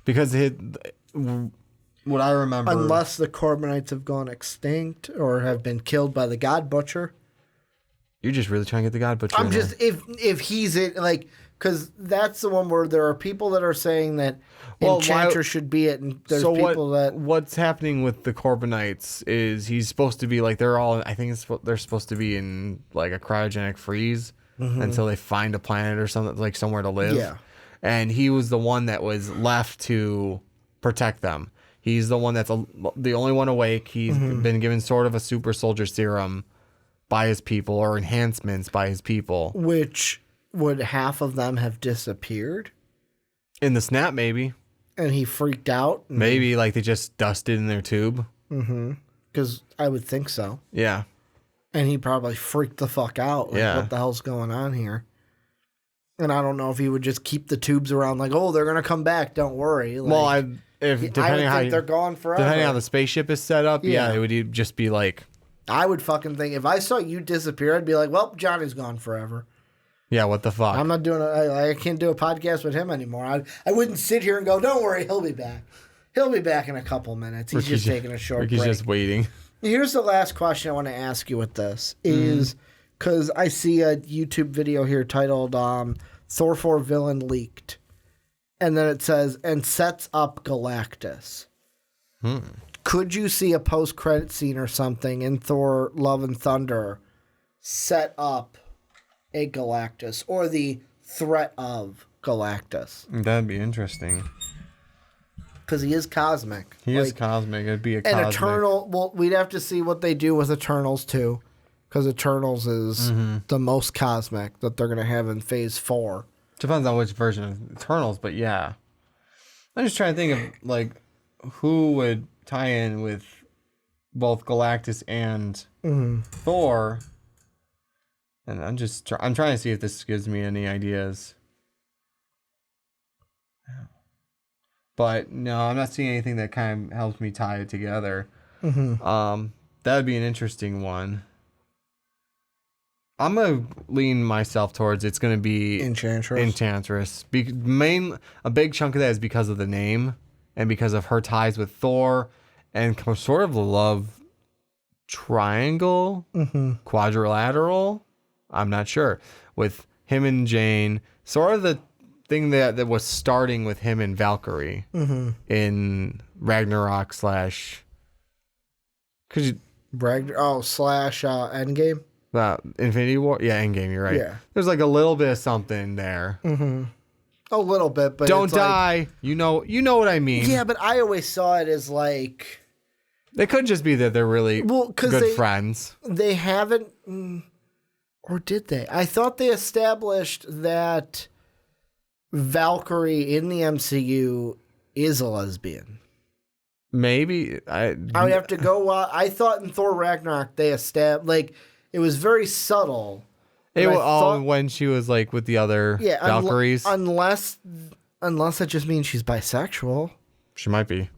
Because what I remember... Unless the Corbinites have gone extinct or have been killed by the God Butcher. You're just really trying to get the God Butcher I'm just... If he's it, like... Because that's the one where there are people that are saying that Enchantress should be it, and there's people that... What's happening with the Corbinites is he's supposed to be like, they're all... I think they're supposed to be in like a cryogenic freeze until they find a planet or something, like somewhere to live. Yeah. And he was the one that was left to protect them. He's the one that's the only one awake. He's been given sort of a super soldier serum by his people, or enhancements by his people. Which... Would half of them have disappeared? In the snap, maybe. And he freaked out? Maybe, like they just dusted in their tube. Because I would think so. Yeah. And he probably freaked the fuck out. Like, what the hell's going on here? And I don't know if he would just keep the tubes around like, oh, they're going to come back, don't worry. Like, well, I would think they're gone forever. Depending on how the spaceship is set up, it would just be like... I would fucking think, if I saw you disappear, I'd be like, well, Johnny's gone forever. Yeah, what the fuck? I'm not doing I can't do a podcast with him anymore. I wouldn't sit here and go, don't worry, he'll be back. He'll be back in a couple minutes. He's just taking a short break. He's just waiting. Here's the last question I want to ask you with this is, because I see a YouTube video here titled Thor 4 Villain Leaked. And then it says, and sets up Galactus. Could you see a post-credit scene or something in Thor Love and Thunder set up a Galactus, or the threat of Galactus? That'd be interesting. Because he is cosmic. He is cosmic. It'd be a cosmic. And Eternal, well, we'd have to see what they do with Eternals, too. Because Eternals is the most cosmic that they're going to have in Phase 4. Depends on which version of Eternals, but yeah. I'm just trying to think of, like, who would tie in with both Galactus and Thor. And I'm trying to see if this gives me any ideas. But no, I'm not seeing anything that kind of helps me tie it together. That would be an interesting one. I'm gonna lean myself towards it's gonna be Enchantress. A big chunk of that is because of the name and because of her ties with Thor and sort of the love triangle, quadrilateral. I'm not sure. With him and Jane, sort of the thing that was starting with him and Valkyrie in Ragnarok / Endgame. Infinity War. Yeah, Endgame. You're right. Yeah. There's like a little bit of something there. A little bit, but don't die. Like, you know what I mean. Yeah, but I always saw it as like It could just be that they're really good friends. They haven't, or did they? I thought they established that Valkyrie in the MCU is a lesbian. Maybe. I would have to go. I thought in Thor Ragnarok they established, it was very subtle. It was when she was with the other Valkyries. Unless that just means she's bisexual. She might be.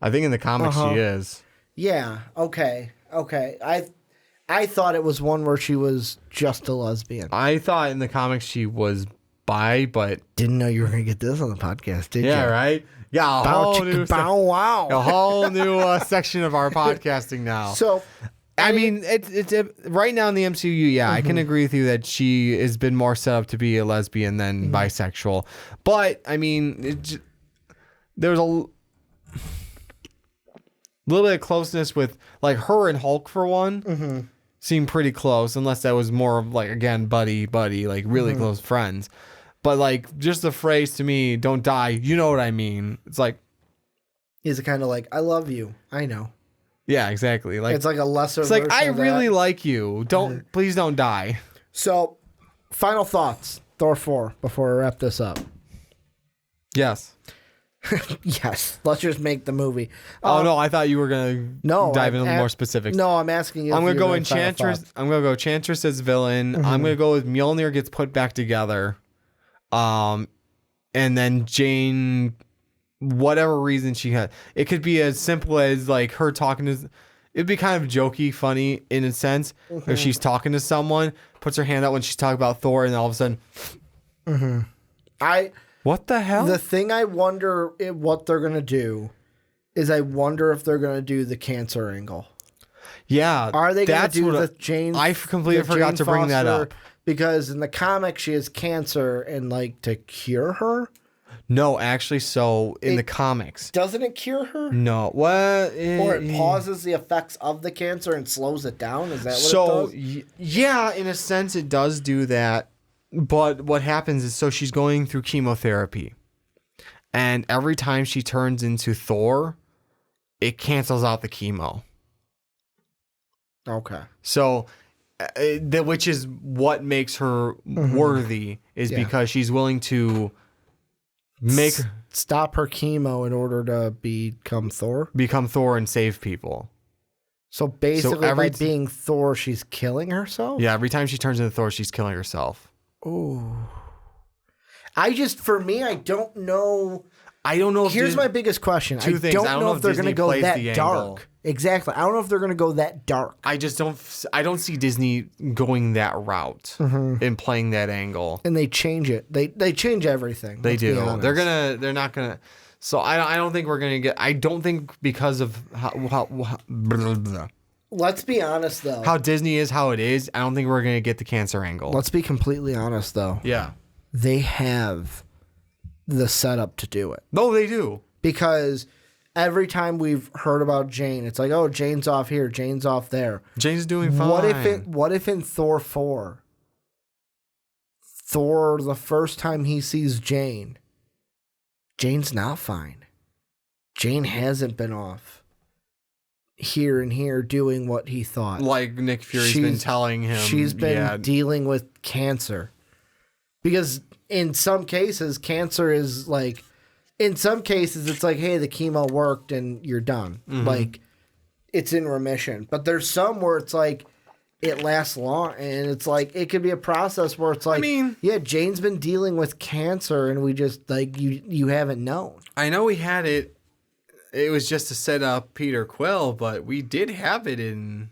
I think in the comics she is. Yeah. Okay. I thought it was one where she was just a lesbian. I thought in the comics she was bi, but didn't know you were going to get this on the podcast, did you? Yeah, right? Yeah, a whole new section of our podcasting now. So, I mean, it's right now in the MCU, yeah, I can agree with you that she has been more set up to be a lesbian than bisexual. But, I mean, there's a little bit of closeness with, her and Hulk, for one, seem pretty close, unless that was more of, again, buddy, really close friends. But, just the phrase to me, don't die, you know what I mean. It's is it kind of I love you, I know. Yeah, exactly. It's a lesser it's version I of really that. like you. Please don't die. So, final thoughts, Thor 4, before we wrap this up. Yes. Yes. Let's just make the movie. No, I thought you were going to dive into more specifics. No, I'm asking you. I'm going to go Enchantress. I'm going to go Enchantress as villain. I'm going to go with Mjolnir gets put back together. And then Jane, whatever reason she had, it could be as simple as her talking to, it'd be kind of jokey, funny in a sense. If she's talking to someone, puts her hand out when she's talking about Thor, and all of a sudden, what the hell? The thing I wonder what they're gonna do is I wonder if they're gonna do the cancer angle. Yeah, are they gonna do the Jane? I completely forgot to bring that up. Because in the comic she has cancer and to cure her. No, actually, so in the comics, doesn't it cure her? No, what? Or it pauses the effects of the cancer and slows it down. Is that what it does? Yeah, in a sense, it does do that. But what happens is, so she's going through chemotherapy, and every time she turns into Thor, it cancels out the chemo. Okay. So, which is what makes her worthy, is because she's willing to stop her chemo in order to become Thor and save people. So basically, by being Thor, she's killing herself? Yeah, every time she turns into Thor, she's killing herself. Ooh. I don't know. I don't know. Here's my biggest question. I don't know if they're going to go that dark. Exactly. I don't know if they're going to go that dark. I don't see Disney going that route and playing that angle. And they change it. They change everything. They do. They're not gonna. So I don't think we're gonna get. I don't think because of how blah, blah. Let's be honest though. How Disney is how it is. I don't think we're gonna get the cancer angle. Let's be completely honest though. Yeah. They have the setup to do it. No, they do. Because every time we've heard about Jane, it's oh, Jane's off here, Jane's off there. Jane's doing fine. What if in Thor 4, Thor, the first time he sees Jane, Jane's not fine. Jane hasn't been off here and here doing what he thought. Like Nick Fury's been telling him. She's been dealing with cancer. Because in some cases, cancer is in some cases, it's hey, the chemo worked and you're done. It's in remission. But there's some where it's it lasts long. And it's it could be a process where it's yeah, Jane's been dealing with cancer and we just, you haven't known. I know we had it. It was just to set up Peter Quill, but we did have it in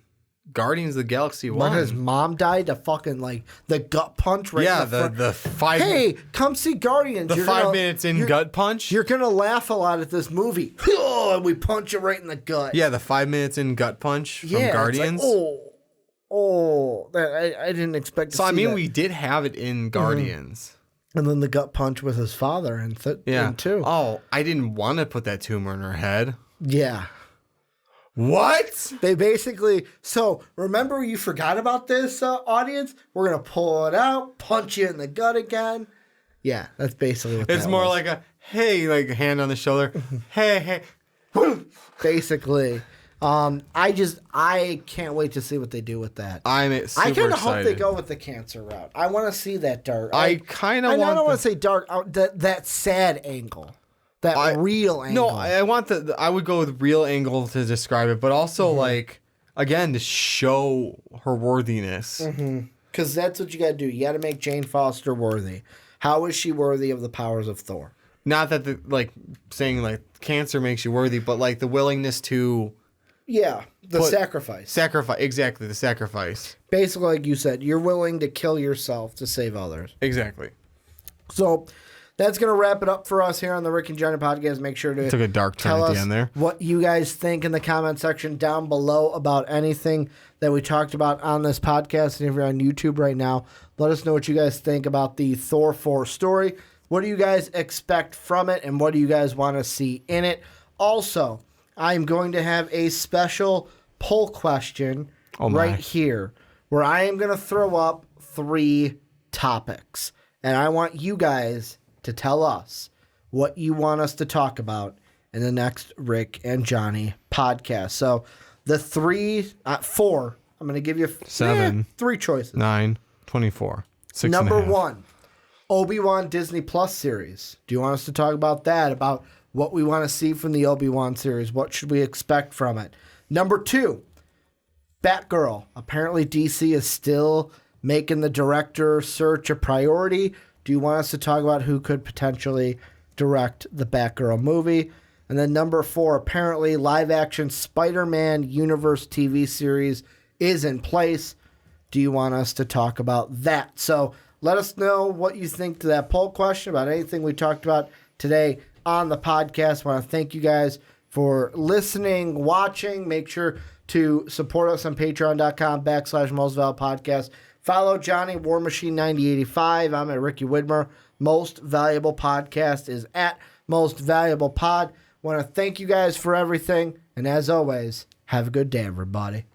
Guardians of the Galaxy 1. When his mom died, the fucking the gut punch right in the front. The 5 Hey, come see Guardians. The 5 minutes in gut punch. You're gonna laugh a lot at this movie. And we punch it right in the gut. Yeah, the 5 minutes in gut punch from Guardians. I didn't expect to see that. We did have it in Guardians. And then the gut punch with his father in 2. Oh, I didn't want to put that tumor in her head. Yeah. What? They basically... So, remember you forgot about this, audience? We're going to pull it out, punch you in the gut again. Yeah, that's basically what it's more like a, hey, hand on the shoulder. Hey. Basically. I can't wait to see what they do with that. I'm super I kind of hope excited. they go with the cancer route. I want to see that dark. I kind of want. I don't want to say dark. That sad angle, that real angle. No, I want I would go with real angle to describe it, but also like again to show her worthiness. Because that's what you got to do. You got to make Jane Foster worthy. How is she worthy of the powers of Thor? Not that saying like cancer makes you worthy, but like the willingness to. Yeah, sacrifice. Sacrifice, exactly, the sacrifice. Basically, like you said, you're willing to kill yourself to save others. Exactly. So that's going to wrap it up for us here on the Rick and Johnny podcast. Make sure to took a dark turn tell at us the end there. What you guys think in the comment section down below about anything that we talked about on this podcast. And if you're on YouTube right now, let us know what you guys think about the Thor 4 story. What do you guys expect from it, and what do you guys want to see in it? Also, I'm going to have a special poll question right here where I am going to throw up 3 topics. And I want you guys to tell us what you want us to talk about in the next Rick and Johnny podcast. So the 4, I'm going to give you 7, 3 choices. 9, 24, 6 Number 1, Obi-Wan Disney Plus series. Do you want us to talk about that? About what we want to see from the Obi-Wan series? What should we expect from it? Number 2, Batgirl. Apparently DC is still making the director search a priority. Do you want us to talk about who could potentially direct the Batgirl movie? And then number 4, apparently live-action Spider-Man Universe TV series is in place. Do you want us to talk about that? So let us know what you think to that poll question about anything we talked about today on the podcast. I want to thank you guys for listening, watching. Make sure to support us on patreon.com/mostvaluablepodcast. Follow Johnny, War Machine 9085. I'm at Ricky Widmer. Most Valuable Podcast is at Most Valuable Pod. Want to thank you guys for everything. And as always, have a good day, everybody.